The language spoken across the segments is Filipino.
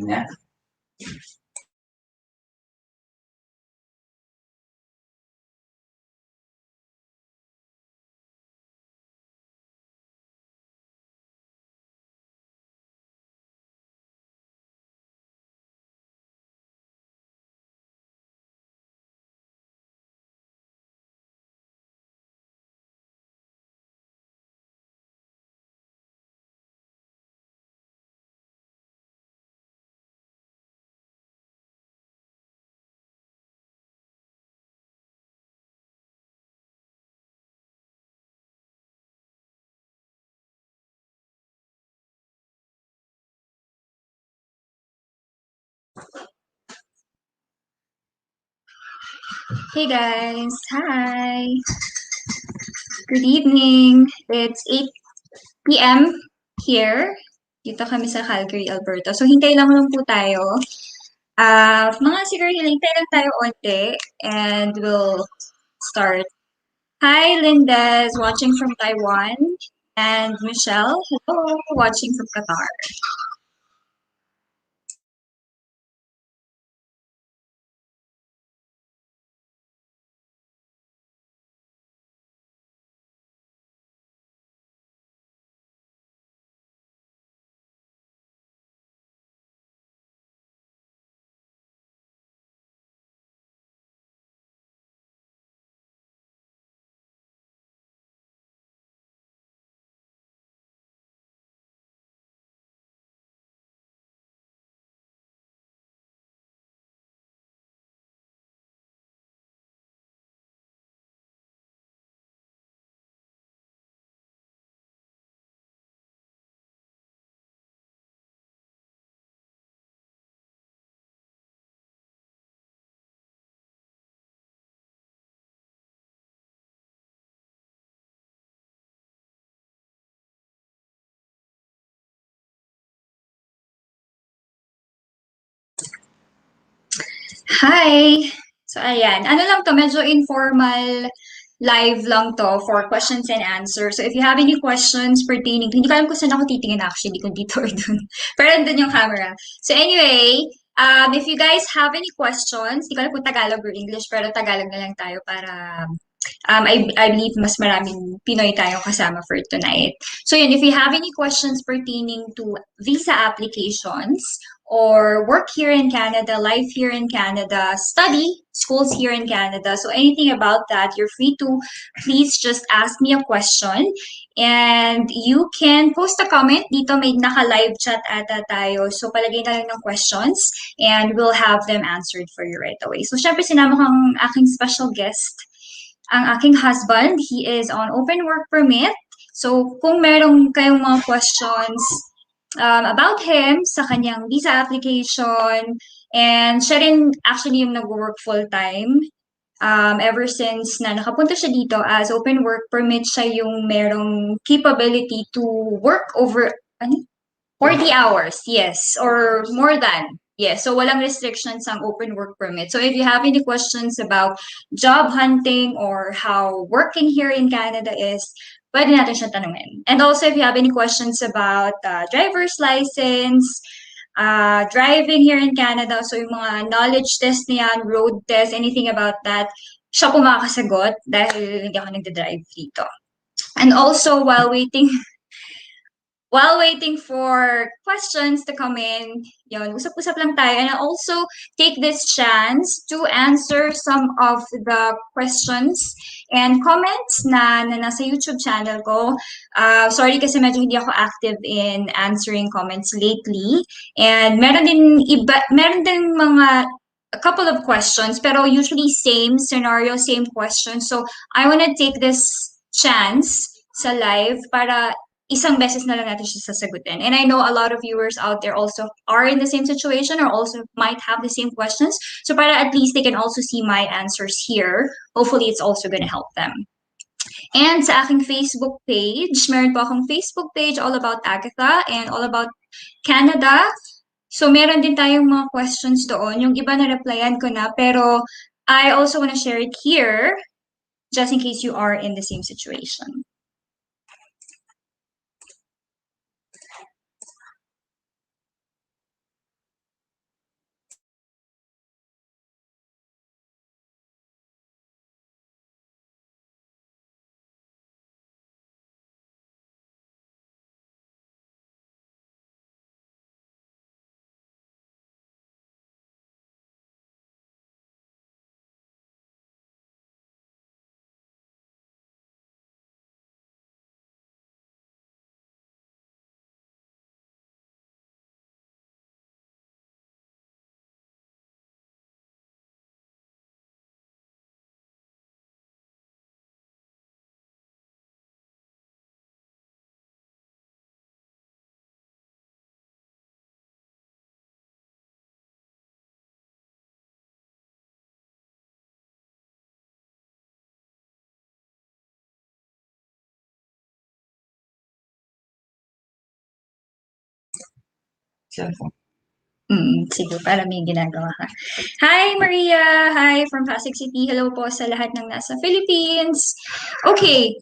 na. Hey guys, hi. Good evening. It's 8 p.m. here. Dito kami sa Calgary, Alberta. So hintay lang po tayo. Mga siguro hintay lang tayo onte and we'll start. Hi, Linda's watching from Taiwan. And Michelle, hello, watching from Qatar. Hi! So, ayan. Ano lang to, medyo informal live lang to for questions and answers. So, if you have any questions pertaining, hindi ko alam kung saan ako titingin actually, kung dito or dun. Pero andun yung camera. So, anyway, if you guys have any questions, hindi ko alam kung Tagalog or English, pero Tagalog na lang tayo para I believe mas maraming Pinoy tayong kasama for tonight. So yun, if you have any questions pertaining to visa applications or work here in Canada, life here in Canada, study, schools here in Canada, so anything about that, you're free to please just ask me a question. And you can post a comment. Dito may naka-live chat ata tayo. So palagay na lang ng questions and we'll have them answered for you right away. So syempre sinama ko ang aking special guest, ang aking husband. He is on open work permit. So, kung meron kayong mga questions about him sa kanyang visa application, and siya rin actually yung nag-work full-time ever since na nakapunta siya dito as open work permit, siya yung merong capability to work over ano? 40 hours, yes, or more than. Yes, so walang restrictions ang open work permit. So if you have any questions about job hunting or how working here in Canada is, pwede natin siya tanungin. And also if you have any questions about driver's license, driving here in Canada, so yung mga knowledge test niyan, road test, anything about that, siya po makakasagot dahil hindi ako nagda-drive dito. And also while waiting for questions to come in, yun, usap-usap lang tayo. And I also take this chance to answer some of the questions and comments na nasa YouTube channel ko. Sorry kasi medyo hindi ako active in answering comments lately. And meron din mga a couple of questions, pero usually same scenario, same question. So I want to take this chance sa live para isang beses na lang natin siya sasagutin. And I know a lot of viewers out there also are in the same situation or also might have the same questions. So para at least they can also see my answers here. Hopefully, it's also going to help them. And sa aking Facebook page, meron po akong Facebook page all about Agatha and all about Canada. So meron din tayong mga questions doon. Yung iba na replyan ko na, pero I also want to share it here just in case you are in the same situation. So, sige, para may ginagawa ka. Hi, Maria! Hi from Pasig City. Hello po sa lahat ng nasa Philippines. Okay.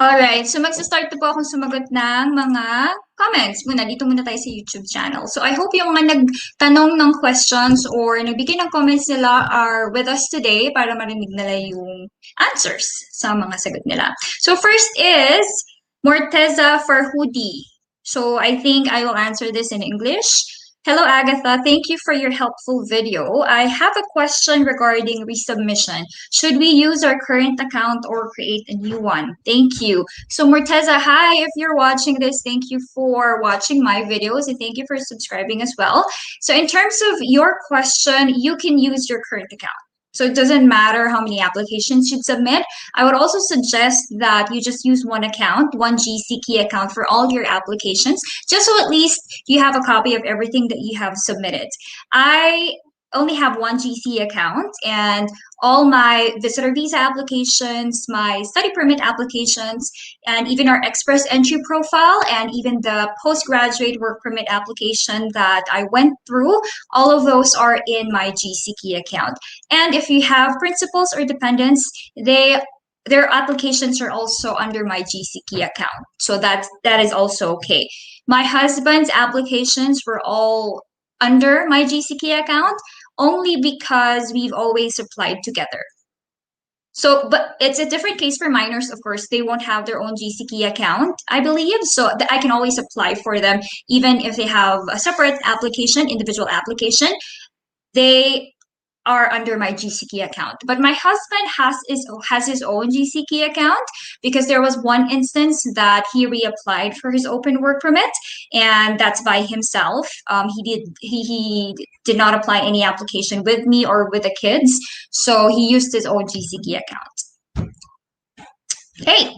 Alright, so magsa-start na po akong sumagot ng mga comments muna. Dito muna tayo sa YouTube channel. So I hope yung mga nagtanong ng questions or nagbigay ng comments nila are with us today para marinig nila yung answers sa mga sagot nila. So first is Morteza Farhudi. So I think I will answer this in English. Hello, Agatha. Thank you for your helpful video. I have a question regarding resubmission. Should we use our current account or create a new one? Thank you. So Morteza, hi. If you're watching this, thank you for watching my videos and thank you for subscribing as well. So in terms of your question, you can use your current account. So it doesn't matter how many applications you submit. I would also suggest that you just use one account, one GC key account for all your applications, just so at least you have a copy of everything that you have submitted. I only have one GC account and all my visitor visa applications, my study permit applications, and even our express entry profile and even the postgraduate work permit application that I went through, all of those are in my GC key account. And if you have principals or dependents, their applications are also under my GCKey account. So that is also okay. My husband's applications were all under my GCKey account only because we've always applied together. So, but it's a different case for minors, of course. They won't have their own GCKey account, I believe. So I can always apply for them, even if they have a separate application, individual application. They are under my GCKey account. But my husband has his own GCKey account because there was one instance that he reapplied for his open work permit, and that's by himself. He did not apply any application with me or with the kids, so he used his own GCKey account. Okay.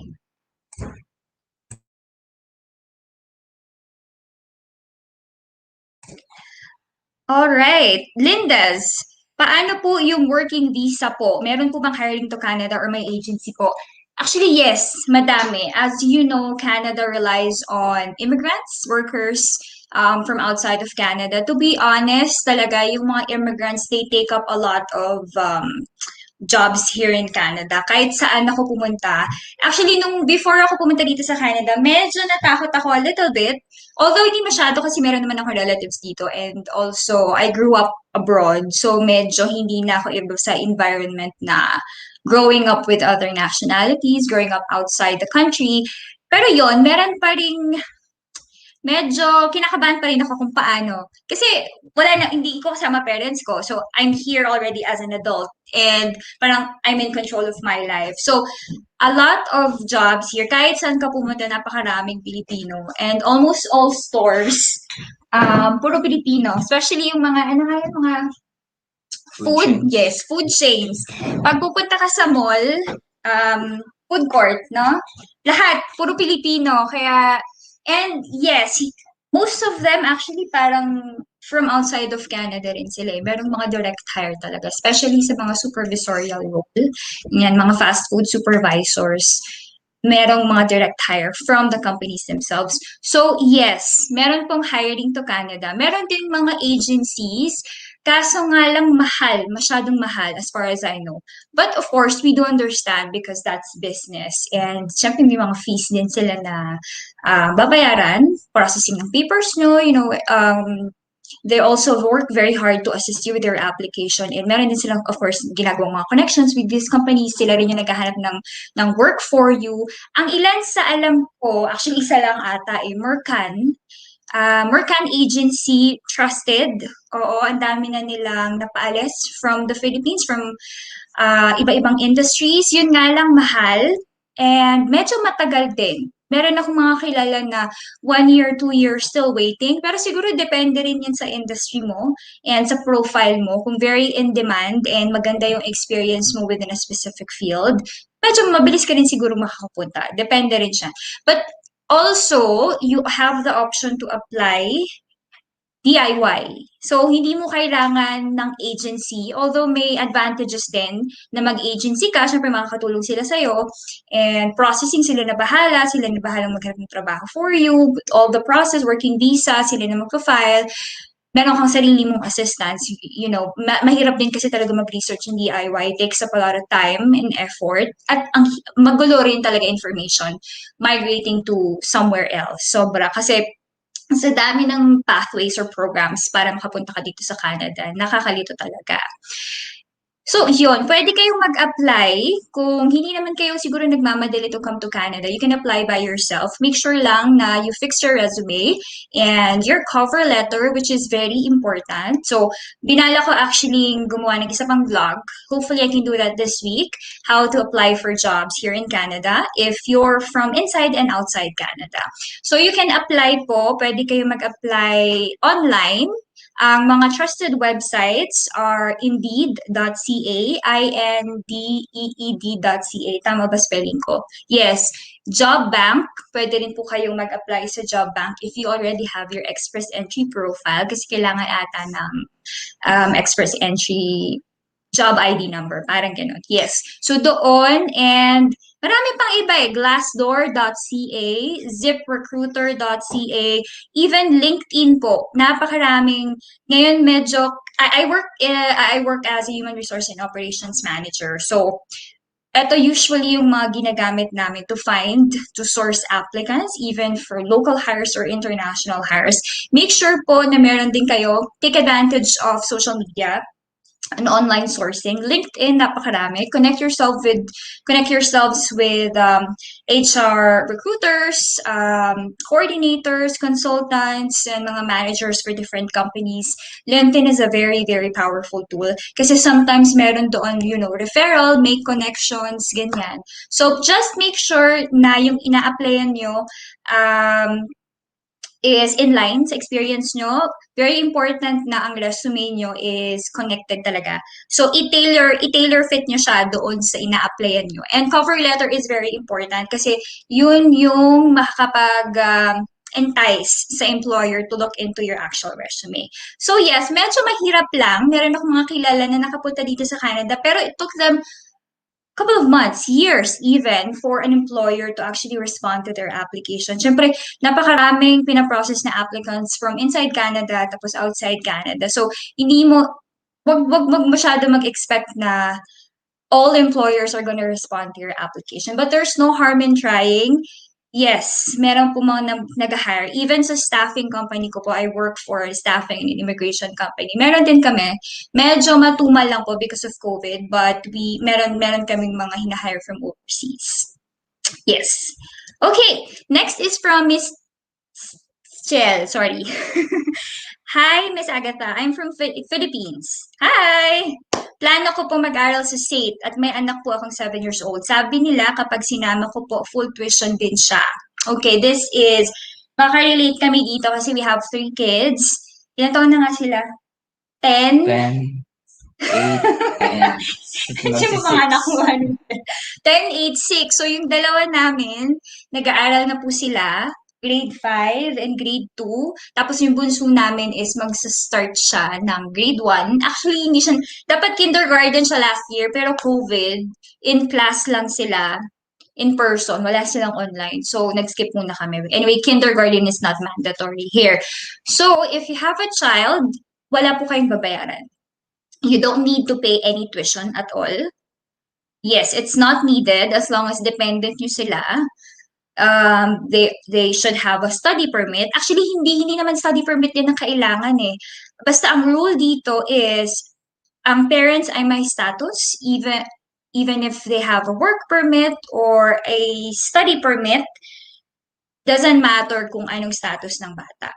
All right, Lindes. Paano po yung working visa po? Meron po bang hiring to Canada or may agency po? Actually, yes, madami. As you know, Canada relies on immigrants, workers from outside of Canada. To be honest, talaga, yung mga immigrants, they take up a lot of jobs here in Canada. Kahit saan ako pumunta. Actually, before ako pumunta dito sa Canada, medyo natakot ako a little bit. Although hindi masyado kasi meron naman ako relatives dito and also I grew up abroad. So medyo hindi na ako able sa environment na growing up with other nationalities, growing up outside the country. Pero yon, meron pa ring medyo kinakabahan pa rin ako kung paano. Kasi hindi ko kasama parents ko. So, I'm here already as an adult and parang I'm in control of my life. So, a lot of jobs here, kahit saan ka pumunta, napakaraming Pilipino. And almost all stores, puro Pilipino. Especially yung mga food, yes, food chains. Pag pupunta ka sa mall, food court, no? Lahat, puro Pilipino. Kaya, and yes, most of them actually parang from outside of Canada rin sila. Merong mga direct hire talaga, especially sa mga supervisorial role. Yan, mga fast food supervisors. Merong mga direct hire from the companies themselves. So, yes, meron pong hiring to Canada. Meron din mga agencies, kaso nga lang mahal, masyadong mahal as far as I know. But of course, we do understand because that's business. And syempre may mga fees din sila na babayaran, processing ng papers nyo, they also work very hard to assist you with your application. And meron din silang, of course, ginagawang mga connections with these companies. Sila rin yung naghahanap ng work for you. Ang ilan sa alam ko, actually isa lang ata, Mercan. Mercan Agency, trusted. Oo, ang dami na nilang napaalis from the Philippines, from iba-ibang industries. Yun nga lang mahal and medyo matagal din. Meron akong mga kilala na 1 year, 2 years still waiting. Pero siguro depende rin yun sa industry mo and sa profile mo. Kung very in demand and maganda yung experience mo within a specific field, medyo mabilis ka rin siguro makakapunta. Depende rin siya. But also, you have the option to apply DIY. So, hindi mo kailangan ng agency, although may advantages din na mag-agency ka, syempre makakatulong sila sa'yo, and processing sila na bahala maghanap ng trabaho for you, all the process, working visa, sila na magpa-file, meron kang sarili mong assistance, mahirap din kasi talaga mag-research in DIY. It takes up a lot of time and effort. At ang magulo rin talaga information migrating to somewhere else. Sobra. Kasi sa dami ng pathways or programs para makapunta ka dito sa Canada, nakakalito talaga. So, yun, pwede kayong mag-apply. Kung hindi naman kayo siguro nagmamadali to come to Canada, you can apply by yourself. Make sure lang na you fix your resume and your cover letter, which is very important. So, binala ko actually gumawa ng isa pang vlog. Hopefully, I can do that this week. How to apply for jobs here in Canada if you're from inside and outside Canada. So, you can apply po. Pwede kayo mag-apply online. Ang mga trusted websites are indeed.ca, indeed.ca. Tama ba spelling ko? Yes. Job Bank, pwede rin po kayong mag-apply sa Job Bank if you already have your Express Entry profile kasi kailangan ata ng Express Entry job ID number, parang ganun. Yes. So doon, and marami pang iba glassdoor.ca, ziprecruiter.ca, even LinkedIn po. Napakaraming, ngayon medyo, I work as a human resource and operations manager. So, ito usually yung mga ginagamit namin to source applicants, even for local hires or international hires. Make sure po na meron din kayo, take advantage of social media, an online sourcing. LinkedIn, napakarami. Connect yourselves with HR recruiters, coordinators, consultants, and mga managers for different companies. LinkedIn is a very, very powerful tool kasi sometimes meron doon, referral, make connections, ganyan. So, just make sure na yung ina-applyan nyo, is in line sa experience nyo. Very important na ang resume nyo is connected talaga. So, i-tailor fit nyo siya doon sa ina-applyan nyo. And cover letter is very important kasi yun yung makakapag entice sa employer to look into your actual resume. So, yes, medyo mahirap lang. Meron akong mga kilala na nakapunta dito sa Canada, pero it took them couple of months, years even, for an employer to actually respond to their application. Siyempre, napakaraming pinaprocess na applicants from inside Canada tapos outside Canada. So, wag masyado mag-expect na all employers are gonna respond to your application. But there's no harm in trying. Yes, meron po mga nag-hire. Even sa staffing company ko po, I work for a staffing and immigration company. Meron din kami. Medyo matumal lang po because of COVID, but meron kaming mga hina-hire from overseas. Yes. Okay, next is from Miss Chel. Sorry. Hi, Miss Agatha. I'm from Philippines. Hi! Plano ko po mag-aral sa state at may anak po akong 7 years old. Sabi nila kapag sinama ko po, full tuition din siya. Okay, this is, makarelate kami dito kasi we have 3 kids. Ilan taon na nga sila? 10? 10, 8, and Yung mga anak mo, 10, 8, 6. So, yung dalawa namin, nag-aaral na po sila, grade 5 and grade 2. Tapos yung bunso namin is magsa-start siya ng grade 1. Actually, hindi siya, dapat kindergarten siya last year, pero COVID, in class lang sila, in person, wala silang online. So, nag-skip muna kami. Anyway, kindergarten is not mandatory here. So, if you have a child, wala po kayong babayaran. You don't need to pay any tuition at all. Yes, it's not needed as long as dependent nyo sila. They should have a study permit. Actually, hindi naman study permit din ang kailangan eh. Basta ang rule dito is, ang parents ay may status, even if they have a work permit or a study permit, doesn't matter kung anong status ng bata.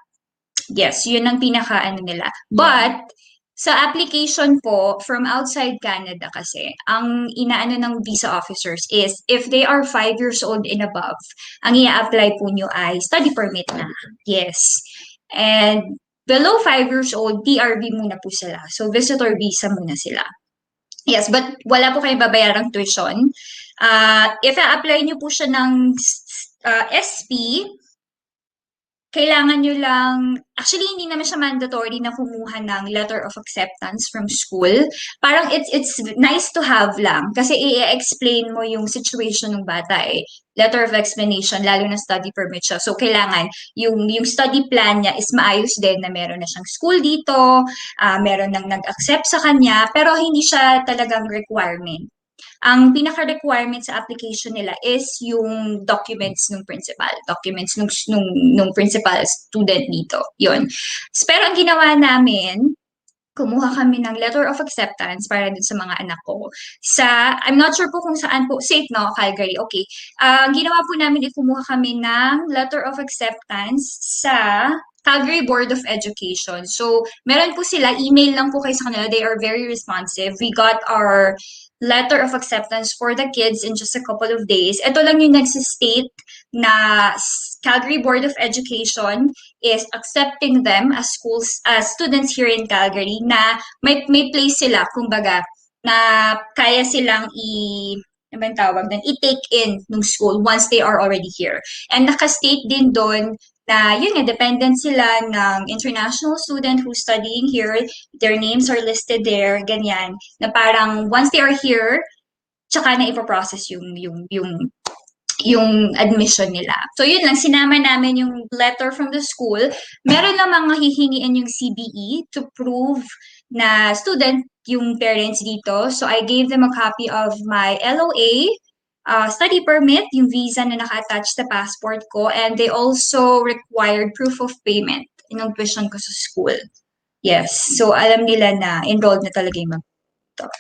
Yes, yun ang pinaka-ano nila. But, sa application po, from outside Canada kasi, ang inaano ng visa officers is, if they are 5 years old and above, ang i-apply po nyo ay study permit na. Yes. And below 5 years old, TRV muna po sila. So, visitor visa muna sila. Yes, but wala po kayong babayarang tuition. If i-apply nyo po siya ng SP, kailangan nyo lang, actually hindi naman siya mandatory na kumuha ng letter of acceptance from school. Parang it's nice to have lang kasi i-explain mo yung situation ng bata eh. Letter of explanation, lalo na study permit siya. So kailangan yung study plan niya is maayos din na meron na siyang school dito, meron nang nag-accept sa kanya, pero hindi siya talagang requirement. Ang pinaka-requirement sa application nila is yung documents ng principal, documents nung principal student dito. Yun. Pero ang ginawa namin, kumuha kami ng letter of acceptance para dun sa mga anak ko. I'm not sure po kung saan po, safe no, Calgary, okay. Ang ginawa po namin, kumuha kami ng letter of acceptance sa Calgary Board of Education. So, meron po sila, email lang po kayo sa kanila. They are very responsive. We got our letter of acceptance for the kids in just a couple of days. Ito lang yung nagsistate na Calgary Board of Education is accepting them as schools, as students here in Calgary na may place sila, kumbaga, na kaya silang ano ba yung tawag doon, i-take in ng school once they are already here. And naka-state din doon na yun nga, dependent sila ng international student who's studying here. Their names are listed there, ganyan. Na parang once they are here, tsaka na ipoprocess yung admission nila. So yun lang, sinama namin yung letter from the school. Meron lang mga hihingiin yung CBE to prove na student yung parents dito. So I gave them a copy of my LOA, study permit, yung visa na naka-attach sa passport ko, and they also required proof of payment yung tuition ko sa school. Yes. So alam nila na enrolled na talaga yung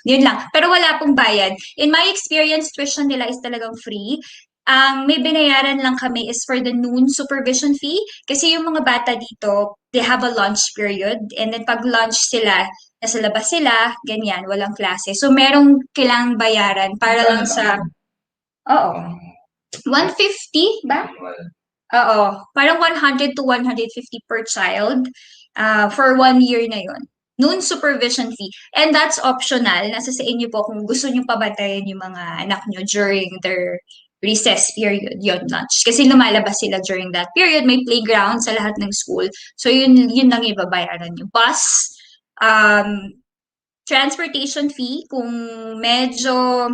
yun lang. Pero wala pong bayad. In my experience, tuition nila is talagang free. Ang may binayaran lang kami is for the noon supervision fee. Kasi yung mga bata dito, they have a lunch period. And then pag lunch sila, nasa labas sila, ganyan, walang klase. So merong kailangang bayaran para lang sa, oo, 150 ba? Oo, parang 100 to 150 per child for 1 year na yon. Noon supervision fee. And that's optional. Nasa sa inyo po kung gusto nyo pabantayan yung mga anak nyo during their recess period, yon lunch. Kasi lumalabas sila during that period. May playground sa lahat ng school. So yun lang ibabayaran nyo. Bus, um, transportation fee, kung medyo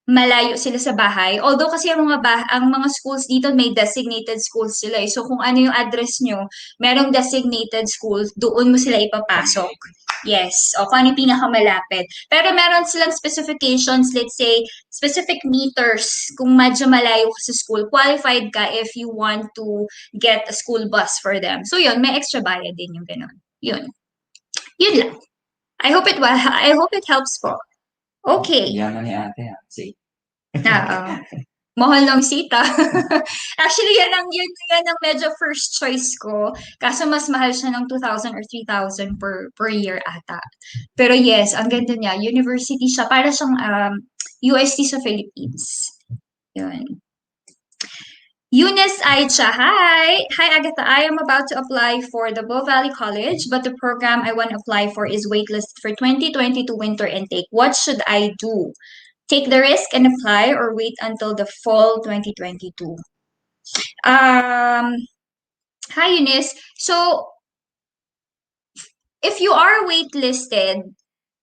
malayo sila sa bahay. Although kasi ang mga schools dito may designated schools sila eh. So kung ano yung address nyo, merong designated schools, doon mo sila ipapasok. Yes. O kung ano yung pinakamalapit. Pero meron silang specifications, let's say, specific meters. Kung medyo malayo ka sa school, qualified ka if you want to get a school bus for them. So yun, may extra bayad din yung ganun. Yun. Yun lang. I hope it helps po. Okay. Yaman ni ate. See? Oo. Mahal ng sita. Actually, yan ang medyo first choice ko. Kaso mas mahal siya ng 2,000 or 3,000 per year ata. Pero yes, ang ganda niya. University siya. Para siyang UST sa Philippines. Yun. Eunice Aicha, hi! Hi, Agatha. I am about to apply for the Bow Valley College, but the program I want to apply for is waitlist for 2022 winter intake. What should I do? Take the risk and apply or wait until the fall 2022? Hi, Eunice. So, if you are waitlisted,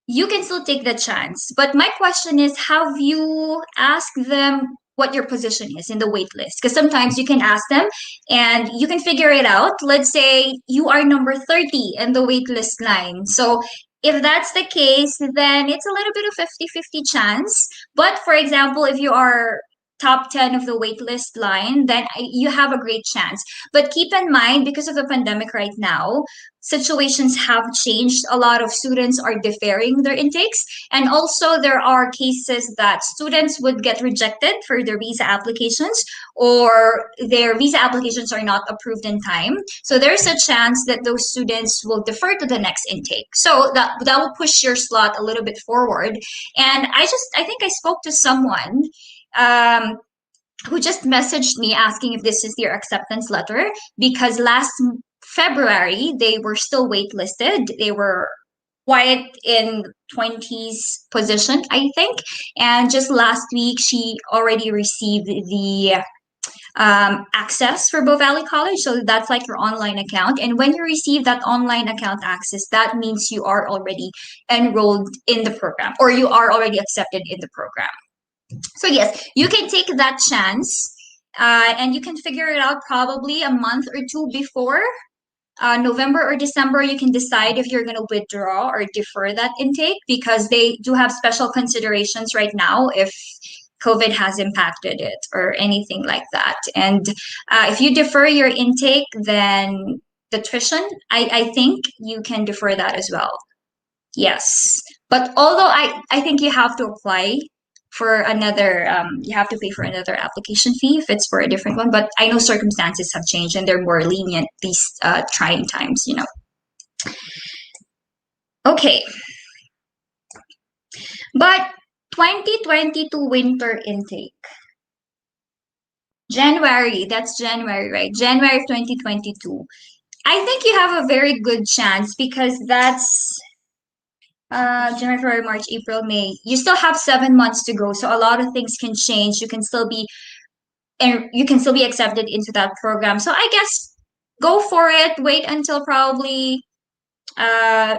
you can still take the chance. But my question is, have you asked them what your position is in the wait list? Because sometimes you can ask them and you can figure it out. Let's say you are number 30 in the wait list line. So if that's the case, then it's a little bit of 50-50 chance. But for example, if you are top 10 of the wait list line, then you have a great chance. But keep in mind, because of the pandemic right now, situations have changed. A lot of students are deferring their intakes. And also, there are cases that students would get rejected for their visa applications or their visa applications are not approved in time. So there's a chance that those students will defer to the next intake. So that will push your slot a little bit forward. And I think I spoke to someone who just messaged me asking if this is their acceptance letter because last February they were still waitlisted. They were quite in 20s position, I think. And just last week she already received the access for Bow Valley College. So that's like your online account. And when you receive that online account access, that means you are already enrolled in the program or you are already accepted in the program. So yes, you can take that chance. And you can figure it out probably a month or two before November or December. You can decide if you're going to withdraw or defer that intake because they do have special considerations right now if COVID has impacted it or anything like that. And if you defer your intake, then the tuition, I think you can defer that as well. Yes. But although I think you have to apply for another, you have to pay for another application fee if it's for a different one. But I know circumstances have changed and they're more lenient these trying times, you know. Okay. But 2022 winter intake. January, that's January, right? January of 2022. I think you have a very good chance because that's January, February, March, April, May. You still have 7 months to go, so a lot of things can change. You can still be and you can still be accepted into that program. So I guess go for it. Wait until probably uh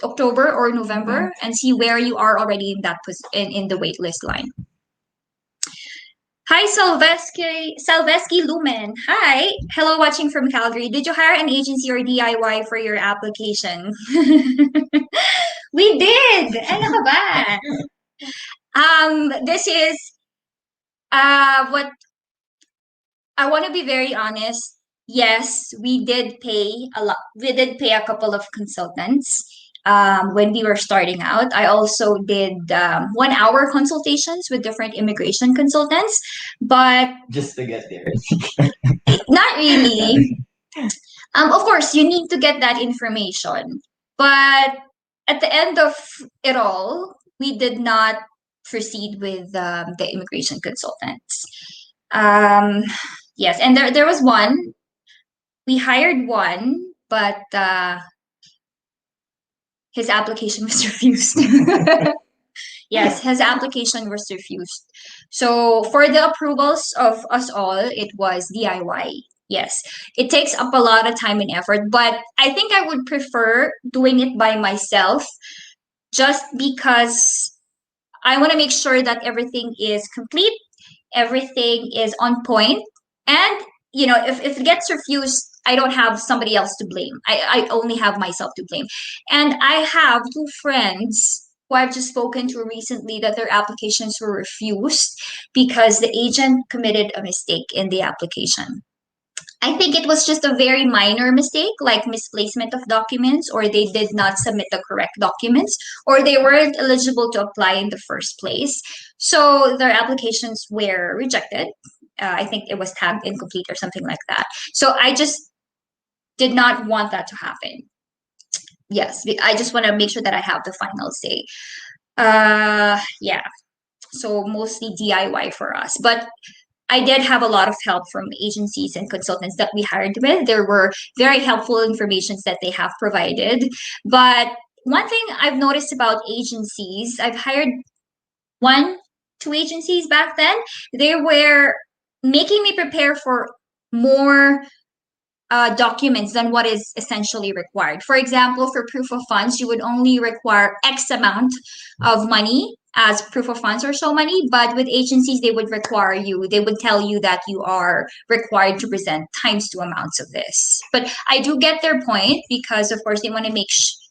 October or November and see where you are already in that in the wait list line. Hi, Salveski Lumen. Hi. Hello, watching from Calgary. Did you hire an agency or DIY for your application? We did. Ano ka ba? This is what I want to be very honest. Yes, we did pay a lot. We did pay a couple of consultants when we were starting out. I also did 1 hour consultations with different immigration consultants, but Just to get there. not really. Of course, you need to get that information, but at the end of it all, we did not proceed with the immigration consultants. Yes, and there was one. We hired one, but his application was refused. Yes, his application was refused. So for the approvals of us all, it was DIY. Yes, it takes up a lot of time and effort, but I think I would prefer doing it by myself just because I want to make sure that everything is complete, everything is on point, and you know, if it gets refused, I don't have somebody else to blame. I only have myself to blame. And I have two friends who I've just spoken to recently that their applications were refused because the agent committed a mistake in the application. I think it was just a very minor mistake, like misplacement of documents, or they did not submit the correct documents, or they weren't eligible to apply in the first place. So their applications were rejected. I think it was tagged incomplete or something like that. So I just did not want that to happen. Yes, I just want to make sure that I have the final say. Yeah. So mostly DIY for us. But I did have a lot of help from agencies and consultants that we hired with. There were very helpful informations that they have provided. But one thing I've noticed about agencies, I've hired two agencies back then. They were making me prepare for more documents than what is essentially required. For example, for proof of funds, you would only require X amount of money as proof of funds or show money, but with agencies, they would tell you that you are required to present times two amounts of this. But I do get their point because, of course, they want to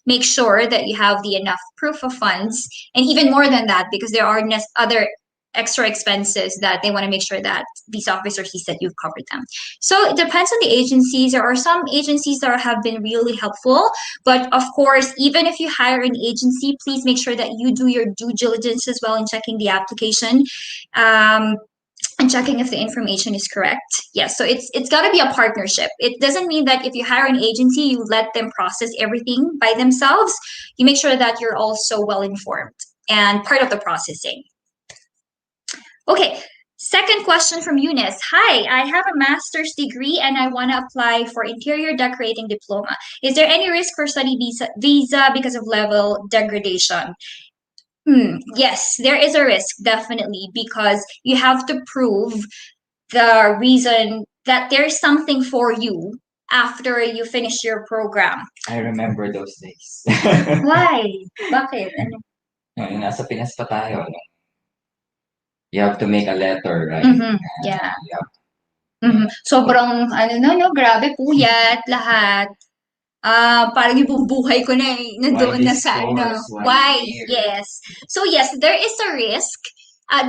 make sure that you have the enough proof of funds, and even more than that, because there are other extra expenses that they want to make sure that these officers see that you've covered them. So it depends on the agencies. There are some agencies that have been really helpful, but of course, even if you hire an agency, please make sure that you do your due diligence as well in checking the application. And checking if the information is correct. Yes, so it's got to be a partnership. It doesn't mean that if you hire an agency, you let them process everything by themselves. You make sure that you're also well informed and part of the processing. Okay, second question from Eunice. Hi, I have a master's degree and I want to apply for interior decorating diploma. Is there any risk for study visa because of level degradation? Yes, there is a risk, definitely, because you have to prove the reason that there's something for you after you finish your program. I remember those days. Why? Bakit? Ano? Yung nasa Pinas pa tayo, no? You have to make a letter, right? Yeah. You have Sobrang, ano no, grabe, puyat, lahat. Parang yung buong buhay ko na nandoon na this sa ano. course, Why? year? Yes. So yes, there is a risk.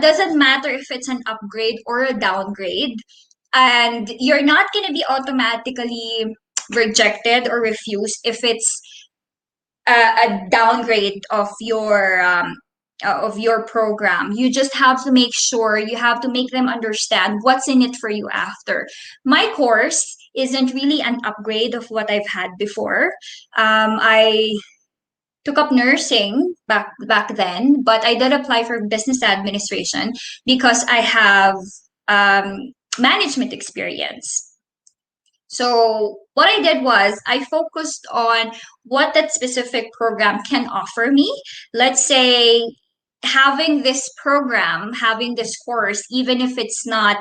Doesn't matter if it's an upgrade or a downgrade. And you're not gonna be automatically rejected or refused if it's a downgrade of your program. You just have to make sure, you have to make them understand what's in it for you after. My course isn't really an upgrade of what I've had before. I took up nursing back then, but I did apply for business administration because I have management experience. So what I did was I focused on what that specific program can offer me. Let's say having this program, having this course, even if it's not,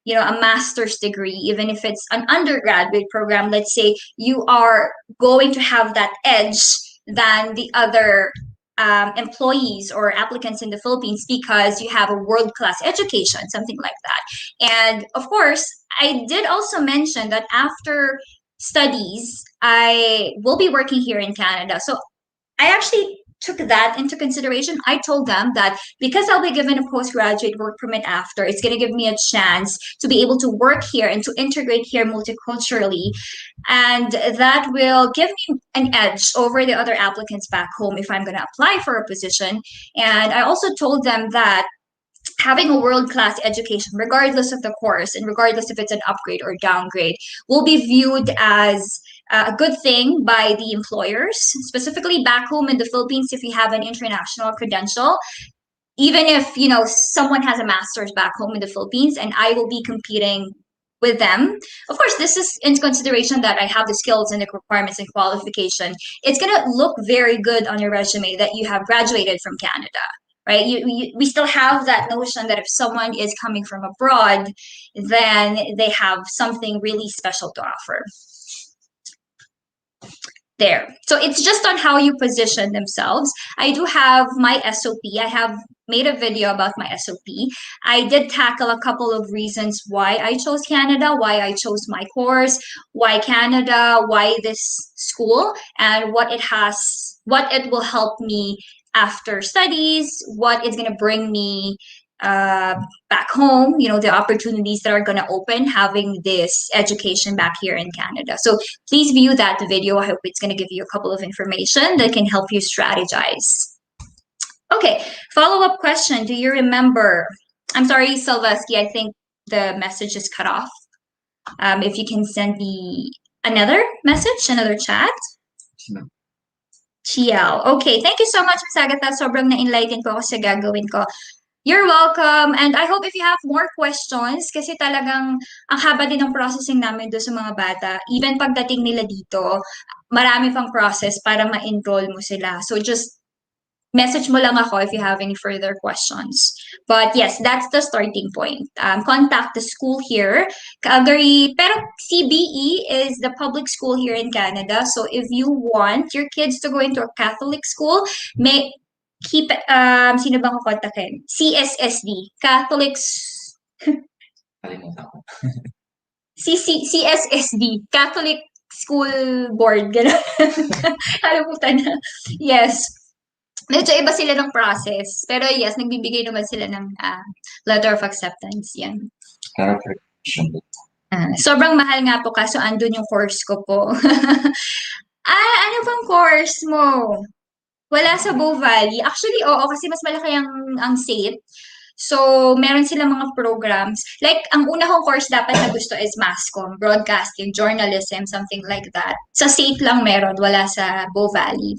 a master's degree, even if it's an undergraduate program, let's say you are going to have that edge than the other employees or applicants in the Philippines because you have a world-class education, something like that. And of course, I did also mention that after studies, I will be working here in Canada. So I actually took that into consideration. I told them that because I'll be given a postgraduate work permit after, it's going to give me a chance to be able to work here and to integrate here multiculturally. And that will give me an edge over the other applicants back home if I'm going to apply for a position. And I also told them that having a world-class education, regardless of the course and regardless if it's an upgrade or downgrade, will be viewed as a good thing by the employers, specifically back home in the Philippines. If you have an international credential, even if someone has a master's back home in the Philippines and I will be competing with them, of course this is in consideration that I have the skills and the requirements and qualification. It's going to look very good on your resume that you have graduated from Canada, right? We still have that notion that if someone is coming from abroad, then they have something really special to offer. There. So it's just on how you position themselves. I do have my SOP. I have made a video about my SOP. I did tackle a couple of reasons why I chose Canada, why I chose my course, why Canada, why this school, and what it will help me after studies, what it's going to bring me back home, the opportunities that are going to open having this education back here in Canada. So please view that video. I hope it's going to give you a couple of information that can help you strategize. Okay, follow-up question. Do you remember? I'm sorry, Silveski, I think the message is cut off. If you can send me another message, another chat. Chiao. Okay, thank you so much, Ms. Agatha. Sobrang na-enlighten ko sa gagawin ko. You're welcome. And I hope if you have more questions, kasi talagang ang haba din ng processing namin doon sa mga bata. Even pagdating nila dito, marami pang process para ma-enroll mo sila. So just message mo lang ako if you have any further questions. But yes, that's the starting point. Contact the school here. Calgary, pero CBE is the public school here in Canada. So if you want your kids to go into a Catholic school, keep sino bang kontakin? CSSD, CSSD, Catholic School Board, gano'n. Kalimutan na. Yes. Medyo iba sila ng process. Pero yes, nagbibigay naman sila ng letter of acceptance. Yan. Sobrang mahal nga po kaso andun yung course ko po. Ano bang course mo? Wala sa Bow Valley. Actually, oo, kasi mas malaki ang SAIT. So, meron silang mga programs. Like, ang una kong course dapat na gusto is Masscom, Broadcasting, Journalism, something like that. Sa SAIT lang meron, wala sa Bow Valley.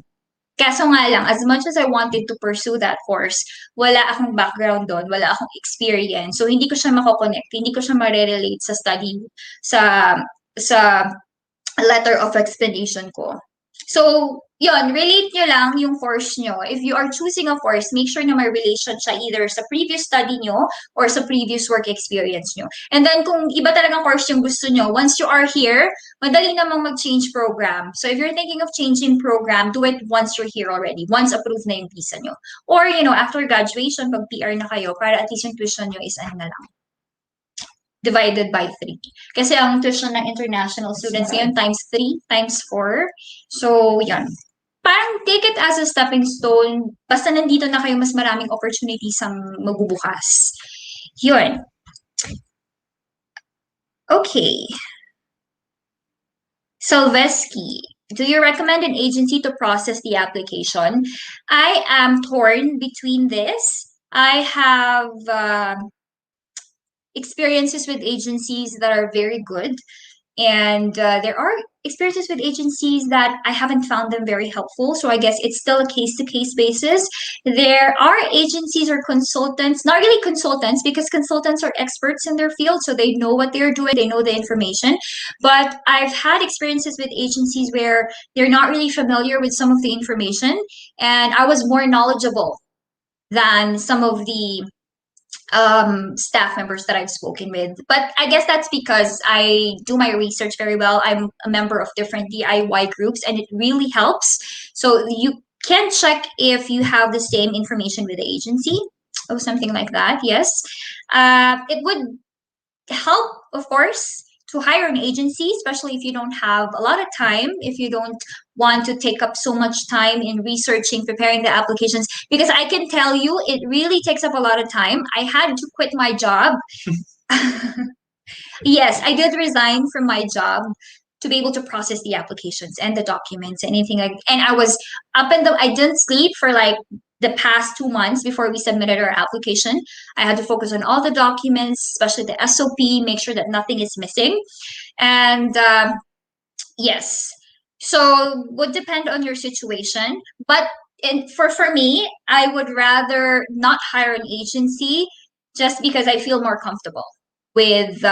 Kaso nga lang, as much as I wanted to pursue that course, wala akong background doon, wala akong experience. So, hindi ko siya mako-connect, hindi ko siya ma-relate sa study, sa letter of explanation ko. So, yun, relate nyo lang yung course nyo. If you are choosing a course, make sure na may relation siya either sa previous study nyo or sa previous work experience nyo. And then, kung iba talagang course yung gusto nyo, once you are here, madali namang mag-change program. So, if you're thinking of changing program, do it once you're here already. Once approved na yung visa nyo. Or, after graduation, pag PR na kayo, para at least yung tuition nyo is na lang, divided by 3. Kasi ang tuition ng international students ngayon times 3, times 4. So, yan. Parang take it as a stepping stone. Basta nandito na kayo, mas maraming opportunities ang magbubukas. Yun. Okay. Salveski, do you recommend an agency to process the application? I am torn between this. I have experiences with agencies that are very good. And there are experiences with agencies that I haven't found them very helpful. So I guess it's still a case-to-case basis. There are agencies or consultants, not really consultants, because consultants are experts in their field. So they know what they're doing, they know the information. But I've had experiences with agencies where they're not really familiar with some of the information. And I was more knowledgeable than some of the staff members that I've spoken with. But I guess that's because I do my research very well. I'm a member of different DIY groups and it really helps. So you can check if you have the same information with the agency or something like that. Yes. It would help, of course, to hire an agency, especially if you don't have a lot of time, if you don't want to take up so much time in researching, preparing the applications, because I can tell you it really takes up a lot of time. I had to quit my job. Yes, I did resign from my job to be able to process the applications and the documents, anything like, and I was I didn't sleep for like the past 2 months before we submitted our application. I had to focus on all the documents, especially the SOP, make sure that nothing is missing. And yes, so would depend on your situation. But for me, I would rather not hire an agency just because I feel more comfortable with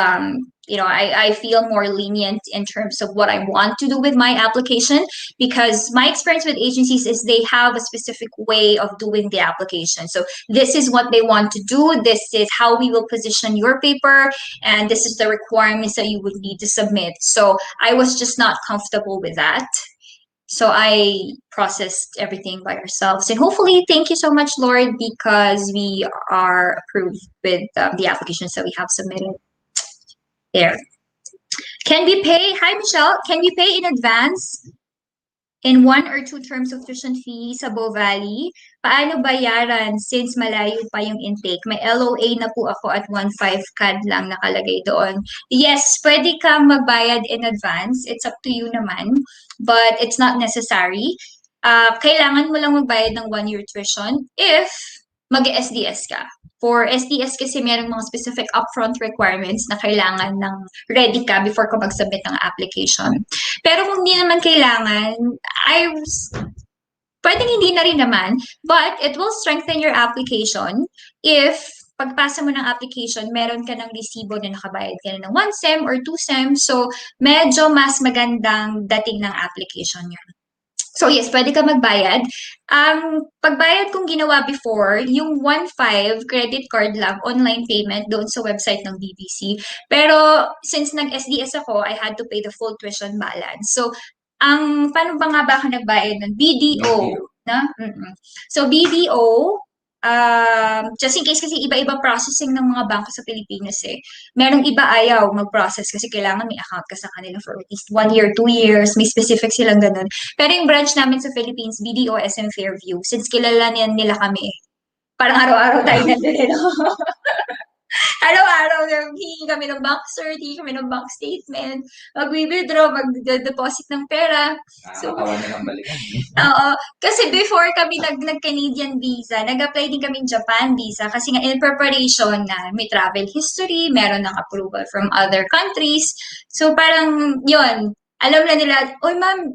I feel more lenient in terms of what I want to do with my application, because my experience with agencies is they have a specific way of doing the application. So this is what they want to do, this is how we will position your paper, and this is the requirements that you would need to submit. So I was just not comfortable with that. So I processed everything by ourselves. And hopefully, thank you so much, Lord, because we are approved with the applications that we have submitted. There. Can we pay? Hi, Michelle. Can we pay in advance in 1 or 2 terms of tuition fee sa Bow Valley? Paano bayaran since malayo pa yung intake? May LOA na po ako at 1.5 CAD lang nakalagay doon. Yes, pwede kang magbayad in advance. It's up to you naman. But it's not necessary. Kailangan mo lang magbayad ng 1-year tuition if mag-SDS ka. For SDS kasi merong mga specific upfront requirements na kailangan ng ready ka before ka mag-submit ng application. Pero kung hindi naman kailangan, pwedeng hindi na rin naman, but it will strengthen your application if pagpasa mo ng application, meron ka ng resibo na nakabayad ka na ng 1 SEM or 2 SEM. So, medyo mas magandang dating ng application yun. So yes, pwede ka magbayad. Pagbayad kong ginawa before, yung 1.5 credit card lang, online payment doon sa website ng BBC. Pero since nag-SDS ako, I had to pay the full tuition balance. So, paano ba nga ba ako nagbayad ng BDO? Na? So, BDO, just in case kasi iba-iba processing ng mga bangko sa Pilipinas eh. Merong iba ayaw mag-process kasi kailangan may account ka sa kanila for at least 1 year, 2 years, may specific silang ganun. Pero yung branch namin sa Philippines, BDO SM Fairview, since kilala nila kami, parang araw-araw tayo nandun. Araw-araw, hihingi kami ng bank cert, hihingi kami ng bank statement, mag-withdraw, mag-deposit ng pera. So, na lang balikan. Oo. Kasi before kami nag-Canadian visa, nag-apply din kami Japan visa kasi nga in preparation na may travel history, meron ng approval from other countries. So parang yun, alam na nila, oy ma'am,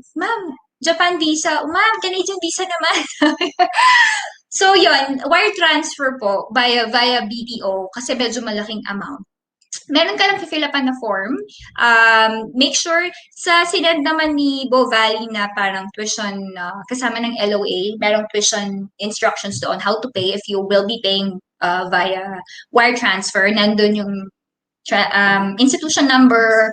Japan visa, ma'am, Canadian visa naman. So yun, wire transfer po via BDO kasi medyo malaking amount. meron ka lang fill upan na form. Make sure, sa sinend naman ni Bo Valley na parang tuition, kasama ng LOA, merong tuition instructions doon how to pay if you will be paying via wire transfer. Nandun yung institution number,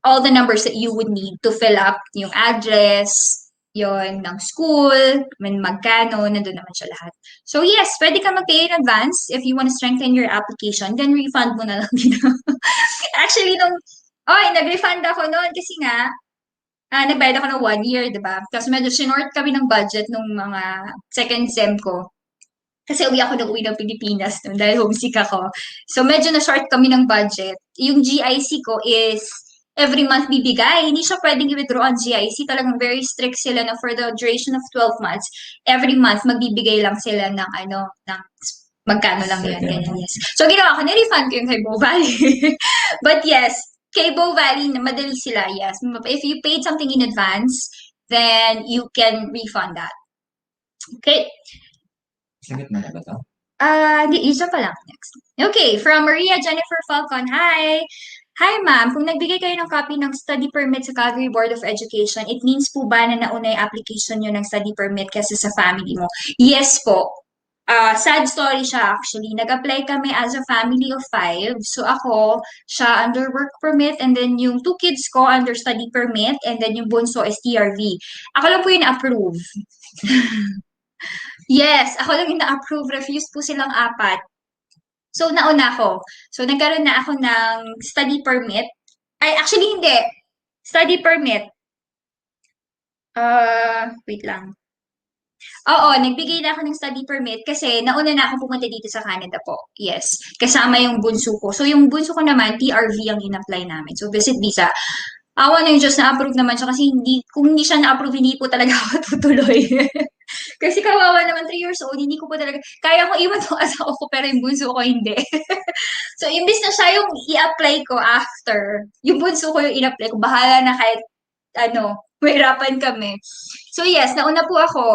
all the numbers that you would need to fill up, yung address, yon ng school, magkano, nandun naman siya lahat. So yes, pwede ka mag-pay in advance if you want to strengthen your application, then refund mo na lang din. Actually, nag-refund ako noon kasi nga, nagbayad ako ng 1 year, di ba? Tapos medyo sinort kami ng budget nung mga second sem ko. Kasi uwi ng Pilipinas noon dahil homesick ako. So medyo na-short kami ng budget. Yung GIC ko is every month bibigay. Hindi siya pwedeng i-withdraw ang GIC. Talagang very strict sila na for the duration of 12 months, every month magbibigay lang sila ng ng magkano lang yan, ganyan, yes. So ginawa ko, ni-refund ko yung kay Bo Valley. But yes, kay Bo Valley, madali sila, yes. If you paid something in advance, then you can refund that. Okay. Sagot mo na ba to? Isa pa lang. Next. Okay, from Maria Jennifer Falcon. Hi! Hi, ma'am. Kung nagbigay kayo ng copy ng study permit sa Calgary Board of Education, it means po ba na nauna yung application nyo ng study permit kasi sa family mo? Yes po. Sad story siya actually. Nag-apply kami as a family of 5. So ako, siya under work permit, and then yung 2 kids ko under study permit, and then yung bunso is TRV. Ako lang po yung approve. Yes, ako lang yung na-approve. Refused po silang 4. So, nauna ako. So, nagkaroon na ako ng study permit. Ay, actually, hindi. Study permit. Wait lang. Oo, nagbigay na ako ng study permit kasi nauna na ako pumunta dito sa Canada po. Yes. Kasama yung bunso ko. So, yung bunso ko naman, TRV ang in-apply namin. So, visit visa. Awa na yung Diyos, na-approve naman siya kasi kung hindi siya na-approve, hindi po talaga ako tutuloy. Kasi kawawa naman, 3 years old, hindi ko po talaga, kaya ko iwan yung asawa ko, pero yung bunso ko hindi. So, imbis na siya yung i-apply ko after, yung bunso ko yung in-apply ko, bahala na kahit, mahirapan kami. So, yes, nauna po ako,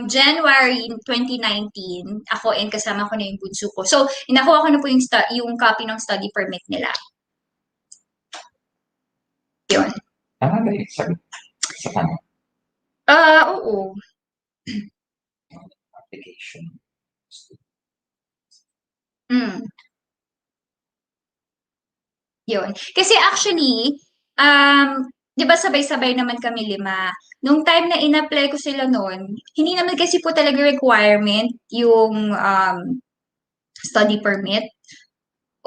January 2019, ako and kasama ko na yung bunso ko. So, inakuha ko na po yung copy ng study permit nila. Yun. Tama ba yung sagot sa kanya? Oo. Application. Yun. Kasi actually, di ba sabay-sabay naman kami 5. Nung time na in-apply ko sila noon, hindi naman kasi po talaga requirement yung study permit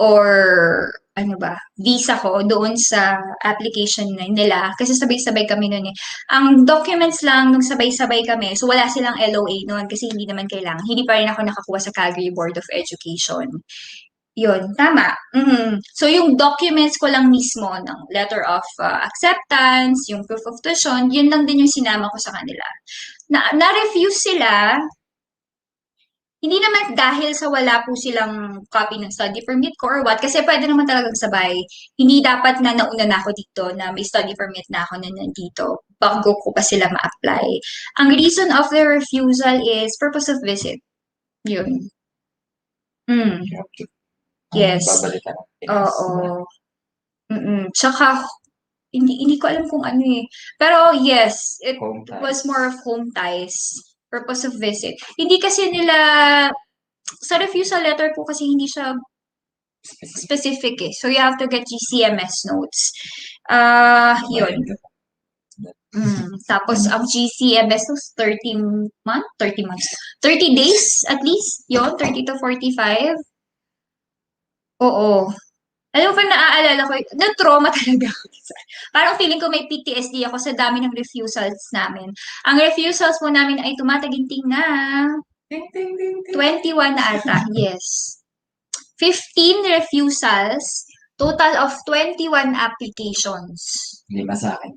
or visa ko doon sa application nila. Kasi sabay-sabay kami noon eh. Ang documents lang nung sabay-sabay kami, so wala silang LOA noon kasi hindi naman kailangan. Hindi pa rin ako nakakuha sa Calgary Board of Education. Yun, tama. So, yung documents ko lang mismo ng letter of acceptance, yung proof of tuition, yun lang din yung sinama ko sa kanila. Na-refuse sila, hindi naman dahil sa wala po silang copy ng study permit ko or what, kasi pwede naman talagang sabay. Hindi dapat na nauna na ako dito, na may study permit na ako na nandito, bago ko pa sila ma-apply. Ang reason of their refusal is purpose of visit. Yun. Yes. Babalikan ng Pinas. Oo. Tsaka, hindi ko alam kung ano eh. Pero yes, it Home ties. was more of home ties. Purpose of visit. Hindi kasi nila, sa refusal letter po kasi hindi siya specific eh. So, you have to get GCMS notes. Yun. Tapos, ang GCMS notes, 30 months. 30 days at least. Yun, 30 to 45. Oo. Alam ko, naaalala ko, na-trauma talaga ako. Parang feeling ko may PTSD ako sa dami ng refusals namin. Ang refusals po namin ay tumataginting na 21 na ata. Yes. 15 refusals, total of 21 applications. 5 sa akin.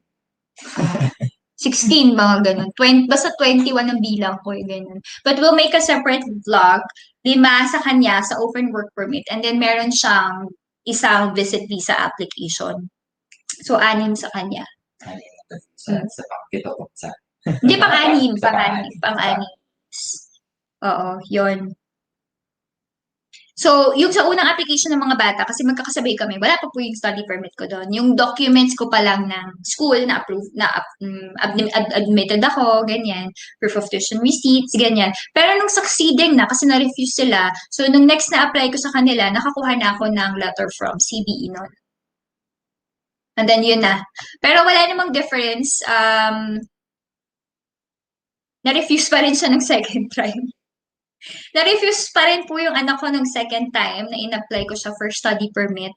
16, mga ganun. Basta 21 ang bilang ko, ganun. But we'll make a separate vlog. 5 sa kanya sa open work permit. And then meron siyang isang visit visa application. So, 6 sa kanya. Sa pang-pito ko sa. Hindi, pang-6. Oo, yun. So, yung sa unang application ng mga bata, kasi magkakasabay kami, wala pa po yung study permit ko doon. Yung documents ko pa lang ng school na approve, admitted ako, ganyan, proof of tuition receipts, ganyan. Pero nung succeeding na, kasi na-refuse sila, so nung next na apply ko sa kanila, nakakuha na ako ng letter from CBE noon. And then yun na. Pero wala namang difference. Na-refuse pa rin siya ng second try. Na-refuse pa rin po yung anak ko nung second time na in-apply ko siya for study permit.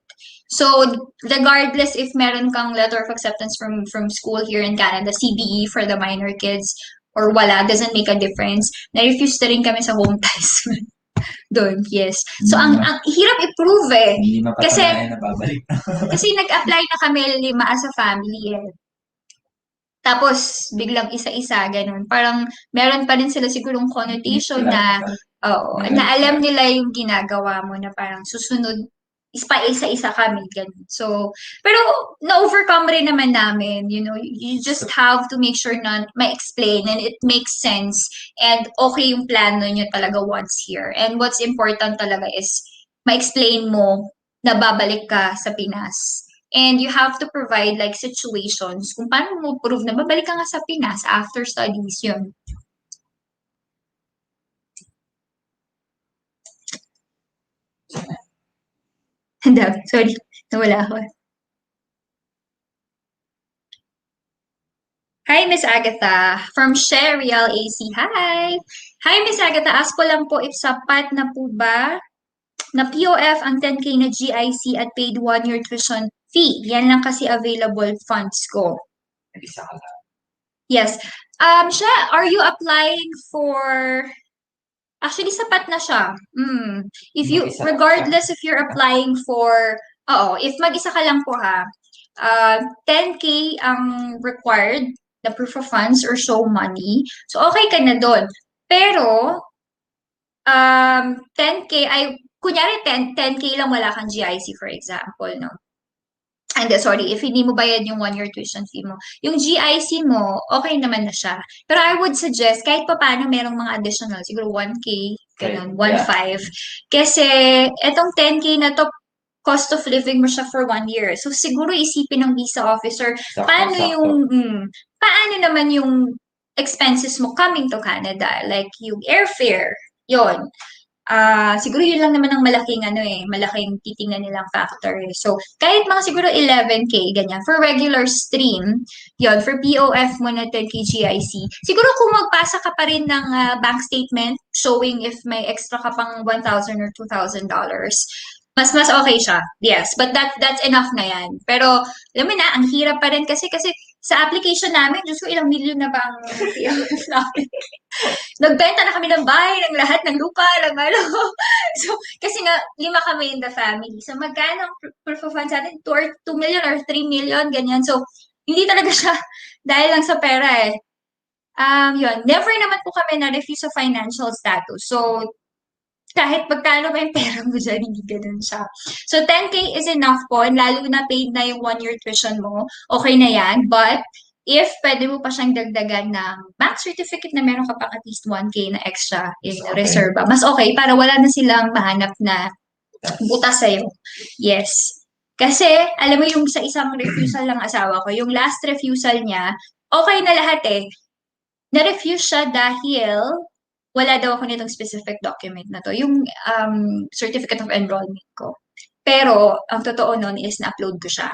So, regardless if meron kang letter of acceptance from school here in Canada, CBE for the minor kids, or wala, doesn't make a difference. Na-refuse na rin kami sa home ties doon, yes. So, ang hirap i-prove eh. Hindi Kasi, mapatunayan na babalik. kasi nag-apply na kami 5 as a family eh. Tapos, biglang isa-isa, ganun. Parang, meron pa rin sila sigurong connotation na, oo, na alam nila yung ginagawa mo na parang susunod, pa isa-isa kami, ganun. So, pero, na-overcome rin naman namin, you know, you just have to make sure na ma-explain and it makes sense and okay yung plano nyo talaga once here. And what's important talaga is, ma-explain mo na babalik ka sa Pinas. And you have to provide like situations kung paano mo prove na babalik ka nga sa Pinas after studies yun. Hindi, sorry. Nawala ako. Hi, Miss Agatha. From Sherial AC. Hi! Hi, Miss Agatha. Ask ko lang po if sapat na po ba na POF ang 10K na GIC at paid 1-year tuition fee. Yan lang kasi available funds ko. Isa ka lang. Yes. Siya, are you applying for... Actually, sapat na siya. If you, Mag-isa lang regardless if you're applying for... Oo, if mag-isa ka lang po ha, 10K ang required na proof of funds or show money. So, okay ka na doon. Pero, 10K ay, kunyari 10K lang wala kang GIC for example, no? And sorry, if hindi mo bayad yung 1-year tuition fee mo, yung GIC mo, okay naman na siya. Pero I would suggest, kahit pa paano merong mga additional, siguro 1K, ganun, 1.5. Kasi, etong 10K na to, cost of living mo siya for 1 year. So, siguro isipin ng visa officer, paano naman yung expenses mo coming to Canada? Like, yung airfare, yon. Siguro yun lang naman ang malaking titingnan nilang factor eh. So, kahit mga siguro 11K, ganyan. For regular stream, yon for POF mo na 10K GIC. Siguro kung magpasa ka pa rin ng bank statement showing if may extra ka pang $1,000 or $2,000, mas okay siya. Yes, but that's enough na yan. Pero, alam mo na, ang hirap pa rin kasi sa application namin, Diyos ko, ilang million na ba ang POF namin? Nagbenta na kami ng bahay, ng lahat, ng lupa, ng ano. So, kasi nga, 5 kami in the family. So, magkano ang proof of funds natin? 2 million or 3 million, ganyan. So, hindi talaga siya dahil lang sa pera eh. Yun. Never naman po kami na-refuse sa financial status. So, kahit magkano pa yung pera mo dyan, hindi ganun siya. So, 10K is enough po. And lalo na paid na yung 1-year tuition mo, okay na yan. But, if pwede mo pa siyang dagdagan ng bank certificate na meron ka pa at least 1K na extra in reserva, mas okay para wala na silang mahanap na butas sa'yo. Yes. Kasi, alam mo yung sa isang refusal ng asawa ko, yung last refusal niya, okay na lahat eh. Na-refuse siya dahil wala daw ako nitong specific document na to, yung certificate of enrollment ko. Pero, ang totoo nun is na-upload ko siya.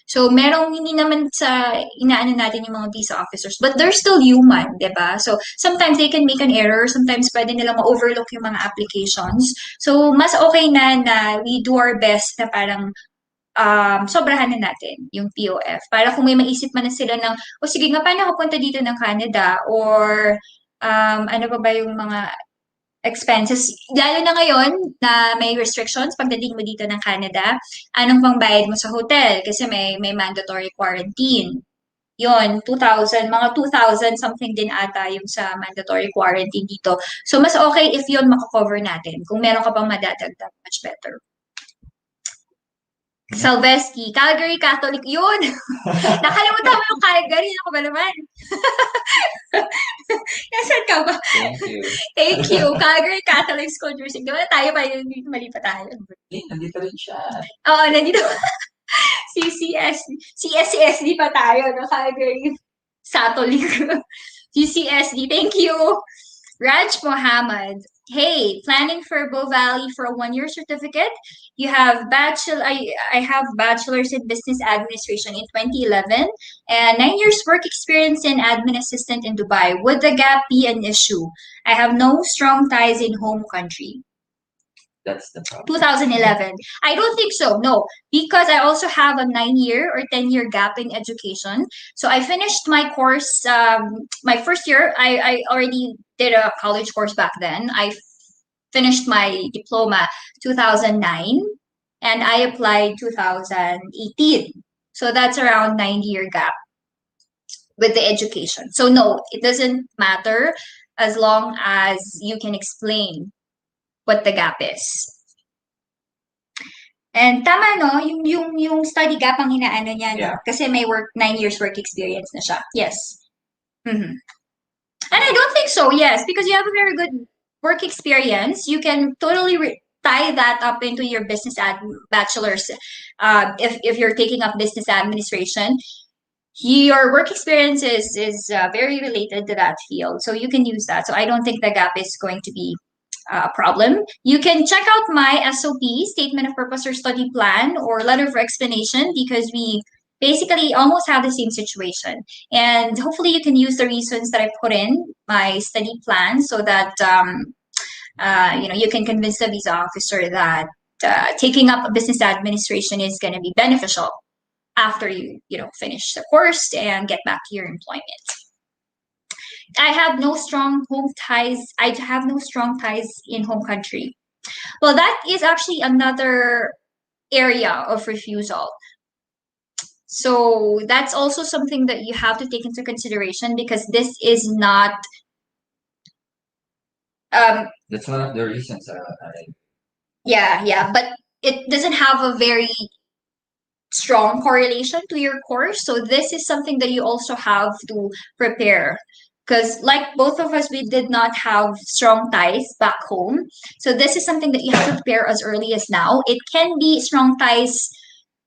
So, merong hindi naman sa inaano natin yung mga visa officers, but they're still human, di ba? So, sometimes they can make an error, sometimes pwede nila ma-overlook yung mga applications. So, mas okay na we do our best na parang sobrahan na natin yung POF. Para kung may maisip man na sila ng, o sige nga, paano ako punta dito ng Canada? Or, ano pa ba yung mga expenses, lalo na ngayon na may restrictions pagdating mo dito ng Canada, anong pang bayad mo sa hotel? Kasi may mandatory quarantine. Yon, 2,000, mga 2,000 something din ata yung sa mandatory quarantine dito. So, mas okay if yon makakover natin. Kung meron ka pang madadagdag, much better. Salveski, Calgary Catholic, yun! Nakalimutan mo yung Calgary, ako ba naman? Nasaan ka ba? Thank you. Thank you, Calgary Catholic School District. Di ba tayo pa yun? Mali pa tayo. Nandito rin siya. Oo, nandito. CSCSD pa tayo, no? Calgary Catholic. CCSD, thank you. Raj Mohammed. Hey, planning for Bow Valley for a 1-year certificate. You have I have bachelor's in business administration in 2011 and 9 years work experience in admin assistant in Dubai. Would the gap be an issue? I have no strong ties in home country. That's the problem. 2011. I don't think so. No, because I also have a 9-year or 10-year gap in education. So I finished my course. My first year, I already did a college course back then. I finished my diploma 2009, and I applied 2018. So that's around 9-year gap with the education. So no, it doesn't matter as long as you can explain what the gap is. And tama no, yung study gap ang inaano niya, no? Yeah. Kasi may 9 years work experience na siya. Yes. Mm-hmm. And I don't think so, yes, because you have a very good work experience. You can totally tie that up into your business bachelor's. If you're taking up business administration, your work experience is very related to that field. So you can use that. So I don't think the gap is going to be problem. You can check out my SOP, Statement of Purpose or Study Plan, or Letter of Explanation, because we basically almost have the same situation. And hopefully you can use the reasons that I put in my study plan so that you can convince the visa officer that taking up a business administration is going to be beneficial after you finish the course and get back to your employment. I have no strong home ties. I have no strong ties in home country. Well, that is actually another area of refusal. So that's also something that you have to take into consideration, because this is not. That's one of the reasons. Yeah, but it doesn't have a very strong correlation to your course. So this is something that you also have to prepare. Because like both of us, we did not have strong ties back home. So this is something that you have to prepare as early as now. It can be strong ties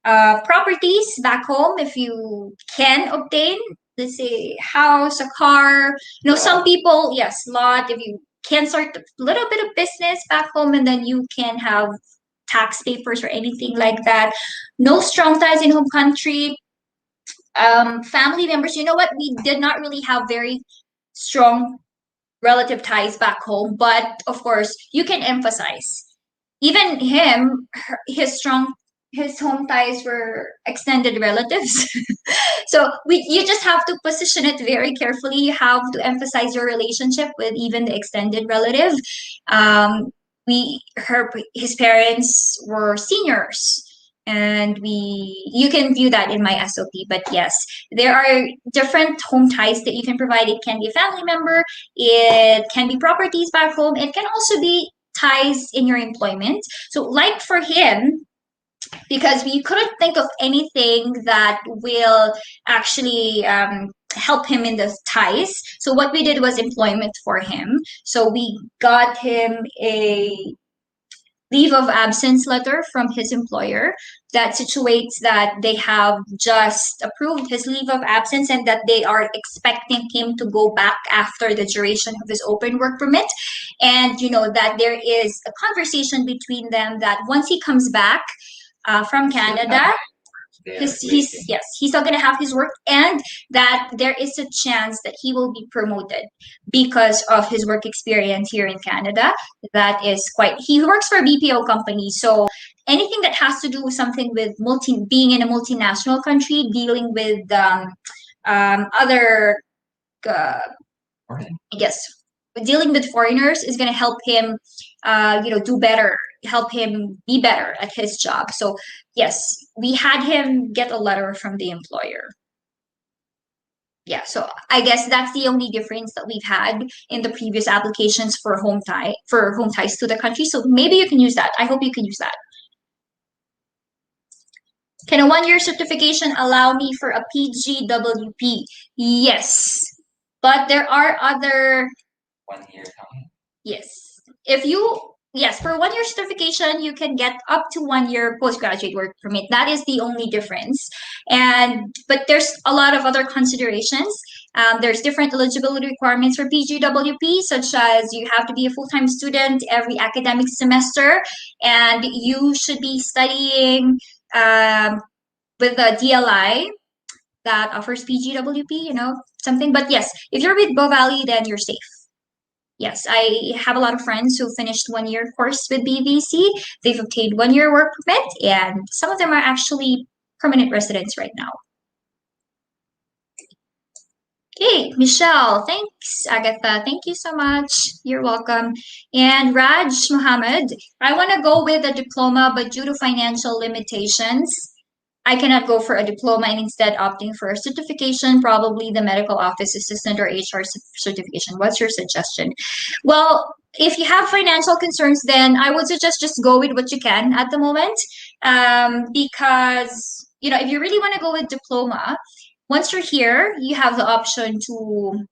properties back home if you can obtain, let's say, house, a car. Some people, yes, lot. If you can start a little bit of business back home, and then you can have tax papers or anything like that. No strong ties in home country. Family members, you know what? We did not really have very strong relative ties back home, but of course you can emphasize. Even his home ties were extended relatives. So you just have to position it very carefully. You have to emphasize your relationship with even the extended relative. His parents were seniors, and you can view that in my SOP. But yes, there are different home ties that you can provide. It can be a family member, it can be properties back home, it can also be ties in your employment. So like for him, because we couldn't think of anything that will actually help him in the ties. So what we did was employment for him. So we got him a leave of absence letter from his employer that situates that they have just approved his leave of absence and that they are expecting him to go back after the duration of his open work permit. And that there is a conversation between them that once he comes back from Canada, he's still going to have his work, and that there is a chance that he will be promoted because of his work experience here in Canada. That is he works for a BPO company, so anything that has to do with something with being in a multinational country, dealing with other dealing with foreigners is going to help him do better, help him be better at his job. So yes, we had him get a letter from the employer. Yeah, so I guess that's the only difference that we've had in the previous applications for home ties to the country. So maybe you can use that. I hope you can use that. Can a 1-year certification allow me for a Pgwp? Yes, but there are other 1 year lang. yes. If you yes, for 1-year certification, you can get up to 1 year postgraduate work permit. That is the only difference. But there's a lot of other considerations. There's different eligibility requirements for Pgwp, such as you have to be a full-time student every academic semester, and you should be studying with a DLI that offers Pgwp, something. But yes, if you're with Bow Valley, then you're safe. Yes, I have a lot of friends who finished 1-year course with BVC. They've obtained 1-year work permit, and some of them are actually permanent residents right now. Okay, Michelle, thanks. Agatha, thank you so much. You're welcome. And Raj Muhammad, I want to go with a diploma, but due to financial limitations, I cannot go for a diploma and instead opting for a certification, probably the medical office assistant or HR certification. What's your suggestion? Well, if you have financial concerns, then I would suggest just go with what you can at the moment. Because, if you really want to go with diploma, once you're here, you have the option to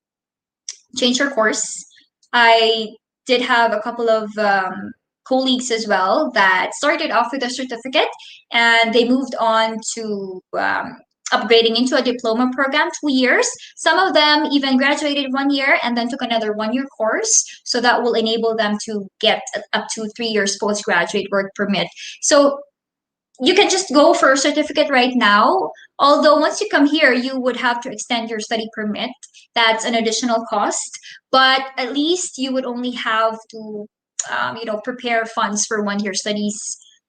change your course. I did have a couple of colleagues as well that started off with a certificate and they moved on to upgrading into a diploma program, 2 years. Some of them even graduated 1 year and then took another 1-year course. So that will enable them to get up to 3 years postgraduate work permit. So you can just go for a certificate right now. Although once you come here, you would have to extend your study permit. That's an additional cost. But at least you would only have to, prepare funds for 1-year studies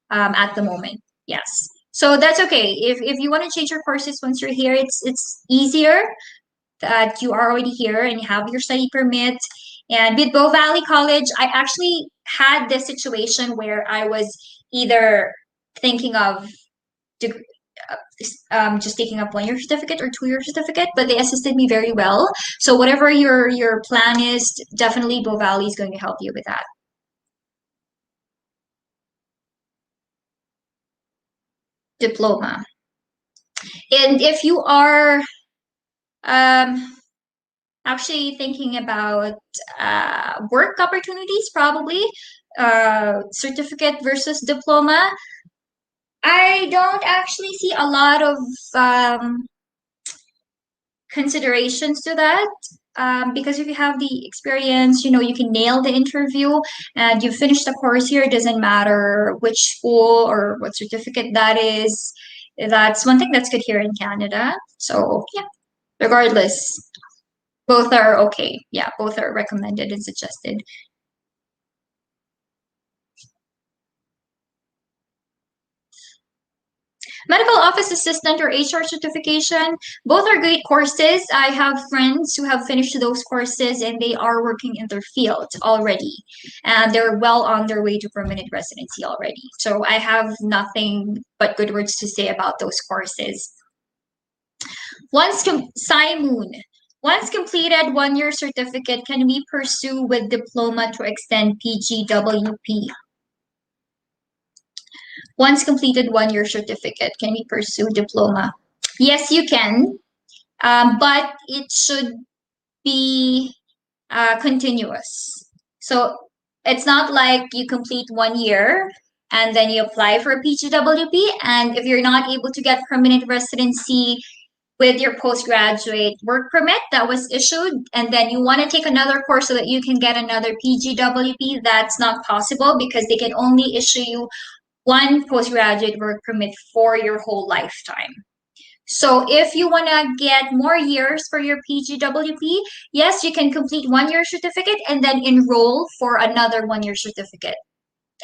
at the moment. Yes. So that's okay. If you want to change your courses once you're here, it's easier that you are already here and you have your study permit. And with Bow Valley College, I actually had this situation where I was either thinking of just taking up 1-year certificate or 2-year certificate, but they assisted me very well. So whatever your plan is, definitely Bow Valley is going to help you with that. Diploma. And if you are actually thinking about work opportunities, probably certificate versus diploma, I don't actually see a lot of considerations to that. Because if you have the experience, you can nail the interview and you finish the course here. It doesn't matter which school or what certificate that is. That's one thing that's good here in Canada. So yeah, regardless, both are okay. Yeah, both are recommended and suggested. Medical office assistant or HR certification, both are great courses. I have friends who have finished those courses and they are working in their field already. And they're well on their way to permanent residency already. So I have nothing but good words to say about those courses. Simon, once completed 1-year certificate, can we pursue with diploma to extend Pgwp? Once completed 1-year certificate, can we pursue diploma? Yes, you can, but it should be continuous. So it's not like you complete 1 year and then you apply for a Pgwp, and if you're not able to get permanent residency with your postgraduate work permit that was issued, and then you want to take another course so that you can get another Pgwp, that's not possible because they can only issue you one postgraduate work permit for your whole lifetime. So if you want to get more years for your Pgwp, yes, you can complete 1-year certificate and then enroll for another 1-year certificate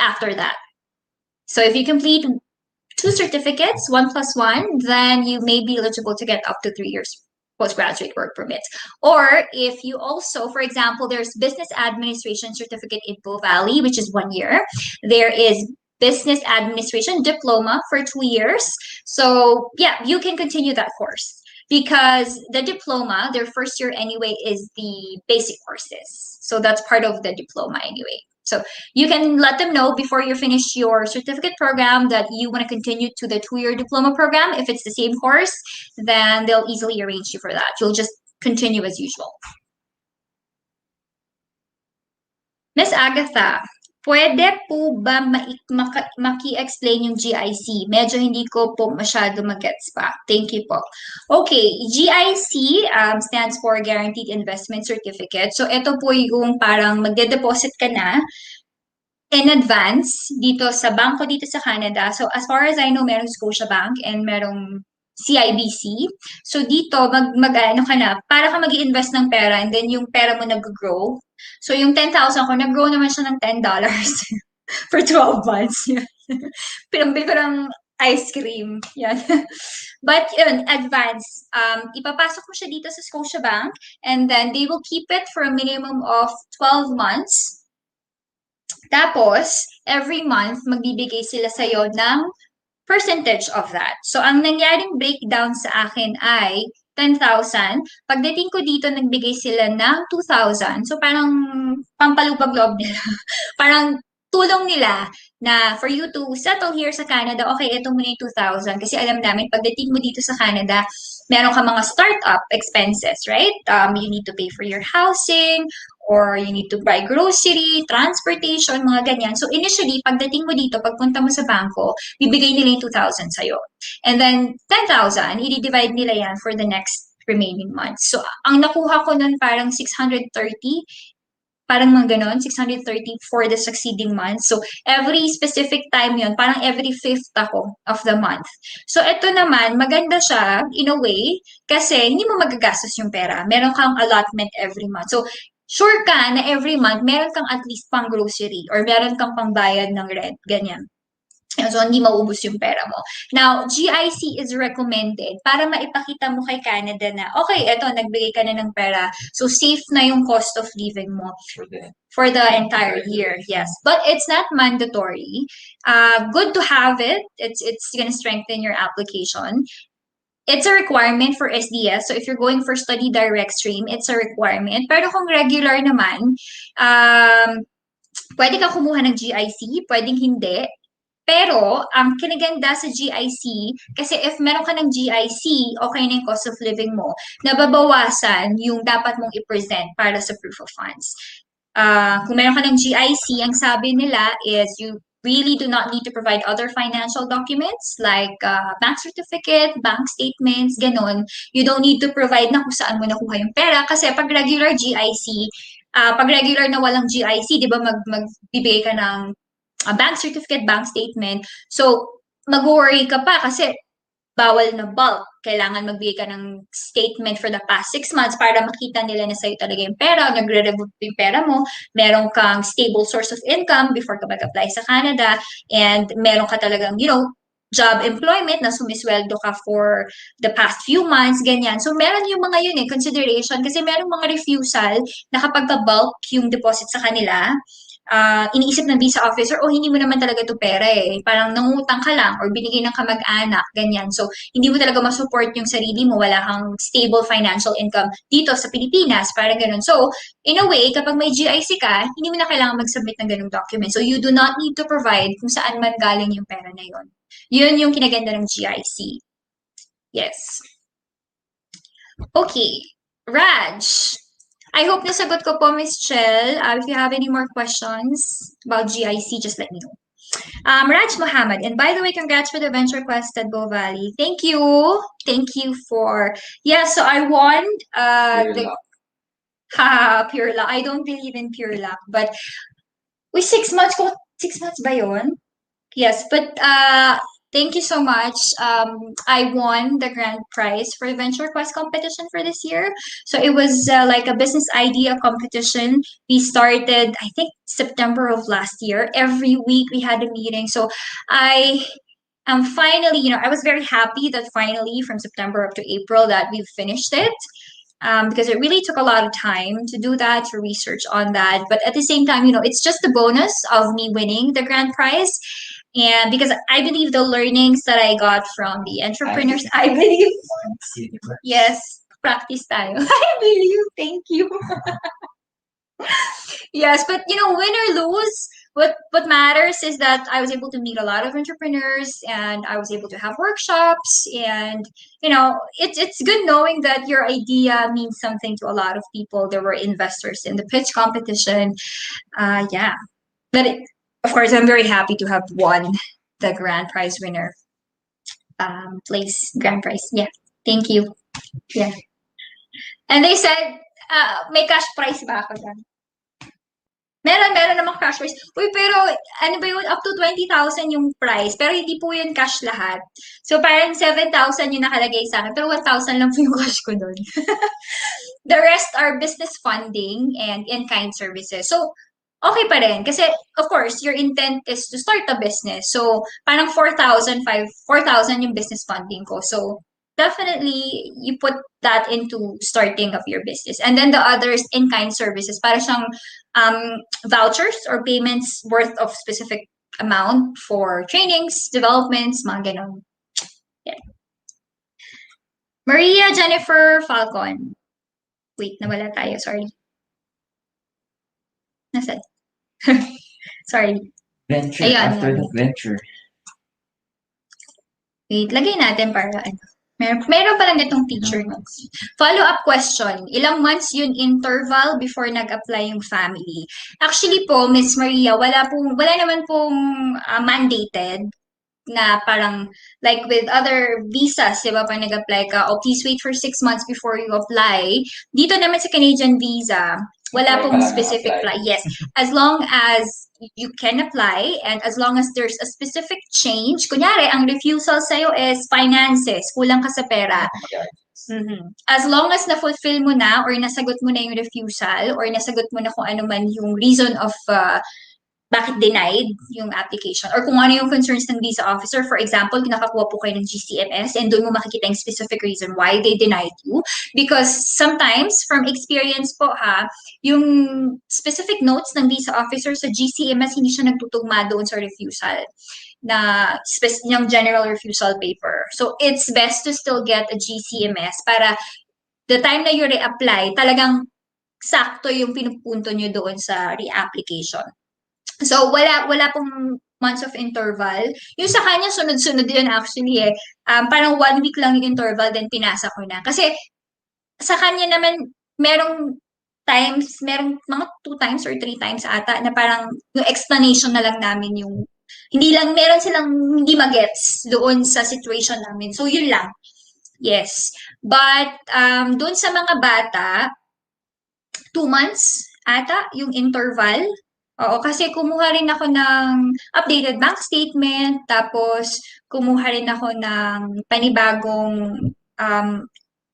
after that. So if you complete 2 certificates, 1+1, then you may be eligible to get up to 3 years postgraduate work permit. Or if you also, for example, there's business administration certificate in Bow Valley, which is 1 year. There is business administration diploma for 2 years. So yeah, you can continue that course because the diploma, their first year anyway, is the basic courses. So that's part of the diploma anyway. So you can let them know before you finish your certificate program that you want to continue to the 2-year diploma program. If it's the same course, then they'll easily arrange you for that. You'll just continue as usual. Miss Agatha, pwede po ba maki-explain yung GIC? Medyo hindi ko po masyado magets pa. Thank you po. Okay, GIC stands for Guaranteed Investment Certificate. So ito po yung parang magde-deposit ka na in advance dito sa bangko dito sa Canada. So as far as I know, merong Scotiabank and merong CIBC. So dito ano ka na, para ka mag-i-invest ng pera and then yung pera mo nag-grow. So yung 10,000 ko, nag-grow naman siya ng $10 for 12 months. Pinambil ko ng ice cream. Yan. But yun, advance. Ipapasok mo siya dito sa Scotiabank and then they will keep it for a minimum of 12 months. Tapos, every month, magbibigay sila sa'yo ng percentage of that. So, ang nangyaring breakdown sa akin ay 10,000. Pagdating ko dito, nagbigay sila ng 2,000. So, parang pampalubag-loob nila. Parang tulong nila na for you to settle here sa Canada, okay, ito muna yung 2,000. Kasi alam namin, pagdating mo dito sa Canada, meron ka mga startup expenses, right? You need to pay for your housing, or you need to buy grocery, transportation, mga ganyan. So initially, pagdating mo dito, pagpunta mo sa bangko, bibigay nila yung 2,000 sa'yo. And then 10,000, i-divide nila yan for the next remaining months. So ang nakuha ko nun parang 630, parang mga ganon, 630 for the succeeding month. So, every specific time yun, parang every 5th ako of the month. So, ito naman, maganda siya in a way kasi hindi mo magagastos yung pera. Meron kang allotment every month. So, sure ka na every month, meron kang at least pang grocery or meron kang pang bayad ng rent, ganyan. So, hindi maubos yung pera mo. Now, GIC is recommended para maipakita mo kay Canada na, okay, eto, nagbigay ka na ng pera. So, safe na yung cost of living mo for the entire year. Yes. But it's not mandatory. Good to have it. It's gonna strengthen your application. It's a requirement for SDS. So, if you're going for study direct stream, it's a requirement. Pero kung regular naman, pwede ka kumuha ng GIC, pwedeng hindi. Pero, ang kinaganda sa GIC, kasi if meron ka ng GIC, okay na yung cost of living mo, nababawasan yung dapat mong i-present para sa proof of funds. Kung meron ka ng GIC, ang sabi nila is you really do not need to provide other financial documents like bank certificate, bank statements, ganon. You don't need to provide na kung saan mo nakuha yung pera kasi pag regular GIC, pag regular na walang GIC, di ba magbibigay ka ng bank certificate, bank statement. So, mag-worry ka pa kasi bawal na bulk. Kailangan magbigay ka ng statement for the past 6 months para makita nila na sa'yo talaga yung pera, nagre-revoke yung pera mo, meron kang stable source of income before ka mag-apply sa Canada, and meron ka talagang, job employment na sumisweldo ka for the past few months, ganyan. So, meron yung mga yun consideration kasi meron mga refusal na kapag bulk yung deposit sa kanila, iniisip ng visa officer, hindi mo naman talaga to pera eh. Parang nangutang ka lang or binigay ng kamag-anak, ganyan. So, hindi mo talaga masupport yung sarili mo. Wala kang stable financial income dito sa Pilipinas, parang ganun. So, in a way, kapag may GIC ka, hindi mo na kailangan mag-submit ng ganung document. So, you do not need to provide kung saan man galing yung pera na yun. Yun yung kinaganda ng GIC. Yes. Okay. Raj, I hope nasagot ko po, Ms. Chell. If you have any more questions about GIC, just let me know. Raj Mohammed, and by the way, congrats for the Venture Quest at Bow Valley. Thank you. Thank you for, so I won pure luck. I don't believe in pure luck, but 6 months ko, 6 months ba yun? Yes, but thank you so much. I won the grand prize for the Venture Quest competition for this year. So it was like a business idea competition. We started, I think, September of last year. Every week we had a meeting. So I am finally, I was very happy that finally from September up to April that we've finished it. Because it really took a lot of time to do that, to research on that. But at the same time, it's just a bonus of me winning the grand prize. And because I believe the learnings that I got from the entrepreneurs, I believe, yes, practice tayo. I believe, thank you. Yes, but win or lose, what matters is that I was able to meet a lot of entrepreneurs and I was able to have workshops, and it's good knowing that your idea means something to a lot of people. There were investors in the pitch competition. Yeah. But of course I'm very happy to have won the grand prize winner place grand prize. Yeah. Thank you. Yeah. And they said, may cash prize ba ako dyan? Meron namang cash prize. Uy, pero ano ba yun? Up to 20,000 yung price. Pero hindi po yun cash lahat. So, parang 7,000 yung nakalagay sa akin. Pero 1,000 lang po yung cash ko doon. The rest are business funding and in-kind services. So, okay pa rin. Kasi, of course, your intent is to start a business. So, parang 4,000 yung business funding ko. So, definitely, you put that into starting of your business. And then the others, in-kind services, para siyang vouchers or payments worth of specific amount for trainings, developments, mga ganon. Yeah. Maria Jennifer Falcon. Wait, nawala tayo. Sorry. Nasaan? Sorry. Venture, Ayan, after yan. the venture. Wait, lagay natin para ano. Meron pala nitong teacher notes. Follow-up question. Ilang months yun interval before nag-apply yung family? Actually po, Miss Maria, wala naman pong mandated na parang like with other visas, di ba, pag nag-apply ka, oh, please wait for 6 months before you apply. Dito naman sa Canadian visa, wala pong specific apply. Yes, as long as you can apply and as long as there's a specific change. Kunyari, ang refusal sa'yo is finances, kulang ka sa pera. Mm-hmm. As long as na-fulfill mo na or nasagot mo na yung refusal or nasagot mo na kung ano man yung reason of bakit denied yung application or kung ano yung concerns ng visa officer. For example, nakakuha po kayo ng GCMS and doon mo makikita yung specific reason why they denied you. Because sometimes, from experience po yung specific notes ng visa officer sa GCMS, hindi siya nagtutugma doon sa refusal na yung general refusal paper. So, it's best to still get a GCMS para the time na you reapply, talagang sakto yung pinupunto nyo doon sa reapplication. So, wala pong months of interval. Yung sa kanya, sunod-sunod yun actually eh. Parang 1 week lang yung interval, then pinasa ko na. Kasi, sa kanya naman, merong mga 2 times or 3 times ata, na parang yung explanation na lang namin yung, meron silang hindi magets doon sa situation namin. So, yun lang. Yes. But, doon sa mga bata, 2 months ata yung interval. Oo, kasi kumuha rin ako ng updated bank statement, tapos kumuha rin ako ng panibagong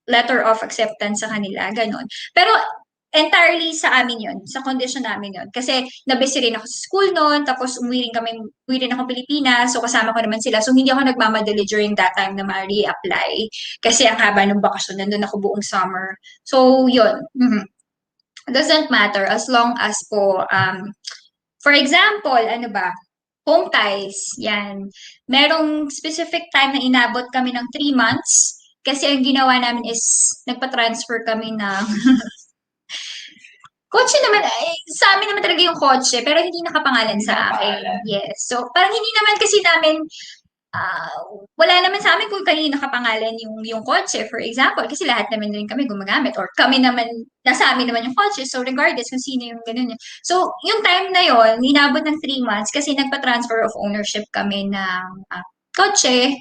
letter of acceptance sa kanila, ganun. Pero entirely sa amin yun, sa condition namin yun. Kasi nabisi rin ako sa school noon, tapos umuwi rin ako Pilipinas, so kasama ko naman sila. So hindi ako nagmamadali during that time na ma-reapply. Kasi ang haba ng bakasyon, nandun ako buong summer. So yun. Mm-hmm. Doesn't matter as long as po, for example, ano ba, home ties, yan. Merong specific time na inabot kami ng 3 months kasi ang ginawa namin is nagpa-transfer kami ng kotse naman, sa amin naman talaga yung kotse, pero hindi nakapangalan sa akin. Yes. So, parang hindi naman kasi namin wala naman sa amin kung kanino nakapangalan yung kotse, for example, kasi lahat naman rin kami gumagamit or kami naman, nasa amin naman yung kotse, so regardless kung sino yung ganun. So, yung time na yon inabot ng 3 months kasi nagpa-transfer of ownership kami ng kotse,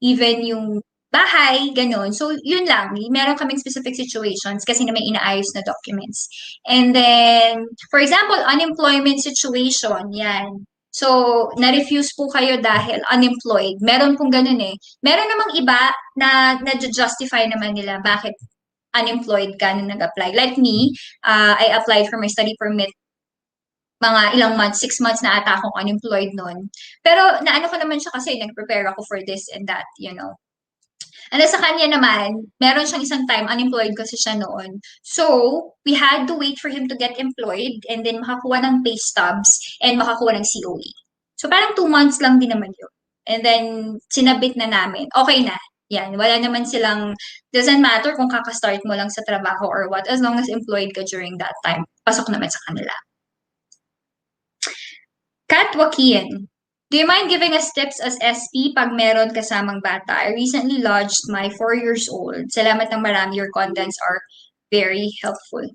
even yung bahay, ganun. So, yun lang. Meron kaming specific situations kasi na may inaayos na documents. And then, for example, unemployment situation, yan. So, na-refuse po kayo dahil unemployed. Meron pong ganun eh. Meron namang iba na na-justify naman nila bakit unemployed ka nung nag-apply. Like me, I applied for my study permit mga ilang months, 6 months na ata akong unemployed noon. Pero naano ko naman siya kasi nag-prepare ako for this and that, you know. And sa kanya naman, meron siyang isang time, unemployed kasi siya noon. So, we had to wait for him to get employed and then makakuha ng pay stubs and makakuha ng COE. So, parang 2 months lang din naman yun. And then, sinabit na namin. Okay na. Yan. Wala naman silang, doesn't matter kung kakastart mo lang sa trabaho or what, as long as employed ka during that time. pasok naman sa kanila. Kat Joaquin, do you mind giving us tips as SP pag meron kasamang bata? I recently lodged my 4 years old. Salamat ng marami. Your contents are very helpful.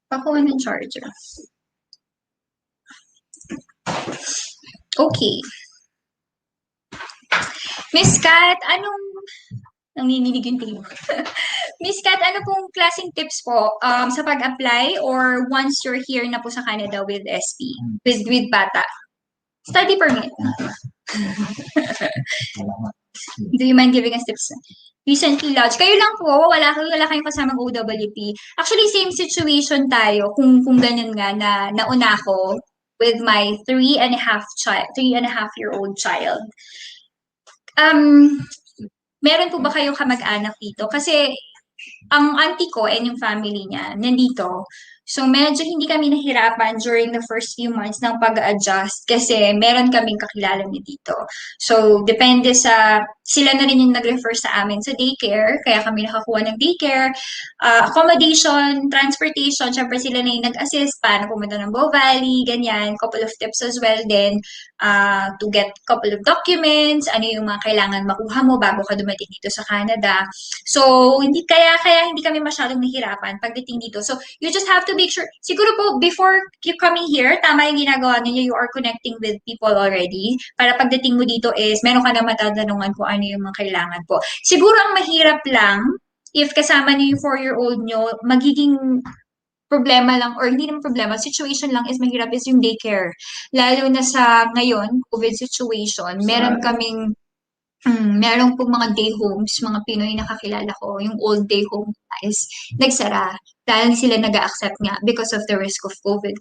Pakuha ng charger. Okay. Miss Kat, anong nanginginig yung tingin? Miss Kat, ano pong klaseng tips po sa pag-apply or once you're here na po sa Canada with SP, with bata? Study permit. Do you mind giving us tips? Recently lodged. Kayo lang po, wala kayong kasamang OWP. Actually, same situation tayo kung ganyan nga na nauna ko with my 3.5-year-old child. Meron po ba kayong kamag-anak dito? Kasi ang auntie ko and yung family niya nandito. So, medyo hindi kami nahirapan during the first few months ng pag-adjust kasi meron kaming kakilala niya dito. So, depende sila na rin yung nag-refer sa amin sa daycare, kaya kami nakakuha ng daycare, accommodation, transportation, syempre sila na yung nag-assist, paano pumunta ng Bow Valley, ganyan, couple of tips as well din, to get couple of documents, ano yung mga kailangan makuha mo bago ka dumating dito sa Canada. So, hindi kami masyadong nahirapan pagdating dito. So, you just have to make sure, siguro po, before you coming here, tama yung ginagawa ninyo, you are connecting with people already. Para pagdating mo dito is, meron ka na matatanungan kung ano yung mga kailangan po. Siguro ang mahirap lang, if kasama niyo yung 4-year-old nyo, magiging problema lang, or hindi naman problema, situation lang is mahirap is yung daycare. Lalo na sa ngayon, COVID situation, meron po mga day homes, mga Pinoy na kakilala ko, yung old day home is nagsara dahil sila nag-accept nga because of the risk of COVID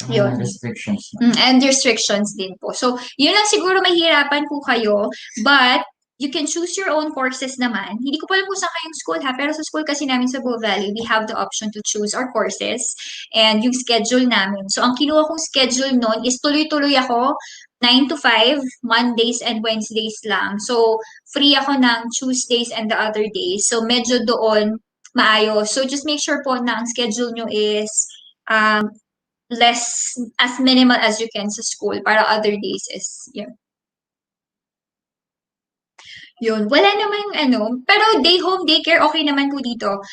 yun. Restrictions. And restrictions din po. So, yun lang siguro mahirapan po kayo, but you can choose your own courses naman. Hindi ko pa alam kung saan kayong school ha, pero sa school kasi namin sa Bow Valley, we have the option to choose our courses and yung schedule namin. So, ang kinuha kong schedule nun is tuloy-tuloy ako 9 to 5, Mondays and Wednesdays lang. So, free ako ng Tuesdays and the other days. So, medyo doon maayos. So, just make sure po na ang schedule nyo is as minimal as you can sa school para other days is, yun. Wala namang pero day home, daycare, okay naman po dito.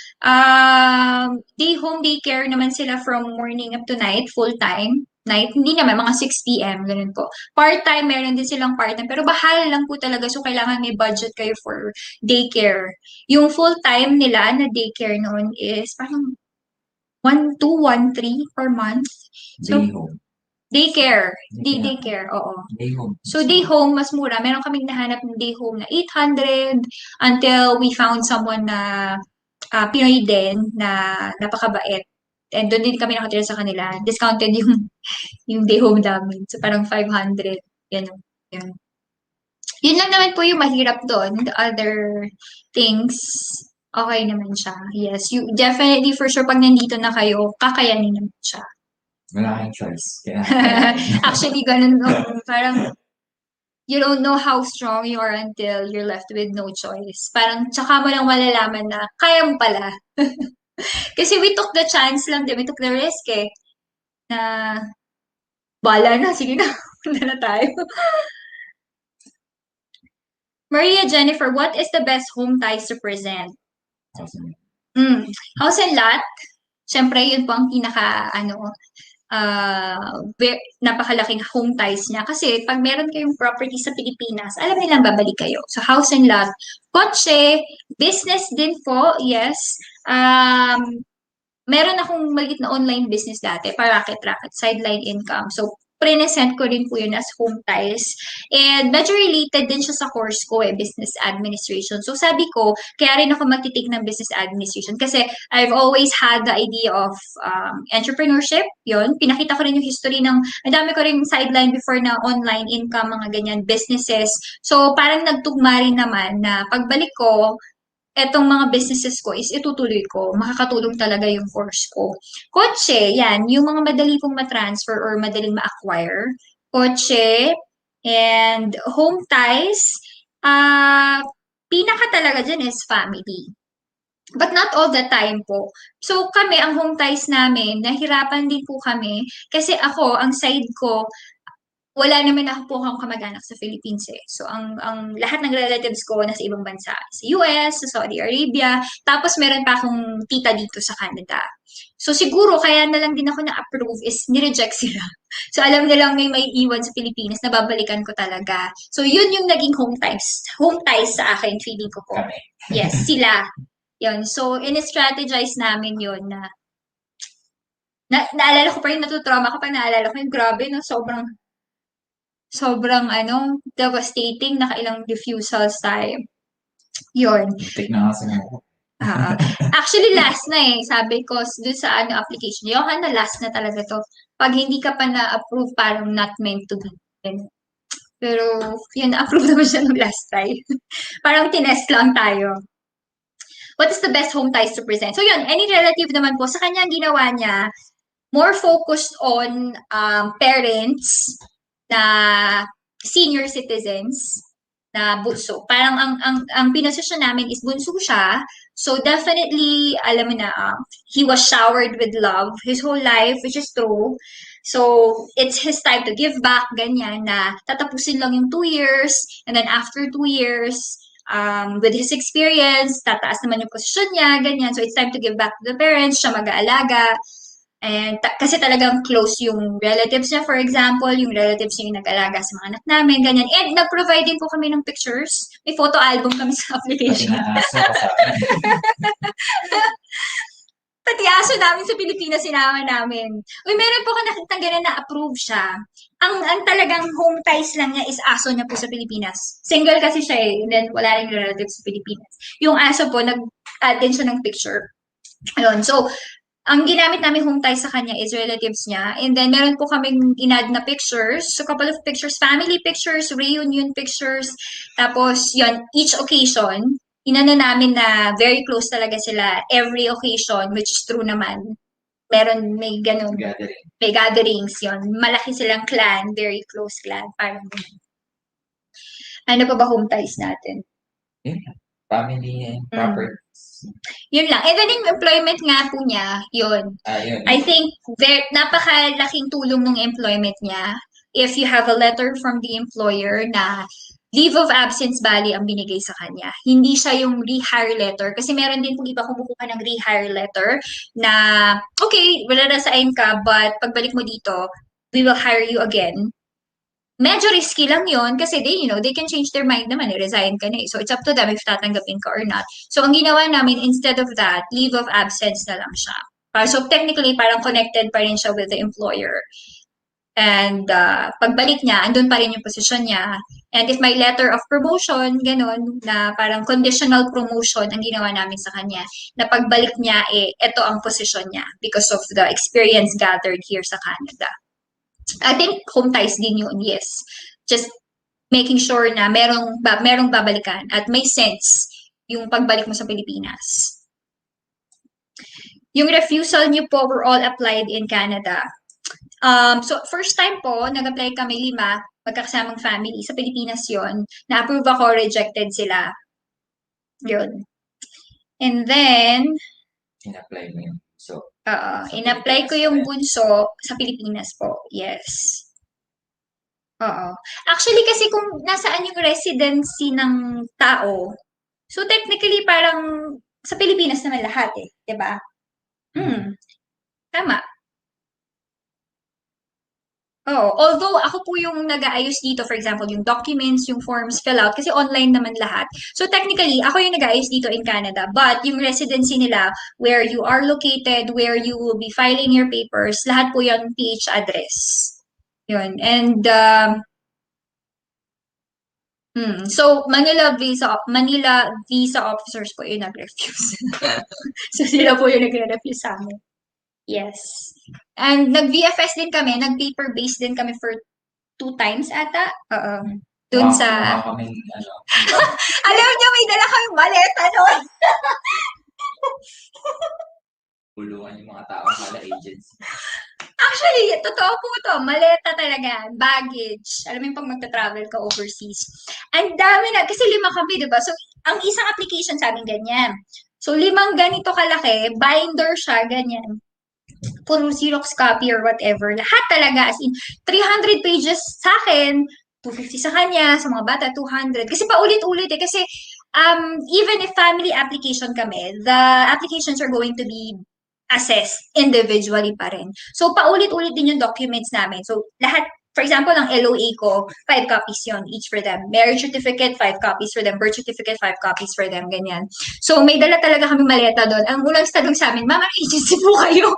Day home, daycare naman sila from morning up to night, full time. Night, hindi naman, mga 6 p.m., ganun po. Part-time, meron din silang part-time, pero bahal lang po talaga, so kailangan may budget kayo for daycare. Yung full-time nila na daycare noon is parang 1,213 per month. So, Day home. daycare. Daycare, oo. Day home. So, day home, mas mura. Meron kaming nahanap ng day home na 800 until we found someone na Pinoy din na napakabait. And doon din kami nakatira sa kanila. Discounted yung day home namin. So, parang 500. Yan. Yun lang naman po yung mahirap doon. The other things, okay naman siya. Yes, you definitely for sure pag nandito na kayo, kakayanin naman siya. Wala kayong choice. Actually, ganun, parang you don't know how strong you are until you're left with no choice. Parang tsaka mo lang malalaman na kaya mo pala. Kasi we took the chance lang din, we took the risk na bala na, sige na, punta na tayo. Maria Jennifer, what is the best home ties to present? House and lot. Siyempre, yun po ang pinaka, napakalaking home ties niya. Kasi pag meron kayong property sa Pilipinas, alam nilang babalik kayo. So, house and lot. Kotse, business din po, yes. Meron akong maliit na online business dati, paraket-raket, sideline income. So, present ko rin po yun as home ties. And medyo related din siya sa course ko business administration. So sabi ko, kaya rin ako magtitik ng business administration kasi I've always had the idea of entrepreneurship. Yun, pinakita ko rin yung history ang dami ko rin sideline before na online income, mga ganyan, businesses. So parang nagtugma rin naman na pagbalik ko, etong mga businesses ko is itutuloy ko. Makakatulong talaga yung course ko. Kotse, yan. Yung mga madali pong ma-transfer or madaling ma-acquire. Kotse and home ties. Pinaka talaga dyan is family. But not all the time po. So kami, ang home ties namin, nahirapan din po kami. Kasi ako, ang side ko, wala naman ako po akong kamag-anak sa Philippines eh. So, ang lahat ng relatives ko nasa ibang bansa. Sa US, sa Saudi Arabia. Tapos, meron pa akong tita dito sa Canada. So, siguro, kaya na lang din ako na-approve is nireject sila. So, alam nilang may iwan sa Pilipinas na babalikan ko talaga. So, yun yung naging home ties. Home ties sa akin, feeling ko po. Kami. Yes, sila. Yun. So, in-strategize namin yun naalala ko pa rin, natutrauma ko pa naalala ko yung grabe, no? Sobrang devastating, nakailang refusals tayo. Yun. Tik na nga sumuko. Actually, last na eh. Sabi ko, dun sa application, Johan, na last na talaga to. Pag hindi ka pa na-approve, parang not meant to be. Pero, yun, na-approve naman siya nung last time. Parang tinest lang tayo. What is the best home ties to present? So yun, any relative naman po, sa kanya ang ginawa niya, more focused on parents na senior citizens na bunso. Parang ang pinosisyon namin is bunso siya. So definitely, alam mo na, he was showered with love his whole life, which is true. So, it's his time to give back, ganyan, na tatapusin lang yung 2 years, and then after 2 years, with his experience, tataas naman yung posisyon niya, ganyan. So, it's time to give back to the parents, siya mag-aalaga. And kasi talagang close yung relatives niya, for example, yung relatives niya yung nag-alaga sa mga anak namin, ganyan. And nag-provide din po kami ng pictures. May photo album kami sa Pati application. na aso kasama. Pati aso namin sa Pilipinas sinama namin. Uy, meron po ako nakitang ganun na approve siya. Ang talagang home ties lang niya is aso niya po sa Pilipinas. Single kasi siya eh. And then wala rin relatives sa Pilipinas. Yung aso po, nag-add din siya ng picture. Ayun. So, ang ginamit namin home ties sa kanya is relatives niya. And then, meron po kaming inad na pictures. So, couple of pictures, family pictures, reunion pictures. Tapos, yon each occasion, inano namin na very close talaga sila every occasion, which is true naman. May ganun, Gathering. may gatherings, yon malaki silang clan, very close clan. Parang, ano pa ba home ties natin? Yun. Family and properties. Yun lang. And then yung employment nga po niya, yun. Yun. I think napakalaking tulong ng employment niya if you have a letter from the employer na leave of absence bali ang binigay sa kanya. Hindi siya yung rehire letter. Kasi meron din pong iba kumukuha ng rehire letter na, okay, wala na sign ka, but pagbalik mo dito, we will hire you again. Medyo risky lang yon kasi they can change their mind naman, resign ka na eh. So, it's up to them if tatanggapin ka or not. So, ang ginawa namin, instead of that, leave of absence na lang siya. So, technically, parang connected pa rin siya with the employer. And pagbalik niya, andun pa rin yung position niya. And if may letter of promotion, ganun, na parang conditional promotion ang ginawa namin sa kanya, na pagbalik niya, ito ang position niya because of the experience gathered here sa Canada. I think home ties din yun, yes. Just making sure na merong babalikan at may sense yung pagbalik mo sa Pilipinas. Yung refusal niyo po were all applied in Canada. So, first time po, nag-apply kami 5, magkakasamang family. Sa Pilipinas yon. Na-approve ako, rejected sila. Yun. And then, In-apply mo yun. So, in-apply ko yung bunso sa Pilipinas po. Yes. Oo. Actually, kasi kung nasaan yung residency ng tao, so technically parang sa Pilipinas naman lahat eh. 'Di ba? Tama. Oo. Although, ako po yung nag-aayos dito, for example, yung documents, yung forms, fill out, kasi online naman lahat. So, technically, ako yung nag-aayos dito in Canada. But, yung residency nila, where you are located, where you will be filing your papers, lahat po yung PH address. Yun. And, so, Manila visa officers po yung nag-refuse. So, sila po yung nag-refuse sa amin. Yes. And nag-VFS din kami, nag-paper-based din kami for 2 times ata. Dun sa... Alam niyo, may dala kami maleta noon. Puluhan yung mga tao pala agency. Actually, totoo po ito. Maleta talaga. Baggage. Alam mo yung pag magta-travel ka overseas. Ang dami na. Kasi 5 kami, diba? So, ang isang application sa amin ganyan. So, 5 ganito kalaki, binder siya, ganyan. Puro Xerox copy or whatever. Lahat talaga, as in, 300 pages sa akin, 250 sa kanya, sa mga bata, 200. Kasi paulit-ulit eh. Kasi, even if family application kami, the applications are going to be assessed individually pa rin. So, paulit-ulit din yung documents namin. So, lahat, for example, ang LOA ko, 5 copies yon each for them. Marriage certificate, 5 copies for them. Birth certificate, 5 copies for them. Ganyan. So, may dala talaga kami maleta doon. Ang unang tanong sa amin, Mama, agency po kayo.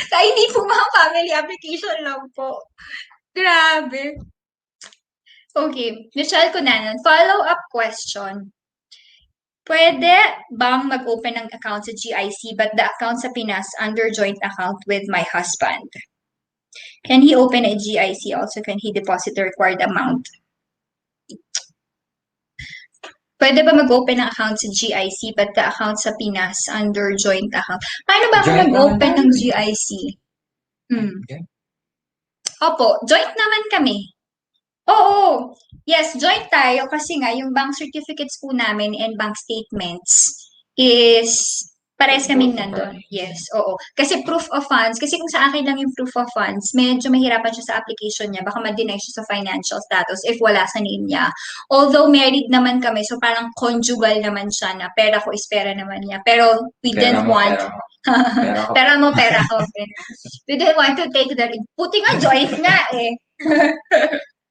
Kaya hindi po mga family application lang po. Grabe. Okay, Michelle Cunanan, follow-up question. Pwede bang mag-open ng account sa GIC but the account sa Pinas under joint account with my husband? Can he open a GIC also? Can he deposit the required amount? Pwede ba mag-open ng account sa GIC but the account sa Pinas under joint account? Paano ba ako Joint mag-open naman ng tayo. GIC? Okay. Opo, joint naman kami. Oo. Yes, joint tayo kasi nga yung bank certificates po namin and bank statements is pares kaming nandun. Yes, oo. Kasi proof of funds, kasi kung sa akin lang yung proof of funds, medyo mahirapan siya sa application niya. Baka ma-deny siya sa financial status if wala sa name niya. Although married naman kami, so parang conjugal naman siya na pera ko is pera naman niya. Pero we didn't want... Pera ko. Pera mo, pera ko. We didn't want to take that. Puti nga, joint nga eh.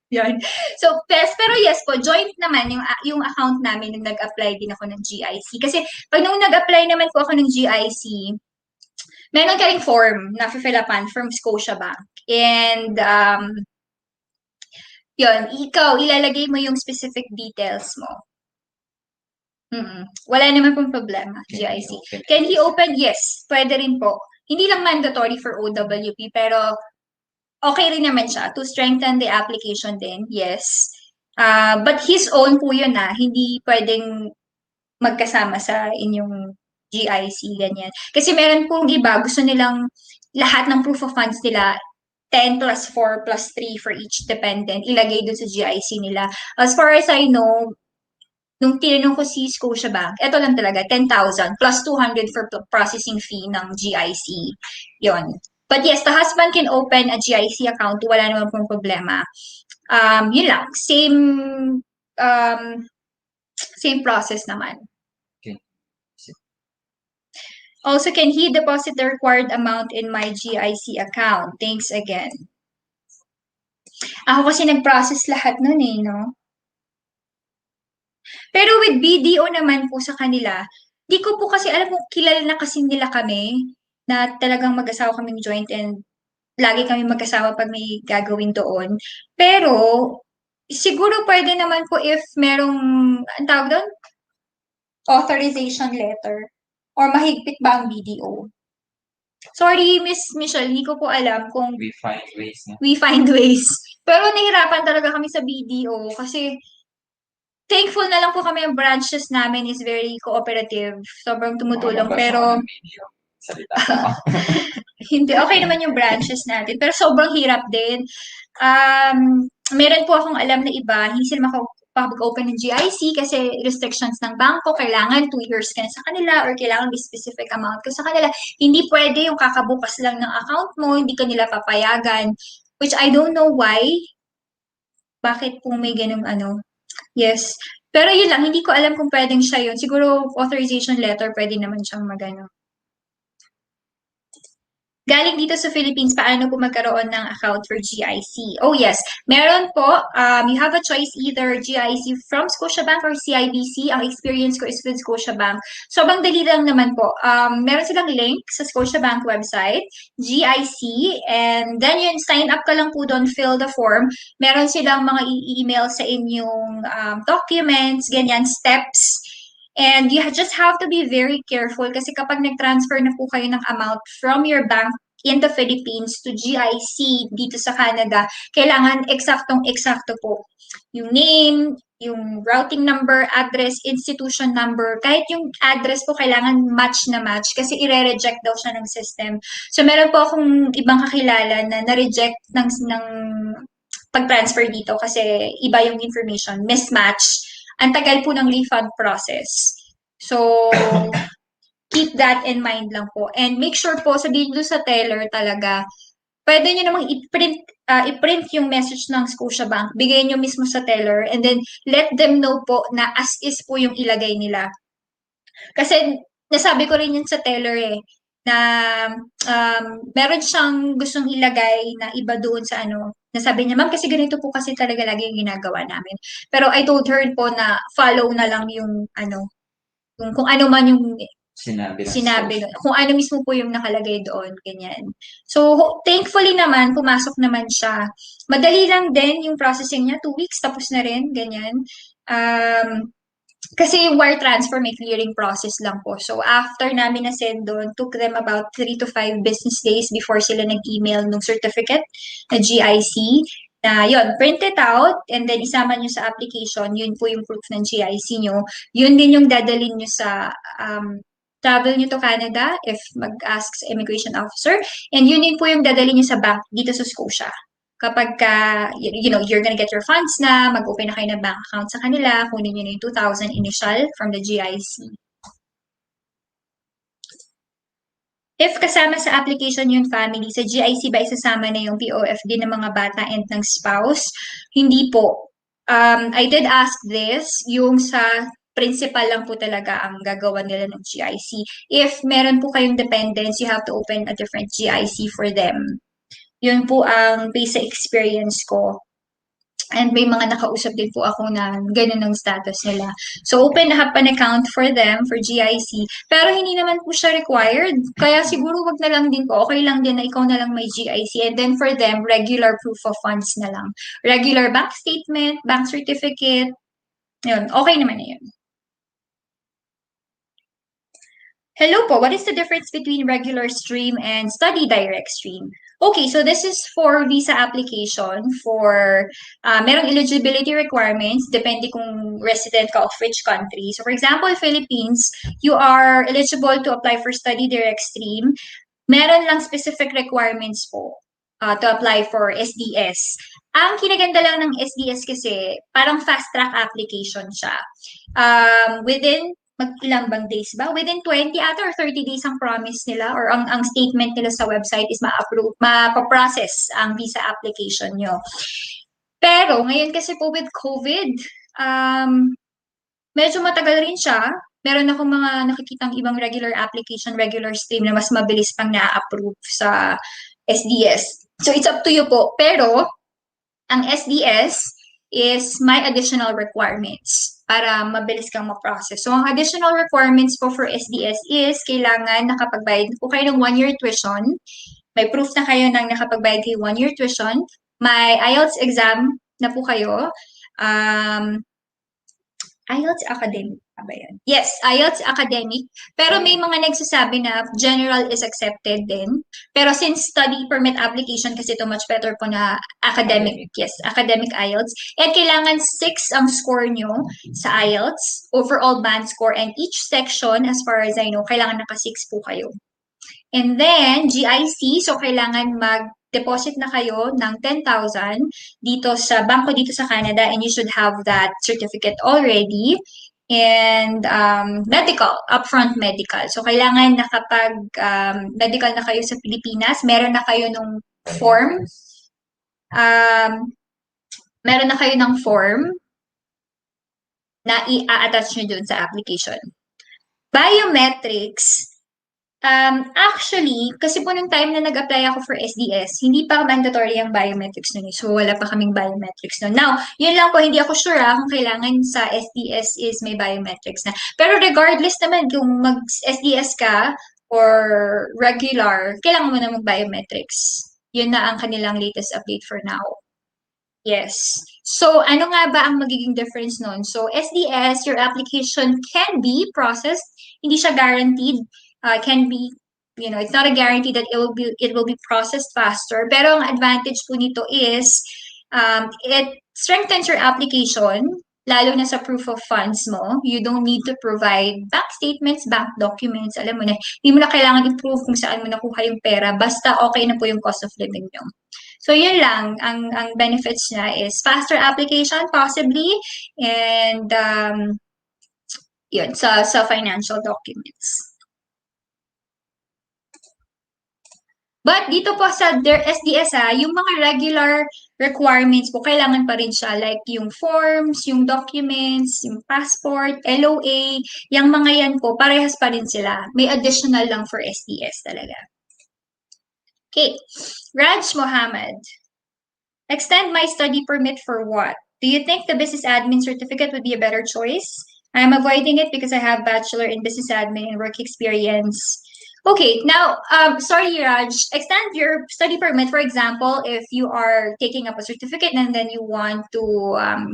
Yan. So, pero yes po, joint naman yung account namin nung nag-apply din ako ng GIC. Kasi pag nung nag-apply naman po ako ng GIC, meron ka ring form na fill upan from Scotiabank. And, yun, ikaw, ilalagay mo yung specific details mo. Wala naman pong problema, GIC. Can he open? Yes, pwede rin po. Hindi lang mandatory for OWP, pero okay rin naman siya to strengthen the application din, yes. But his own po yun hindi pwedeng magkasama sa inyong GIC, ganyan. Kasi meron pong iba, gusto nilang lahat ng proof of funds nila, 10 plus 4 plus 3 for each dependent, ilagay dun sa GIC nila. As far as I know, nung tinanong ko si Scotiabank, eto lang talaga, 10,000 plus 200 for processing fee ng GIC. Yon. But yes, the husband can open a GIC account. Wala naman pong problema. Yun lang. Same process naman. Okay. Also, can he deposit the required amount in my GIC account? Thanks again. Ako kasi nag-process lahat nun no? Pero with BDO naman po sa kanila, di ko po kasi alam kung kilala na kasi nila kami na talagang mag-asawa kaming joint and lagi kami magkasama pag may gagawin doon. Pero, siguro pwede naman po if merong, ang tawag doon? Authorization letter. Or mahigpit ba ang BDO? Sorry, Miss Michelle, hindi ko po alam kung We find ways na. we find ways. Pero nahirapan talaga kami sa BDO kasi thankful na lang po kami, ang branches namin is very cooperative. Sobrang tumutulong. Pero, Salita ako. hindi, okay naman yung branches natin. Pero sobrang hirap din. Meron po akong alam na iba, hindi sila makapag-open ng GIC kasi restrictions ng bangko, kailangan 2 years ka na sa kanila or kailangan may specific amount ka sa kanila. Hindi pwede yung kakabukas lang ng account mo, hindi ka nila papayagan. Which I don't know why. Bakit po may ganung Yes. Pero yun lang, hindi ko alam kung pwedeng siya yun. Siguro authorization letter, pwede naman siyang magano. Galing dito sa Philippines, paano po magkaroon ng account for GIC? Oh yes, meron po. You have a choice either GIC from Scotiabank or CIBC. Ang experience ko is with Scotiabank. Sobrang dali lang naman po. Meron silang link sa Scotiabank website, GIC, and then yun, sign up ka lang po doon, fill the form. Meron silang mga email sa inyong documents, ganyan, steps. And you just have to be very careful kasi kapag nag-transfer na po kayo ng amount from your bank in the Philippines to GIC dito sa Canada, kailangan eksaktong-eksakto po. Yung name, yung routing number, address, institution number, kahit yung address po kailangan match na match kasi ire-reject daw siya ng system. So meron po akong ibang kakilala na na-reject ng pag-transfer dito kasi iba yung information, mismatch. ang tagal po ng refund process. So, keep that in mind lang po. And make sure po, sabihin doon sa teller talaga, pwede nyo namang i-print yung message ng Scotiabank, bigay nyo mismo sa teller, and then let them know po na as is po yung ilagay nila. Kasi nasabi ko rin yun sa teller na meron siyang gustong ilagay na iba doon sa ano, nasabi niya, ma'am, kasi ganito po kasi talaga lagi yung ginagawa namin. Pero I told her po na follow na lang yung ano, yung kung ano man yung sinabi kung ano mismo po yung nakalagay doon, ganyan. So, thankfully naman, pumasok naman siya. Madali lang din yung processing niya, 2 weeks, tapos na rin, ganyan. Kasi yung wire transfer, may clearing process lang po. So, after namin na-send doon, took them about 3 to 5 business days before sila nag-email ng certificate na GIC. Na yun, print it out, and then isama nyo sa application, yun po yung proof ng GIC nyo. Yun din yung dadalhin nyo sa travel nyo to Canada if mag-ask sa immigration officer. And yun din po yung dadalhin nyo sa bank dito sa Scotia. Kapag you're gonna get your funds na, mag-open na kayo ng bank account sa kanila, kunin nyo na yung 2,000 initial from the GIC. If kasama sa application yung family, sa GIC ba isasama na yung POFD ng mga bata and ng spouse? Hindi po. I did ask this, yung sa principal lang po talaga ang gagawa nila ng GIC. If meron po kayong dependents, you have to open a different GIC for them. Yun po ang basic experience ko. And may mga nakausap din po ako na ganun ang status nila. So, open up an account for them, for GIC. Pero hindi naman po siya required. Kaya siguro wag na lang din po. Okay lang din na ikaw na lang may GIC. And then for them, regular proof of funds na lang. Regular bank statement, bank certificate. Yun, okay naman na yun. Hello po, what is the difference between regular stream and study direct stream? Okay, so this is for visa application for merong eligibility requirements depende kung resident ka of which country. So for example, Philippines, you are eligible to apply for study direct stream. Meron lang specific requirements po to apply for SDS. Ang kinaganda lang ng SDS kasi parang fast track application siya. Within ilang bang days ba? Within 20 ata or 30 days ang promise nila or ang statement nila sa website is ma-approve, ma-process ang visa application nyo. Pero ngayon kasi po with COVID, medyo matagal rin siya. Meron akong mga nakikitang ibang regular application, regular stream na mas mabilis pang na-approve sa SDS. So it's up to you po. Pero ang SDS is may additional requirements para mabilis kang ma-process. So, ang additional requirements po for SDS is kailangan nakapagbayad po kayo ng 1-year tuition. May proof na kayo ng nakapagbayad kayo 1-year tuition. May IELTS exam na po kayo. IELTS academic ba yan? Yes, IELTS academic. Pero may mga nagsasabi na general is accepted din. Pero since study permit application kasi ito much better po na academic. Yes, academic IELTS. And kailangan 6 ang score nyo sa IELTS, overall band score, and each section, as far as I know, kailangan naka 6 po kayo. And then, GIC, so kailangan mag-deposit na kayo ng 10,000 dito sa bangko dito sa Canada, and you should have that certificate already. And medical, upfront medical. So, kailangan nakapag medical na kayo sa Pilipinas, meron na kayo ng form. Meron na kayo ng form na i-attach nyo dun sa application. Biometrics, actually, kasi po nung time na nag-apply ako for SDS, hindi pa mandatory ang biometrics nun. So, wala pa kaming biometrics nun. Now, yun lang po, hindi ako sure kung kailangan sa SDS is may biometrics na. Pero regardless naman, kung mag-SDS ka or regular, kailangan mo na mag-biometrics. Yun na ang kanilang latest update for now. Yes. So, ano nga ba ang magiging difference nun? So, SDS, your application can be processed. Hindi siya guaranteed. Can be, it's not a guarantee that it will be processed faster. Pero ang advantage po nito is it strengthens your application, lalo na sa proof of funds mo. You don't need to provide bank statements, bank documents. Alam mo na, hindi mo na kailangan i-prove kung saan mo nakuha yung pera. Basta okay na po yung cost of living nyo. So yun lang, ang benefits niya is faster application possibly, and yun, sa financial documents. But dito po sa SDS yung mga regular requirements po, kailangan pa rin siya. Like yung forms, yung documents, yung passport, LOA, yung mga yan po, parehas pa rin sila. May additional lang for SDS talaga. Okay, Raj Mohammed. Extend my study permit for what? Do you think the business admin certificate would be a better choice? I'm avoiding it because I have bachelor in business admin and work experience. Okay, now, sorry, Raj, extend your study permit, for example, if you are taking up a certificate and then you want to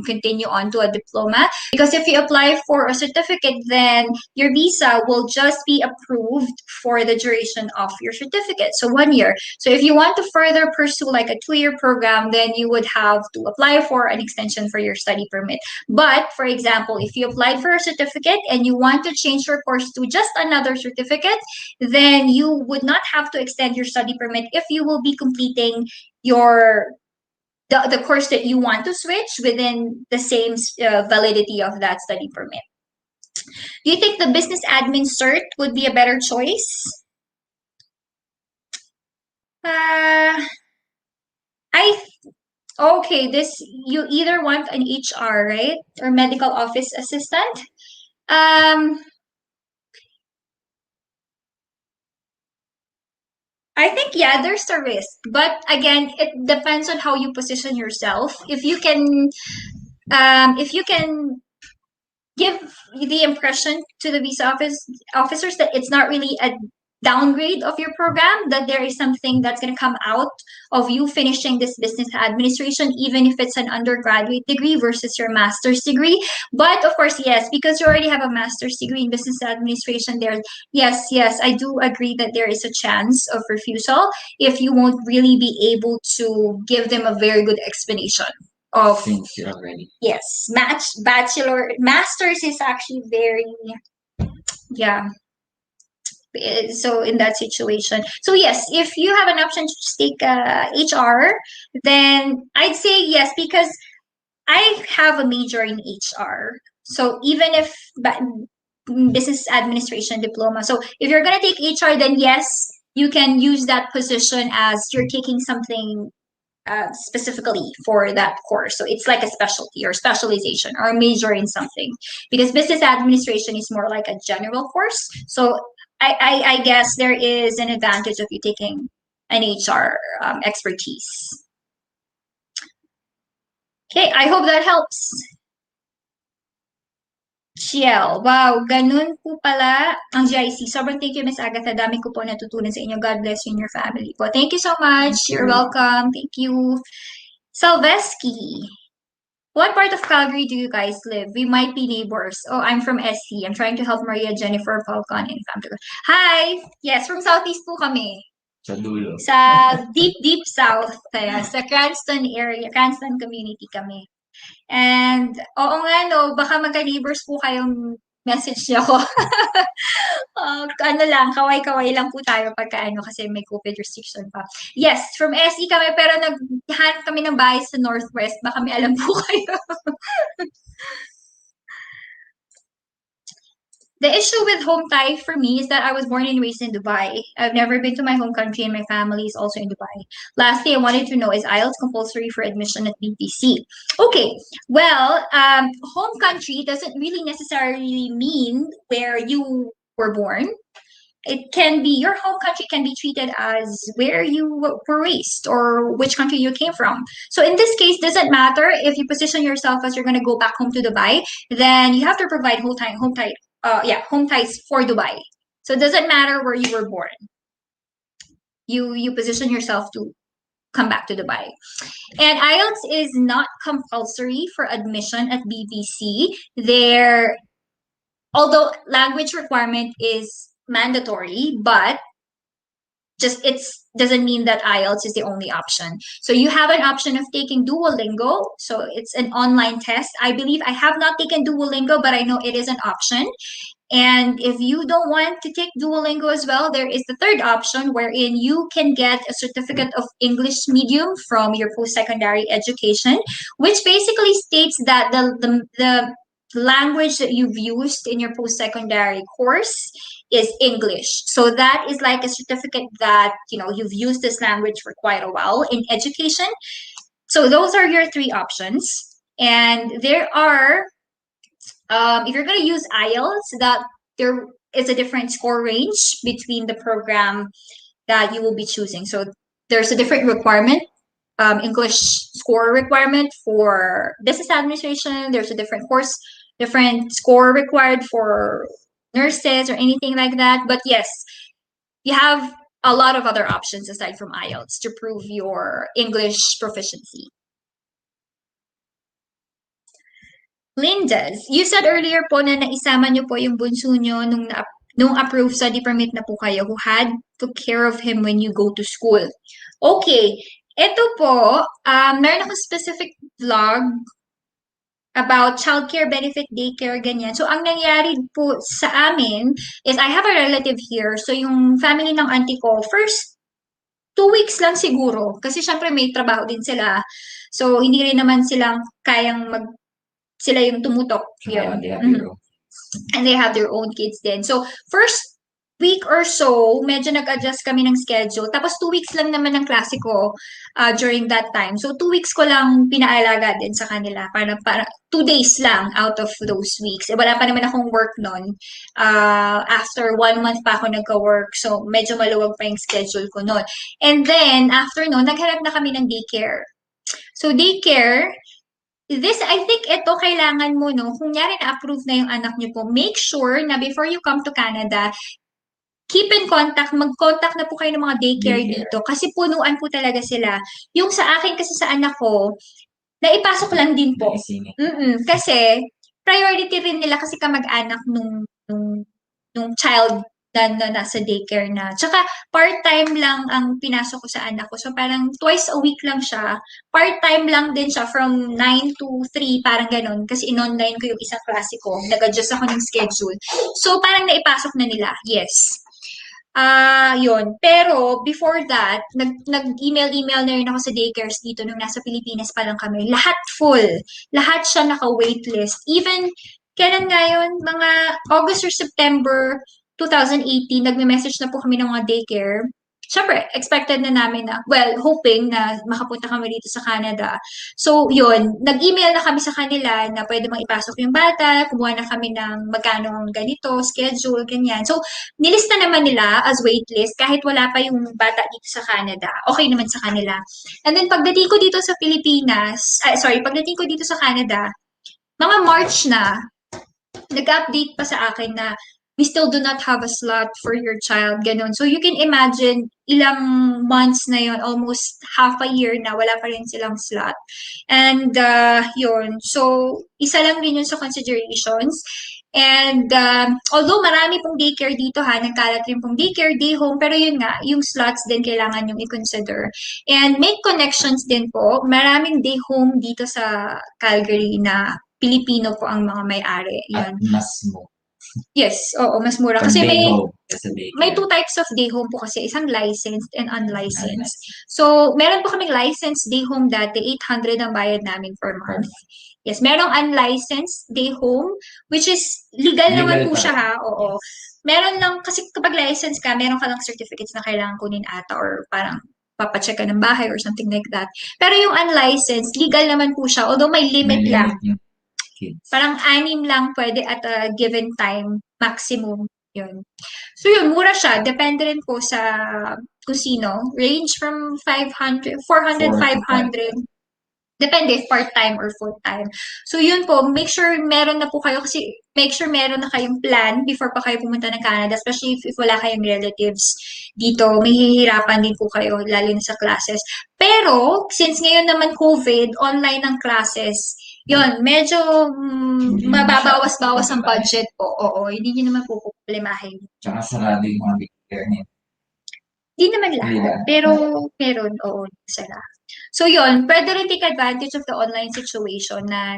continue on to a diploma. Because if you apply for a certificate, then your visa will just be approved for the duration of your certificate. So 1 year. So if you want to further pursue like a 2-year program, then you would have to apply for an extension for your study permit. But for example, if you applied for a certificate and you want to change your course to just another certificate, then you would not have to extend your study permit if you will be completing the course that you want to switch within the same validity of that study permit. Do you think the business admin cert would be a better choice? Okay, this, you either want an HR, right? Or medical office assistant. I think, yeah, there's a risk, but again, it depends on how you position yourself. If you can give the impression to the visa officers that it's not really a downgrade of your program, that there is something that's going to come out of you finishing this business administration, even if it's an undergraduate degree versus your master's degree. But of course, yes, because you already have a master's degree in business administration, there, yes, I do agree that there is a chance of refusal if you won't really be able to give them a very good explanation of, Since you're already. yes, bachelor, masters is actually very, yeah. So in that situation, so yes, if you have an option to just take HR, then I'd say yes, because I have a major in HR. So even if business administration diploma, so if you're gonna take HR, then yes, you can use that position as you're taking something specifically for that course. So it's like a specialty or specialization or a major in something, because business administration is more like a general course. So I guess there is an advantage of you taking an HR expertise. Okay, I hope that helps. Ciel, wow, ganun po pala ang GIC. Sobrang thank you, Miss Agatha. Dami ko po natutunan sa inyo. God bless you and your family po. Thank you so much. You're welcome. Thank you. Salveski. What part of Calgary do you guys live? We might be neighbors. Oh, I'm from SC. I'm trying to help Maria Jennifer Falcon and family. Hi! Yes, from Southeast po kami. Sa dulo. Sa deep south. Kaya, sa Cranston area, Cranston community kami. And, oo nga no, baka magka-neighbors po kayong message niyo ako. Ano lang, kaway-kaway lang po tayo pagka ano, kasi may COVID restriction pa. Yes, from SE kami, pero naghanap kami ng bahay sa Northwest. Baka may alam po kayo. The issue with home tie for me is that I was born and raised in Dubai. I've never been to my home country and my family is also in Dubai. Lastly, I wanted to know, is IELTS compulsory for admission at BPC? Okay, well, home country doesn't really necessarily mean where you were born. It can be, your home country can be treated as where you were raised or which country you came from. So in this case, doesn't matter if you position yourself as you're going to go back home to Dubai, then you have to provide home ties for Dubai. So it doesn't matter where you were born. You position yourself to come back to Dubai. And IELTS is not compulsory for admission at BBC. Although language requirement is mandatory, but just it doesn't mean that IELTS is the only option. So you have an option of taking Duolingo. So it's an online test. I believe I have not taken Duolingo, but I know it is an option. And if you don't want to take Duolingo as well, there is the third option wherein you can get a certificate of English medium from your post-secondary education, which basically states that the language that you've used in your post-secondary course is English. So that is like a certificate that, you've used this language for quite a while in education. So those are your three options. And there are, if you're going to use IELTS, that there is a different score range between the program that you will be choosing. So there's a different requirement, English score requirement for business administration. There's a different score required for nurses or anything like that. But yes, you have a lot of other options aside from IELTS to prove your English proficiency. Lindas, you said earlier po na naisama niyo po yung bunso niyo nung approved study permit na po kayo, who had took care of him when you go to school. Okay, ito po, meron akong specific vlog about childcare benefit, daycare, ganyan. So, ang nangyari po sa amin is I have a relative here. So, yung family ng auntie ko, first 2 weeks lang siguro. Kasi syempre may trabaho din sila. So, hindi rin naman silang kayang sila yung tumutok. Yun. And they have their own kids din. So, first week or so, medyo nag-adjust kami ng schedule. Tapos 2 weeks lang naman ng klase ko during that time. So, 2 weeks ko lang pinaalaga din sa kanila. Para 2 days lang out of those weeks. Eh, wala pa naman akong work nun. After 1 month pa ako nagka-work. So, medyo maluwag pa yung schedule ko nun. And then, after nun, naghanap na kami ng daycare. So, daycare, I think ito kailangan mo, no, kung nyari na-approve na yung anak niyo po, make sure na before you come to Canada, keep in contact, mag-contact na po kayo ng mga daycare dito kasi punuan po talaga sila. Yung sa akin kasi sa anak ko, naipasok lang din po. Kasi priority rin nila kasi kamag-anak nung child na nasa daycare na. Tsaka part-time lang ang pinasok ko sa anak ko. So parang twice a week lang siya. Part-time lang din siya from 9 to 3, parang ganun. Kasi in-online ko yung isang klase ko. Nag-adjust ako ng schedule. So parang naipasok na nila. Yes. Yun. Pero, before that, nag-email na rin ako sa daycares dito nung nasa Pilipinas pa lang kami. Lahat full. Lahat siya naka-waitlist. Even, kailan nga yun? Mga August or September 2018, nagme-message na po kami ng mga daycare. Siyempre, expected na namin na, hoping na makapunta kami dito sa Canada. So, yun, nag-email na kami sa kanila na pwede bang ipasok yung bata, kumuha na kami ng magkano ang ganito, schedule, ganyan. So, nilista naman nila as waitlist kahit wala pa yung bata dito sa Canada. Okay naman sa kanila. And then, pagdating ko dito sa pagdating ko dito sa Canada, mga March na, nag-update pa sa akin na we still do not have a slot for your child, ganun. So, you can imagine, ilang months na yon, almost half a year na, wala pa rin silang slot. And, yun. So, isa lang rin yun sa considerations. And, although marami pong daycare dito nagkalat rin pong daycare, day home, pero yun nga, yung slots din kailangan yung i-consider. And make connections din po. Maraming day home dito sa Calgary na Pilipino po ang mga may-ari. At mas mo. Yes, oo, mas mura. Pag Kasi day may home, may 2 types of day home po kasi, isang licensed and unlicensed. So, meron po kaming licensed day home dati, 800 ang bayad namin per month. Yes, merong unlicensed day home, which is legal naman po siya oo. Meron lang, kasi kapag licensed ka, meron ka lang certificates na kailangan kunin ata or parang papacheck ka ng bahay or something like that. Pero yung unlicensed, legal naman po siya, although may limit lang. Parang 6 lang pwede at a given time, maximum. Yun. So yun, mura siya. Depende rin po sa kung sino. Range from 500, 400, 500. Depende if part-time or full-time. So yun po, make sure meron na po kayo kasi make sure meron na kayong plan before pa kayo pumunta ng Canada, especially if wala kayong relatives dito. May hihirapan din po kayo, lalo na sa classes. Pero, since ngayon naman COVID, online ang classes, yun, medyo mababawas-bawas ang budget po. Oo, hindi nyo naman po problemahin. Tsaka sarado yung mga daycare niya. Hindi naman lahat, pero meron, oo, sila. So yun, pwede rin take advantage of the online situation na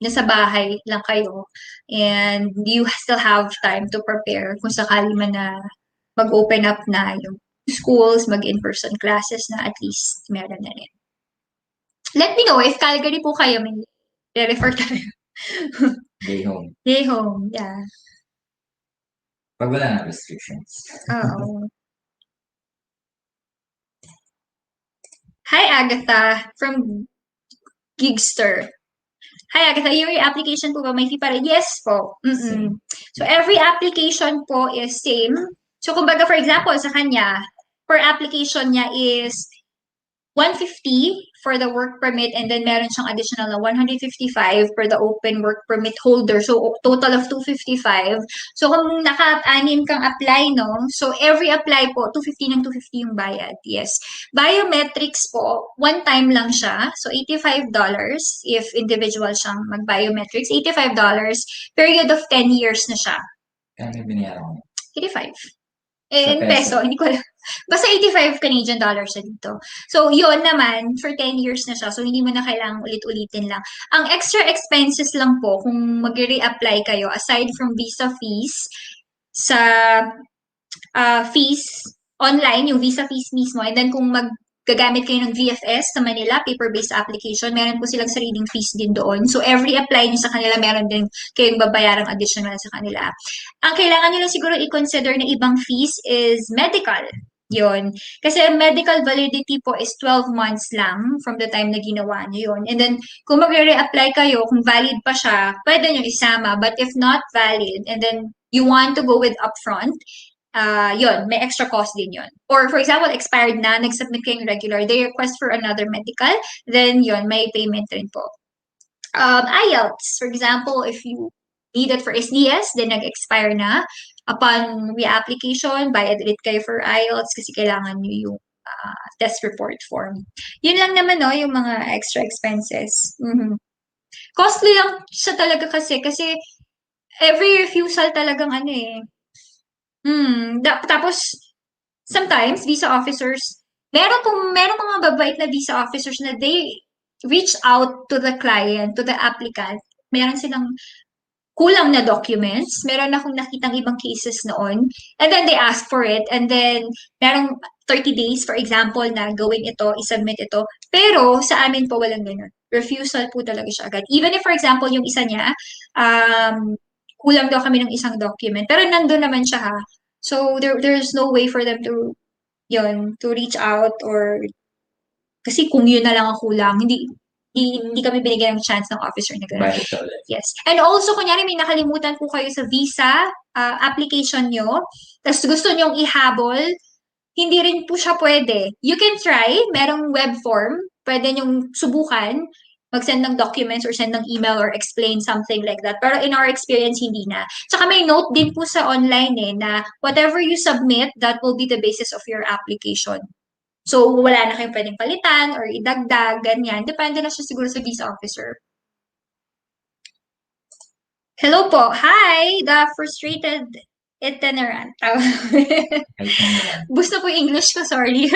nasa bahay lang kayo and you still have time to prepare kung sakali man na mag-open up na yung schools, mag-in-person classes na at least meron na rin. Let me know if Calgary po kayo, may refer tayo. Day home. Day home, yeah. Pag wala na restrictions. Oo. Hi, Agatha from Gigster. Hi, Agatha, yung application po ba may fee pa rin? Yes po. Same. So, every application po is same. So, kumbaga, for example, sa kanya, per application niya is 150 for the work permit and then meron siyang additional na 155 for the open work permit holder. So, total of 255. So, kung naka-anim kang apply, no? So, every apply po, 250 ng 250 yung bayad. Yes. Biometrics po, one time lang siya. So, $85 if individual siyang mag-biometrics. $85. Period of 10 years na siya. Kaya may binayaran ko. 85. Sa In peso, hindi ko alam. Basta 85 Canadian dollars siya dito. So, yun naman, for 10 years na siya. So, hindi mo na kailangang ulit-ulitin lang. Ang extra expenses lang po, kung mag-re-apply kayo, aside from visa fees, sa fees online, yung visa fees mismo, and then kung gagamit kayo ng VFS sa Manila, paper-based application, meron po silang sariling fees din doon. So, every apply nyo sa kanila, meron din kayong babayarang additional sa kanila. Ang kailangan nyo lang siguro i-consider na ibang fees is medical. Yun. Kasi medical validity po is 12 months lang from the time na ginawa nyo yun. And then, kung mag-re-apply kayo, kung valid pa siya, pwede nyo isama. But if not valid, and then you want to go with upfront, yun, may extra cost din yun. Or for example, expired na, nag-submit kayong regular, they request for another medical, then yun, may payment rin po. IELTS, for example, if you need it for SDS, then nag-expire na. Upon reapplication, bayad ulit kayo for IELTS kasi kailangan nyo yung test report form. Yun lang naman, no, yung mga extra expenses. Costly lang siya talaga kasi every refusal talagang ano eh. Tapos, sometimes, visa officers, merong mga babait na visa officers na they reach out to the client, to the applicant. Meron silang kulang na documents. Meron akong nakitang ibang cases noon. And then they ask for it. And then, merong 30 days, for example, na gawin ito, isubmit ito. Pero, sa amin po, walang ganun. Refusal po talaga siya agad. Even if, for example, yung isa niya, kulang daw kami ng isang document. Pero nandun naman siya ha. So, there's no way for them to, to reach out or, kasi kung yun na lang ang kulang, hindi kami binigyan ng chance ng officer na gano'n. Bayad siya ulit. Yes. And also, kunyari may nakalimutan po kayo sa visa application nyo, tapos gusto nyong ihabol, hindi rin po siya pwede. You can try, merong web form, pwede nyong subukan, mag-send ng documents or send ng email or explain something like that. Pero in our experience, hindi na. Tsaka may note din po sa online na whatever you submit, that will be the basis of your application. So, wala na kayong pwedeng palitan or idagdag, ganyan. Depende na siya siguro sa visa officer. Hello po. Hi, the frustrated itinerant. Boost na po yung English ko, sorry.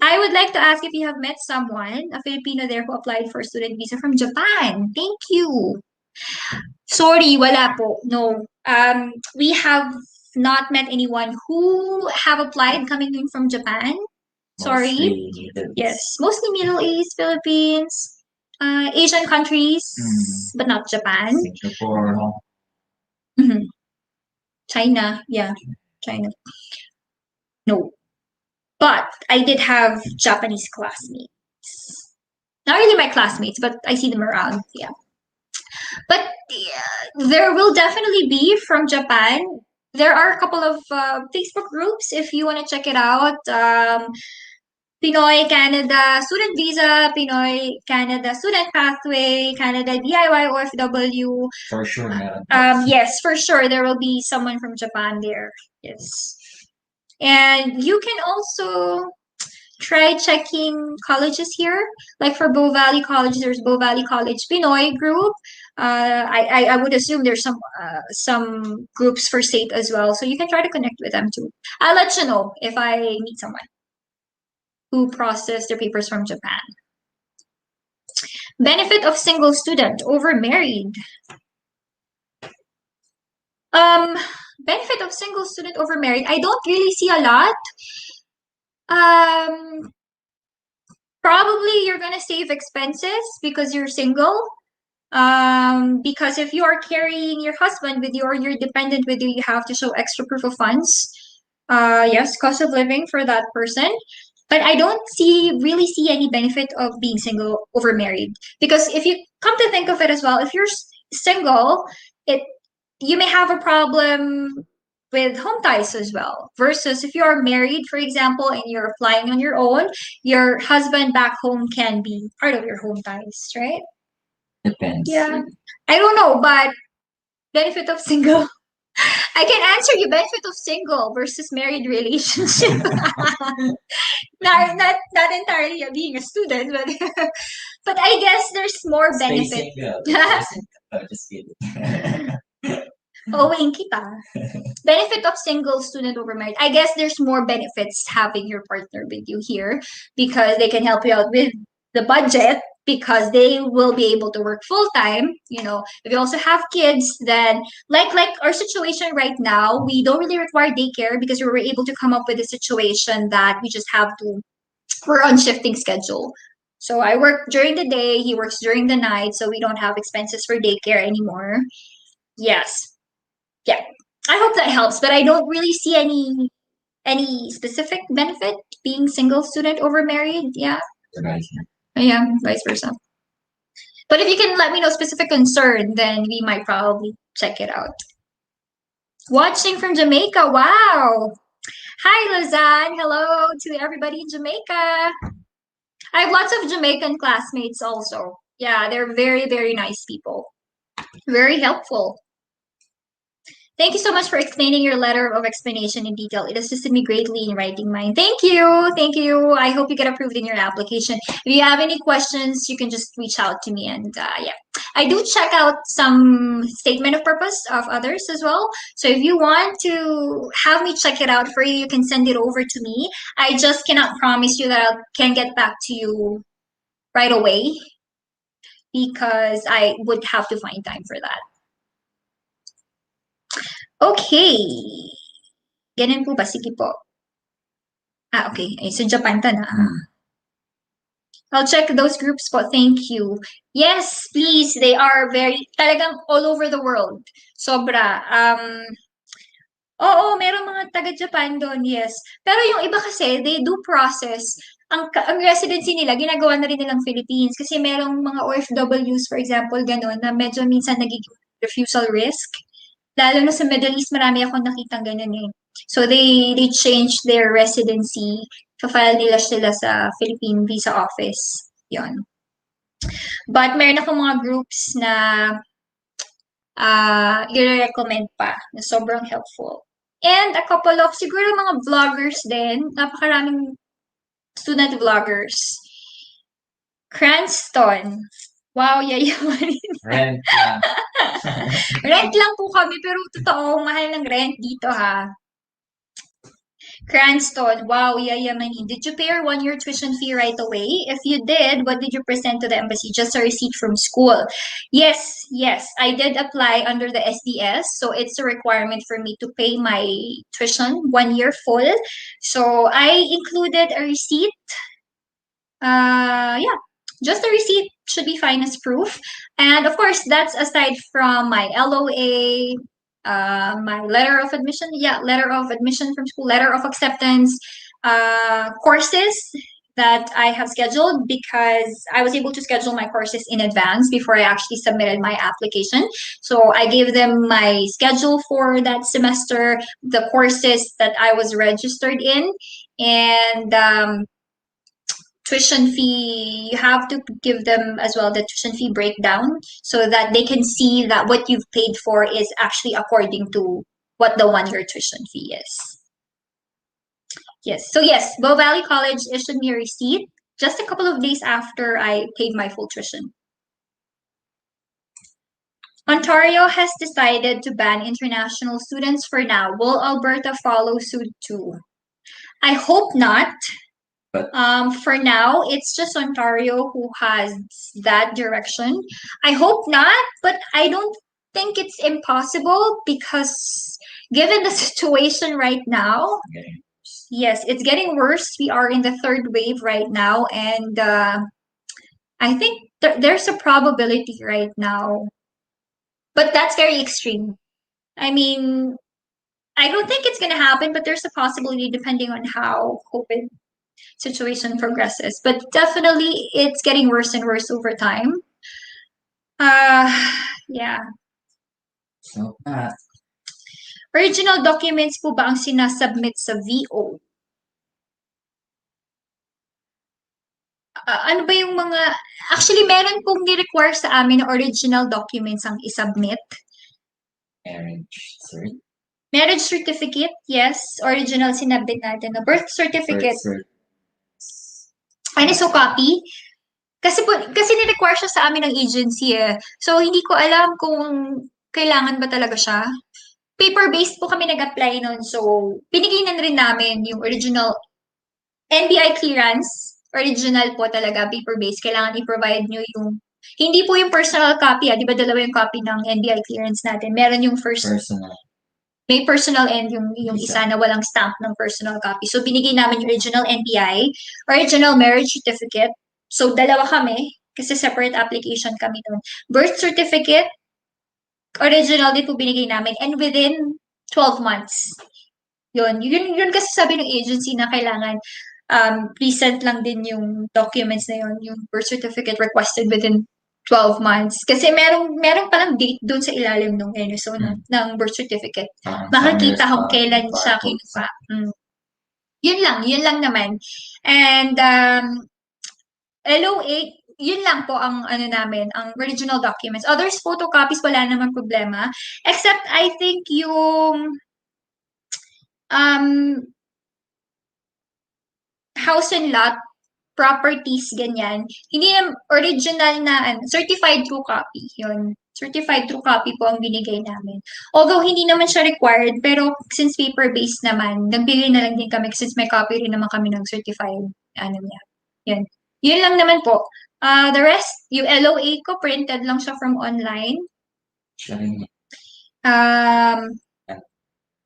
I would like to ask if you have met someone, a Filipino there who applied for student visa from Japan. Thank you. Sorry, wala po. No. We have not met anyone who have applied coming in from Japan. Sorry. Yes. Mostly Middle East, Philippines, Asian countries, but not Japan. Singapore. China. Yeah. China. No. But I did have Japanese classmates. Not really my classmates, but I see them around. Yeah. But there will definitely be from Japan. There are a couple of Facebook groups if you want to check it out. Pinoy Canada Student Visa, Pinoy Canada Student Pathway, Canada DIY OFW. For sure, yes, for sure there will be someone from Japan there. Yes. And you can also try checking colleges here. Like for Bow Valley College, there's Bow Valley College Pinoy group. I would assume there's some groups for state as well. So you can try to connect with them too. I'll let you know if I meet someone who processed their papers from Japan. Benefit of single student over married. Benefit of single student over married. I don't really see a lot. Probably you're gonna save expenses because you're single. Because if you are carrying your husband with you or you're dependent with you, you have to show extra proof of funds. Yes, cost of living for that person. But I don't really see any benefit of being single over married. Because if you come to think of it as well, if you're single, it you may have a problem with home ties as well. Versus if you are married, for example, and you're applying on your own, your husband back home can be part of your home ties, right? Depends. Yeah. I don't know, but benefit of single. I can answer you benefit of single versus married relationship. not entirely being a student, but but I guess there's more Stay benefit. single. Oh, just kidding. Owing kita. Benefit of single student over married. I guess there's more benefits having your partner with you here because they can help you out with the budget because they will be able to work full time. If you also have kids, then like our situation right now, we don't really require daycare because we were able to come up with a situation that we just have to. We're on shifting schedule. So I work during the day, he works during the night, so we don't have expenses for daycare anymore. Yes. Yeah. I hope that helps, but I don't really see any specific benefit being single student over married. Yeah. Yeah, vice versa. But if you can let me know specific concern, then we might probably check it out. Watching from Jamaica. Wow. Hi, Lausanne. Hello to everybody in Jamaica. I have lots of Jamaican classmates also. Yeah, they're very, very nice people. Very helpful. Thank you so much for explaining your letter of explanation in detail. It assisted me greatly in writing mine. Thank you. Thank you. I hope you get approved in your application. If you have any questions, you can just reach out to me. And yeah, I do check out some statement of purpose of others as well. So if you want to have me check it out for you, you can send it over to me. I just cannot promise you that I can get back to you right away because I would have to find time for that. Okay. Ganun po ba? Sige po. Okay. Ay, so Japan ta na. I'll check those groups po. Thank you. Yes, please. They are talagang all over the world. Sobra. Oo, merong mga taga-Japan doon, yes. Pero yung iba kasi, they do process. Ang residency nila, ginagawa na rin nilang Philippines. Kasi merong mga OFWs, for example, gano'n, na medyo minsan nagiging refusal risk. Lalo na sa Middle East, marami akong nakitang ganun eh. So they change their residency. File nila sila sa Philippine Visa Office. Yon. But meron akong mga groups na i-recommend pa na sobrang helpful. And a couple of, siguro mga vloggers din. Napakaraming student vloggers. Cranston. Wow, yayaman. Rent lang. Rent lang po kami, pero totoo, mahal ng rent dito ha. Cranston, wow, yayamanin. Did you pay your 1-year tuition fee right away? If you did, what did you present to the embassy? Just a receipt from school. Yes, I did apply under the SDS, so it's a requirement for me to pay my tuition 1 year full. So I included a receipt. Yeah, just a receipt should be fine as proof. And of course, that's aside from my LOA, my letter of admission, letter of admission from school, letter of acceptance, courses that I have scheduled because I was able to schedule my courses in advance before I actually submitted my application. So I gave them my schedule for that semester, the courses that I was registered in, and tuition fee, you have to give them as well the tuition fee breakdown so that they can see that what you've paid for is actually according to what the 1-year tuition fee is. Yes. So yes, Bow Valley College issued me a receipt just a couple of days after I paid my full tuition. Ontario has decided to ban international students for now. Will Alberta follow suit too? I hope not. For now, it's just Ontario who has that direction. I hope not, but I don't think it's impossible because given the situation right now, yes, it's getting worse. We are in the third wave right now, and I think there's a probability right now, but that's very extreme. I mean, I don't think it's gonna happen, but there's a possibility depending on how COVID situation progresses. But definitely, it's getting worse and worse over time. Yeah. So, Original documents po ba ang sinasubmit sa VO? Ano ba yung mga... Actually, meron pong ni-require sa amin na original documents ang isubmit. Marriage certificate, yes. Original sinabit natin. No? Birth certificate. Ano, so copy? Kasi ni-require siya sa amin ng agency eh. So, hindi ko alam kung kailangan ba talaga siya. Paper-based po kami nag-apply nun. So, pinigyan rin namin yung original NBI clearance. Original po talaga, paper-based. Kailangan i-provide nyo yung... Hindi po yung personal copy, ah. Di ba dalawa yung copy ng NBI clearance natin? Meron yung personal. May personal and yung isa na walang stamp ng personal copy. So, binigay namin yung original NBI, original marriage certificate. So, dalawa kami, kasi separate application kami nun. Birth certificate, original din po binigay namin, and within 12 months. Yun kasi sabi ng agency na kailangan recent lang din yung documents na yun, yung birth certificate requested within 12 months. Kasi merong palang date doon sa ilalim ng NSO ng birth certificate. Makikita kung kailan siya kinuha. Yun lang naman. And LOA, yun lang po ang ano namin, ang original documents. Others photocopies, wala naman problema. Except I think yung house and lot, properties, ganyan. Hindi na original na, certified true copy. Yun. Certified true copy po ang binigay namin. Although, hindi naman siya required, pero since paper-based naman, nagbigay na lang din kami since may copy rin naman kami ng certified, ano niya. Yun. Yun lang naman po. The rest, yung LOA ko, printed lang siya from online.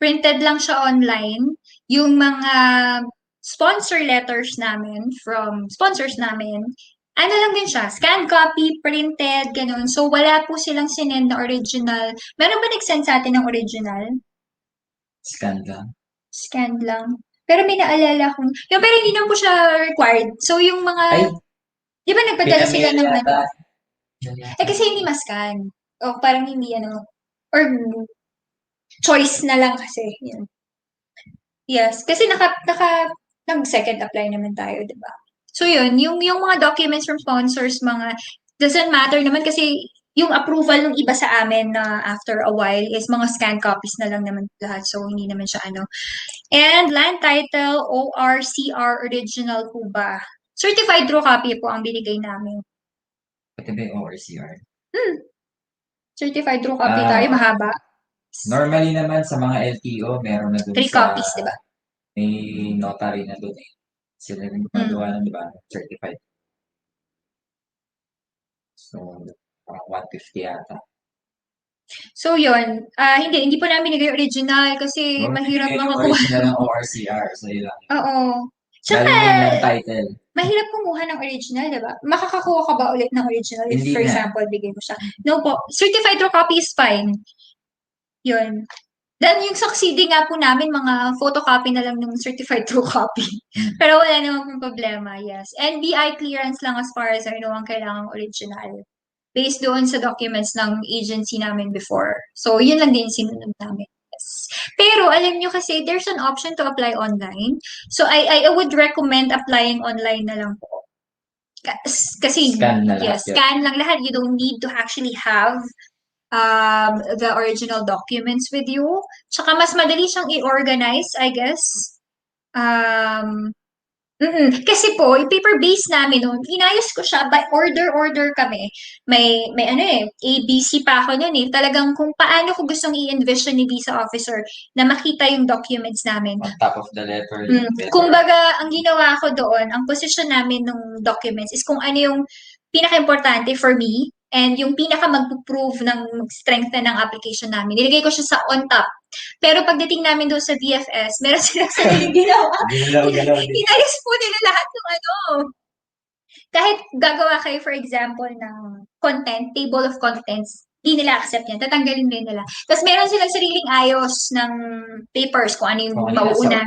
Printed lang siya online. Yung mga sponsor letters namin from sponsors namin, ano lang din siya, scanned copy, printed, ganun. So, wala po silang sinend na original. Meron ba nag-send sa atin ng original? Scan lang. Scanned lang. Pero may naalala kong, yung pero hindi naman po siya required. So, yung mga, di ba nagpadala sila ng ano? Kasi hindi ma-scan. O, parang hindi ano, or choice na lang kasi. Yun. Yes, kasi nag-second apply naman tayo, di ba? So yun, yung mga documents from sponsors, mga, doesn't matter naman kasi yung approval ng iba sa amin na after a while is mga scan copies na lang naman lahat. So hindi naman siya ano. And land title, ORCR original po ba? Certified true copy po ang binigay namin. Pati ba yung ORCR? Certified true copy tayo, mahaba. Normally naman sa mga LTO, meron na dun 3 copies, di ba? May notary na dun eh. Sila rin gumagawa ng, di ba? Certified. So, parang 150 yata. So, yun. Hindi po namin nagay original kasi mahirap makakuha. Original ng ORCR. So, yun lang. Oo. Tsaka, title. Mahirap kumuha ng original, diba? Makakakuha ka ba ulit ng original if, for example, bigay mo siya? No po. Certified true copy is fine. Yun. Then, yung succeeding nga po namin, mga photocopy na lang ng certified true copy. Pero wala namang problema, yes. NBI clearance lang as far as I know ang kailangang original. Based doon sa documents ng agency namin before. So, yun lang din sinunod namin. Yes. Pero, alam nyo kasi, there's an option to apply online. So, I would recommend applying online na lang po. Kasi, scan na lahat. Yes, scan lang lahat. You don't need to actually have the original documents with you. Tsaka mas madali siyang i-organize, I guess. Kasi po, yung paper base namin noon, inayos ko siya by order kami. May ano A, B, C pa ako noon eh. Talagang kung paano ko gustong i-envision ni visa officer na makita yung documents namin. On top of the letter. Kumbaga, ang ginawa ko doon, ang position namin ng documents is kung ano yung pinaka-importante for me and yung pinaka mag-prove ng strength ng application namin. Nilagay ko siya sa on top. Pero pagdating namin doon sa DFS, meron silang sariling ginawa. Galaw-galaw din. Inayos po nila lahat ng ano. Kahit gagawa kayo, for example, ng content, table of contents, hindi nila accept yan. Tatanggalin din nila. Tapos meron silang sariling ayos ng papers kung ano yung mauuna.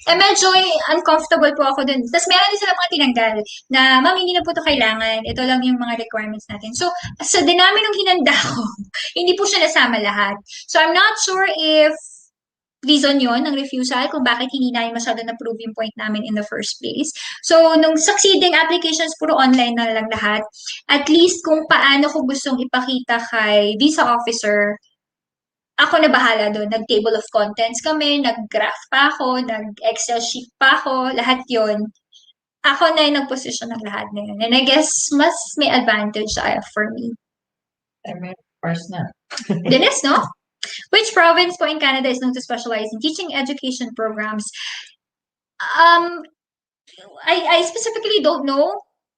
Medyo uncomfortable po ako dun. Tapos meron din sila mga tinanggal na, ma'am, hindi na po ito kailangan. Ito lang yung mga requirements natin. So, sa dinami ng hinanda ko, hindi po siya nasama lahat. So, I'm not sure if reason yon ng refusal kung bakit hindi namin masyado na-prove yung point namin in the first place. So, nung succeeding applications, puro online na lang lahat. At least kung paano ko gustong ipakita kay visa officer, ako na bahala doon. Nag-table of contents kami, nag-graph pa ako, nag-Excel sheet pa ako, lahat yon. Ako na yung nag-position ng lahat na yun. And I guess, mas may advantage for me. First na. Dinis, no? Which province po in Canada is known to specialize in teaching education programs? I specifically don't know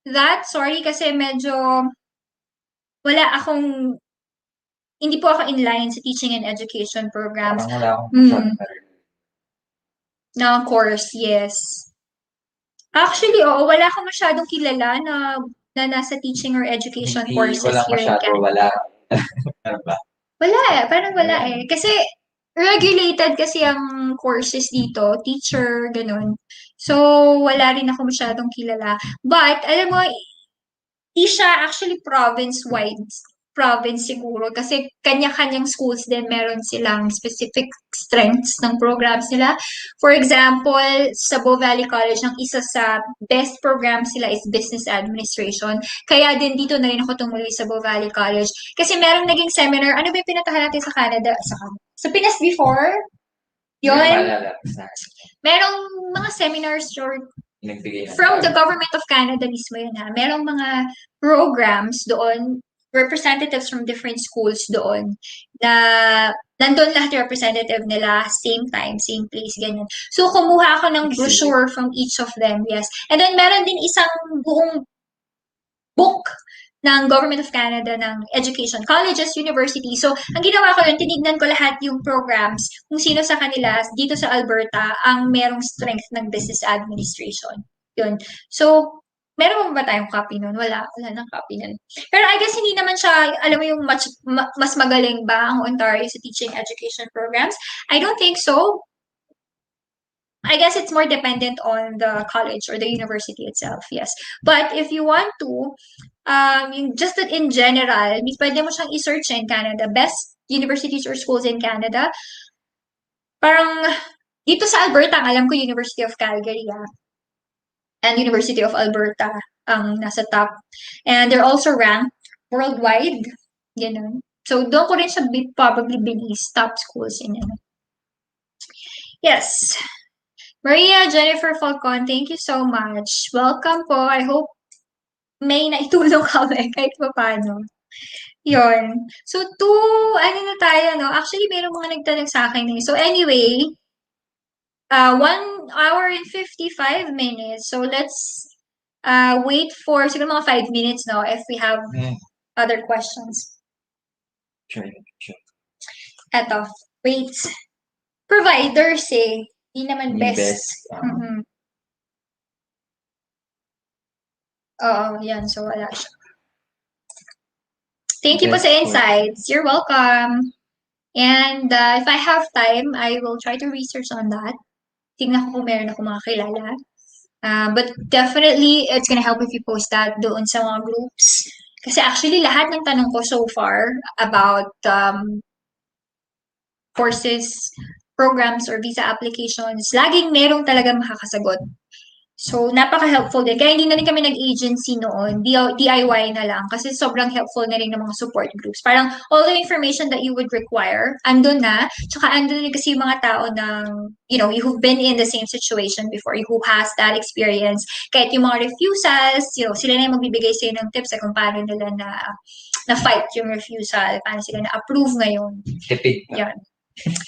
that. Sorry, kasi medyo wala akong, hindi po ako in line sa teaching and education programs. Parang wala akong Na course, yes. Actually, oo, wala akong masyadong kilala na nasa teaching or education courses here in Canada. Wala. Ba? Wala eh, parang wala eh. Kasi regulated kasi ang courses dito, teacher, ganun. So, wala rin ako masyadong kilala. But, alam mo, di siya actually province-wide. Province siguro. Kasi kanya-kanyang schools din meron silang specific strengths ng programs nila. For example, sa Bow Valley College, ang isa sa best programs sila is Business Administration. Kaya din dito na rin ako tumuloy sa Bow Valley College. Kasi meron naging seminar. Ano ba yung pinatahan natin sa Canada? Sa Pinas before? Yun. Merong mga seminars or from the government of Canada mismo yun ha. Merong mga programs doon, representatives from different schools doon, na nandun lahat yung representative nila, same time, same place, ganyan. So, kumuha ako ng brochure from each of them, yes. And then, meron din isang buong book ng Government of Canada ng education, colleges, university. So, ang ginawa ko yun, tinignan ko lahat yung programs, kung sino sa kanila, dito sa Alberta, ang merong strength ng business administration. Yun. So, meron ba tayong copy nun? Wala nang copy nun. Pero I guess hindi naman siya, alam mo yung mas magaling ba ang Ontario sa teaching education programs? I don't think so. I guess it's more dependent on the college or the university itself, yes. But if you want to, just that in general, pwede mo siyang i-search in Canada, best universities or schools in Canada. Parang, dito sa Alberta, alam ko University of Calgary, and University of Alberta ang nasa top. And they're also ranked worldwide, ganun. So, doon ko rin siya probably binis top schools in Yes. Maria Jennifer Falcon, thank you so much. Welcome po. I hope may naitulong kami kahit pa paano. Yun. So, ano na tayo, no? Actually, mayroong mga nagtanong sa akin. So, anyway, 1 hour and 55 minutes. So, let's wait for siguro mga 5 minutes, no? If we have other questions. Sure. Eto, wait. Providers eh. Hindi naman best. Oo, yan. So, wala siya. Thank you po sa insights. You're welcome. And if I have time, I will try to research on that. Tingnan ko kung meron ako mga kilala. But definitely, it's gonna help if you post that doon sa mga groups. Kasi actually, lahat ng tanong ko so far about courses, programs, or visa applications, laging merong talaga makakasagot. So, napaka-helpful din. Kaya hindi na rin kami nag-agency noon. DIY na lang. Kasi sobrang helpful na rin ng mga support groups. Parang all the information that you would require, andun na. Tsaka andun din kasi yung mga tao ng, who've been in the same situation before, who has that experience. Kahit yung mga refusals, sila na yung magbibigay sa'yo ng tips kung paano nila na-fight yung refusal, paano sila na-approve ngayon. Tipid pa. Yan.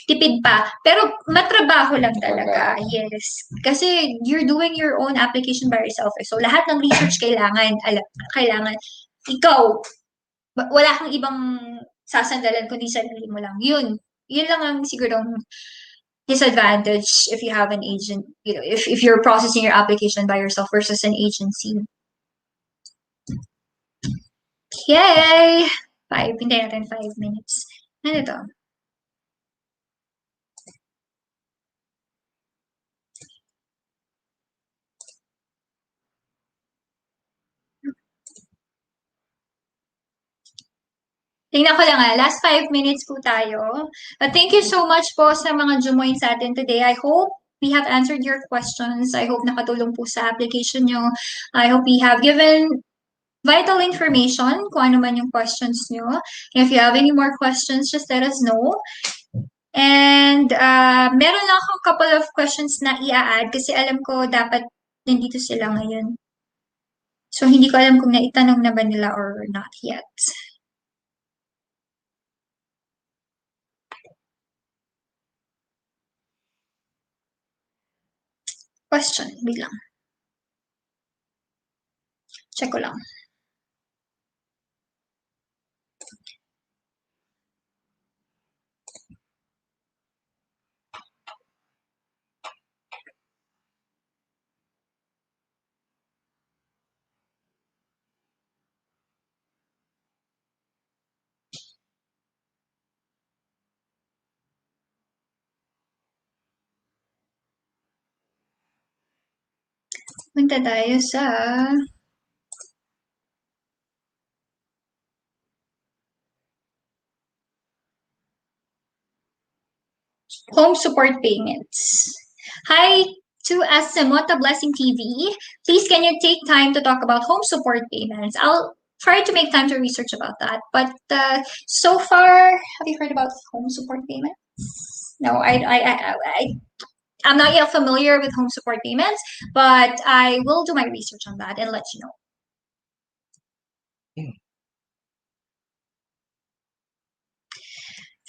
Tipid pa. Pero matrabaho lang talaga. Yes. Kasi you're doing your own application by yourself. So, lahat ng research kailangan ikaw, wala kang ibang sasandalan kundi sarili mo lang. Yun lang ang sigurong disadvantage if you have an agent, if you're processing your application by yourself versus an agency. Yay! Hintay natin 5 minutes. Ano to? Tingnan ko lang last 5 minutes po tayo. But thank you so much po sa mga jumoin sa atin today. I hope we have answered your questions. I hope nakatulong po sa application nyo. I hope we have given vital information kung ano man yung questions nyo. If you have any more questions, just let us know. And meron lang akong couple of questions na i-add kasi alam ko dapat nandito sila ngayon. So, hindi ko alam kung naitanong na ba nila or not yet. Question, bilang. Check ko lang. Punta tayo sa home support payments. Hi to Asimota Blessing TV. Please, can you take time to talk about home support payments? I'll try to make time to research about that. But so far, have you heard about home support payments? No, I'm not yet familiar with home support payments, but I will do my research on that and let you know.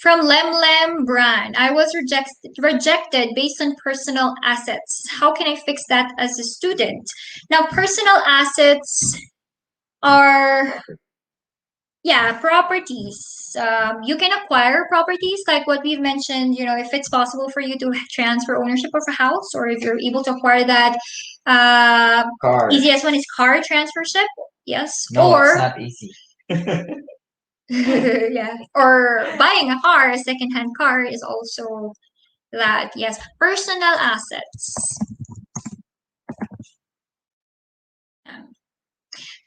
From Lemlem Brand, I was rejected based on personal assets. How can I fix that as a student? Now, personal assets are, properties. You can acquire properties like what we've mentioned, if it's possible for you to transfer ownership of a house or if you're able to acquire that. Easiest one is car transfership. Yes. No, it's not easy. Yeah. Or buying a car, a second-hand car is also that. Yes. Personal assets.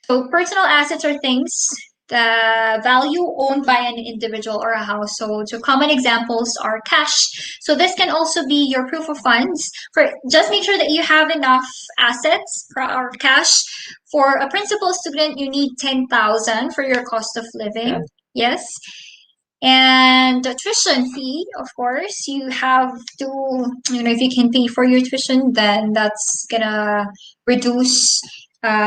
So personal assets are things, the value owned by an individual or a household. So common examples are cash. So this can also be your proof of funds. Just make sure that you have enough assets or cash. For a principal student, you need 10,000 for your cost of living. Yeah. Yes. And the tuition fee, of course, you have to, if you can pay for your tuition, then that's gonna reduce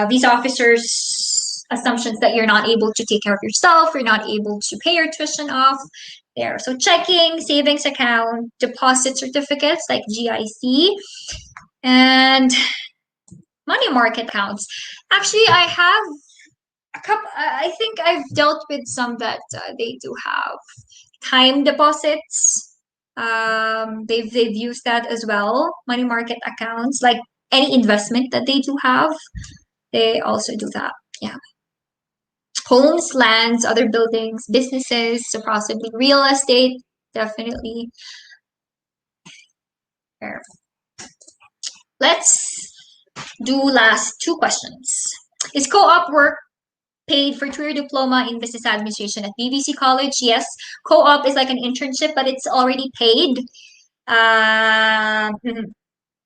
these officers' assumptions that you're not able to take care of yourself, you're not able to pay your tuition off there. So checking, savings account, deposit certificates like GIC, and money market accounts. Actually, I have a couple. I think I've dealt with some that they do have time deposits. They've used that as well. Money market accounts, like any investment that they do have, they also do that. Yeah. Homes, lands, other buildings, businesses, so possibly real estate, definitely. There. Let's do last 2 questions. Is co-op work paid for 2-year diploma in business administration at BBC College? Yes. Co-op is like an internship, but it's already paid.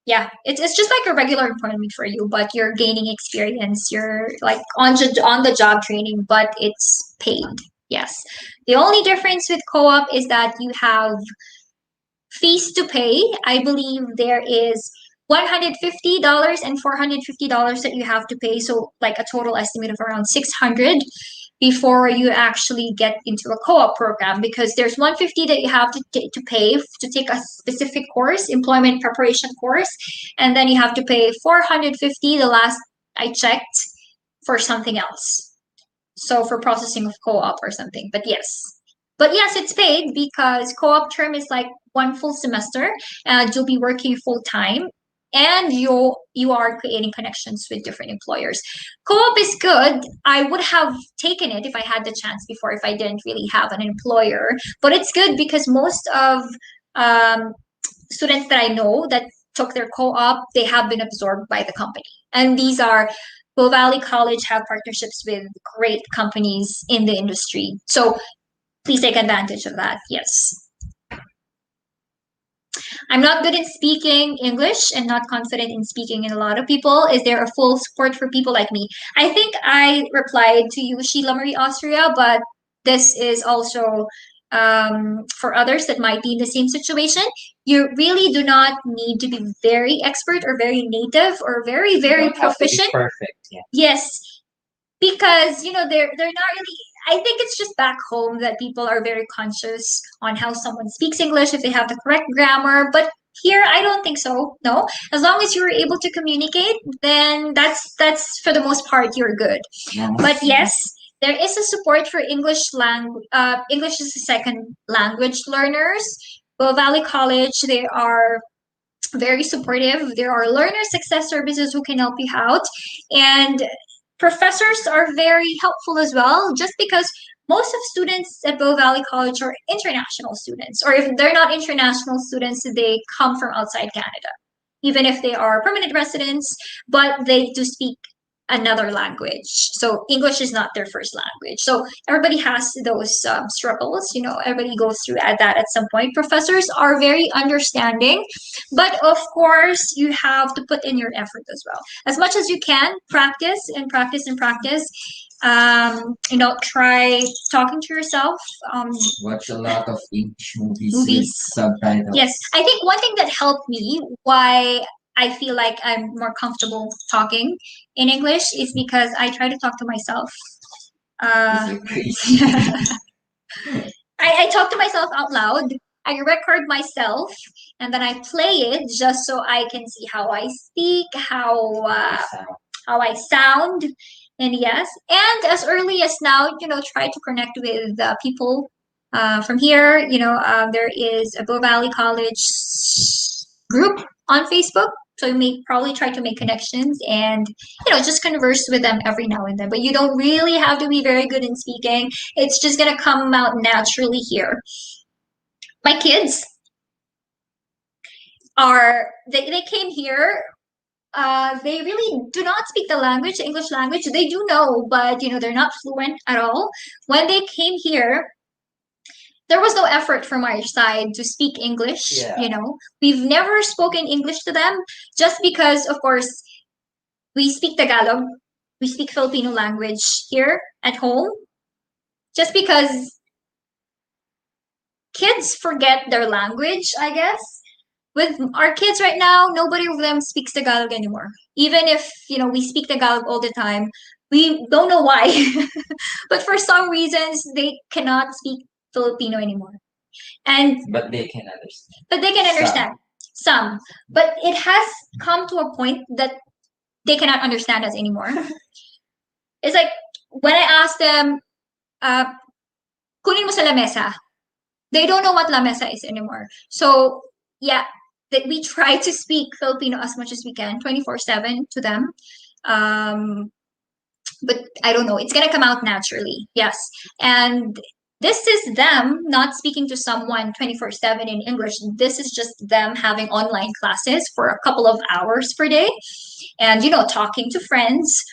yeah, it's just like a regular employment for you, but you're gaining experience. You're like on the job training, but it's paid. Yes. The only difference with co-op is that you have fees to pay. I believe there is $150 and $450 that you have to pay. So like a total estimate of around 600 before you actually get into a co-op program, because there's 150 that you have to pay to take a specific course, employment preparation course, and then you have to pay 450 the last I checked for something else. So for processing of co-op or something. But yes, it's paid because co-op term is like one full semester and you'll be working full time and you are creating connections with different employers. Co-op is good. I would have taken it if I had the chance before, if I didn't really have an employer. But it's good because most of students that I know that took their co-op, they have been absorbed by the company. And these are Bow Valley College have partnerships with great companies in the industry. So please take advantage of that. Yes. I'm not good in speaking English and not confident in speaking in a lot of people. Is there a full support for people like me? I think I replied to you, Sheila Marie Austria, but this is also for others that might be in the same situation. You really do not need to be very expert or very native or very, very proficient. Perfect. Yeah. Yes, because they're not really. I think it's just back home that people are very conscious on how someone speaks English, if they have the correct grammar. But here, I don't think so. No, as long as you're able to communicate, then that's for the most part you're good. Yeah. But yes, there is a support for English as a second language learners. Bow Valley College, they are very supportive. There are learner success services who can help you out, and professors are very helpful as well, just because most of students at Bow Valley College are international students, or if they're not international students, they come from outside Canada, even if they are permanent residents, but they do speak another language. So English is not their first language. So everybody has those struggles. Everybody goes through that at some point. Professors are very understanding, but of course, you have to put in your effort as well. As much as you can, practice and practice and practice. Try talking to yourself. Watch a lot of English movies with subtitles. Yes, I think one thing that helped me, why I feel like I'm more comfortable talking in English, is because I try to talk to myself. I talk to myself out loud. I record myself and then I play it just so I can see how I speak, how I sound. And yes, and as early as now, try to connect with people from here. There is a Bow Valley College group on Facebook. So you may probably try to make connections and, just converse with them every now and then. But you don't really have to be very good in speaking. It's just going to come out naturally here. My kids they came here. They really do not speak the language, the English language. They do know, but they're not fluent at all. When they came here, there was no effort from our side to speak English. Yeah. We've never spoken English to them, just because, of course, we speak Tagalog. We speak Filipino language here at home, just because kids forget their language, I guess. With our kids right now, nobody of them speaks Tagalog anymore. Even if, we speak Tagalog all the time, we don't know why. But for some reasons, they cannot speak Filipino anymore. But they can understand. But they can understand some. But it has come to a point that they cannot understand us anymore. It's like when I ask them, kunin mo sa lamesa, they don't know what lamesa is anymore. So yeah, that we try to speak Filipino as much as we can, 24/7 to them. But I don't know, it's gonna come out naturally. Yes, and this is them not speaking to someone 24/7 in English. This is just them having online classes for a couple of hours per day, and talking to friends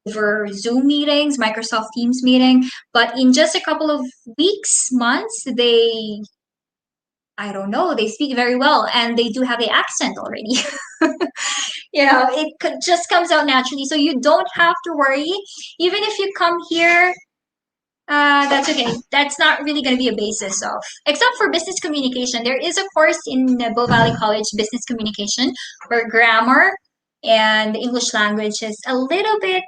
over Zoom meetings, Microsoft Teams meeting. But in just a couple of weeks, months, they I don't know. They speak very well and they do have the accent already. Just comes out naturally. So you don't have to worry. Even if you come here, that's okay. That's not really going to be a basis of, except for business communication. There is a course in Bow Valley College, business communication, where grammar and the English language is a little bit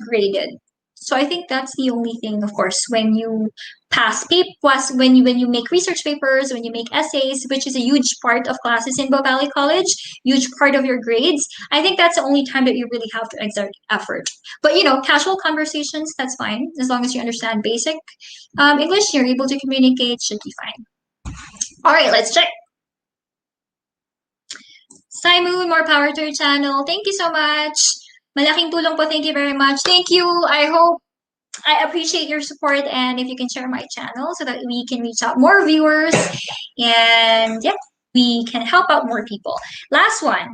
graded. So I think that's the only thing, of course, when you pass papers, when you make research papers, when you make essays, which is a huge part of classes in Bow Valley College, huge part of your grades. I think that's the only time that you really have to exert effort. But casual conversations, that's fine as long as you understand basic English. You're able to communicate, should be fine. All right, let's check. Simon, more power to your channel. Thank you so much. Malaking tulong po. Thank you very much. Thank you. I appreciate your support, and if you can share my channel so that we can reach out more viewers and we can help out more people. Last one.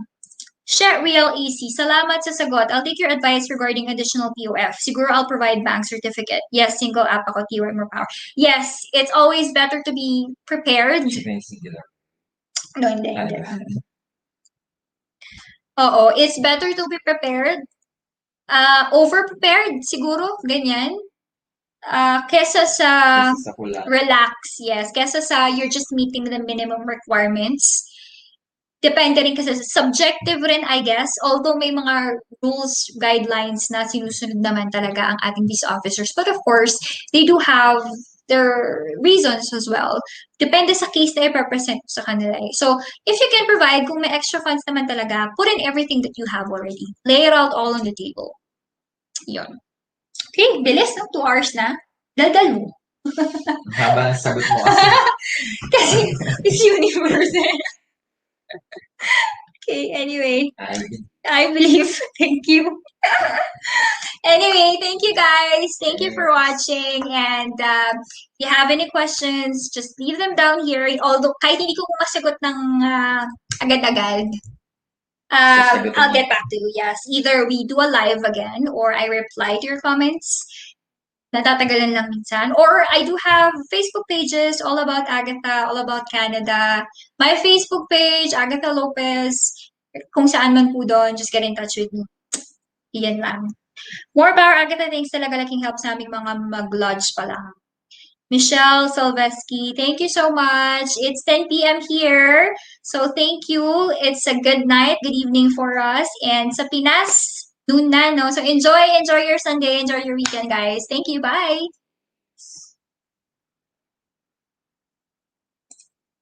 Share Real Easy. Salamat sa sagot. I'll take your advice regarding additional POF. Siguro I'll provide bank certificate. Yes, single app ako, keyword more power. Yes, it's always better to be prepared. No, hindi. Oo, it's better to be prepared. Over-prepared, siguro, ganyan. Kesa sa relax, yes. Kesa sa you're just meeting the minimum requirements. Depende rin kasi subjective rin, I guess. Although may mga rules, guidelines na sinusunod naman talaga ang ating visa officers. But of course, they do have their reasons as well. Depende sa case na i-represent sa kanila. So, if you can provide, kung may extra funds naman talaga, put in everything that you have already. Lay it out all on the table. Yun. Okay, bilis ng 2 hours na. Daldal mo. Haba ng sagot mo kasi. Kasi it's universe. Okay, anyway. I believe. Thank you. Anyway, thank you guys. Thank you for watching. And if you have any questions, just leave them down here. Although, kahit hindi ko masagot ng agad-agad, I'll get back to you. Yes, either we do a live again or I reply to your comments. Natatagalan lang minsan. Or I do have Facebook pages all about Agatha, all about Canada. My Facebook page, Agatha Lopez. Kung saan man po doon, just get in touch with me. Iyan lang. More power, Agatha. Thanks talaga, laking help sa aming mga mag-lodge pa lang. Michelle Salveski, thank you so much. It's 10 p.m. here. So thank you. It's a good night, good evening for us. And sa Pinas, noon na, no? So enjoy your Sunday, enjoy your weekend, guys. Thank you. Bye.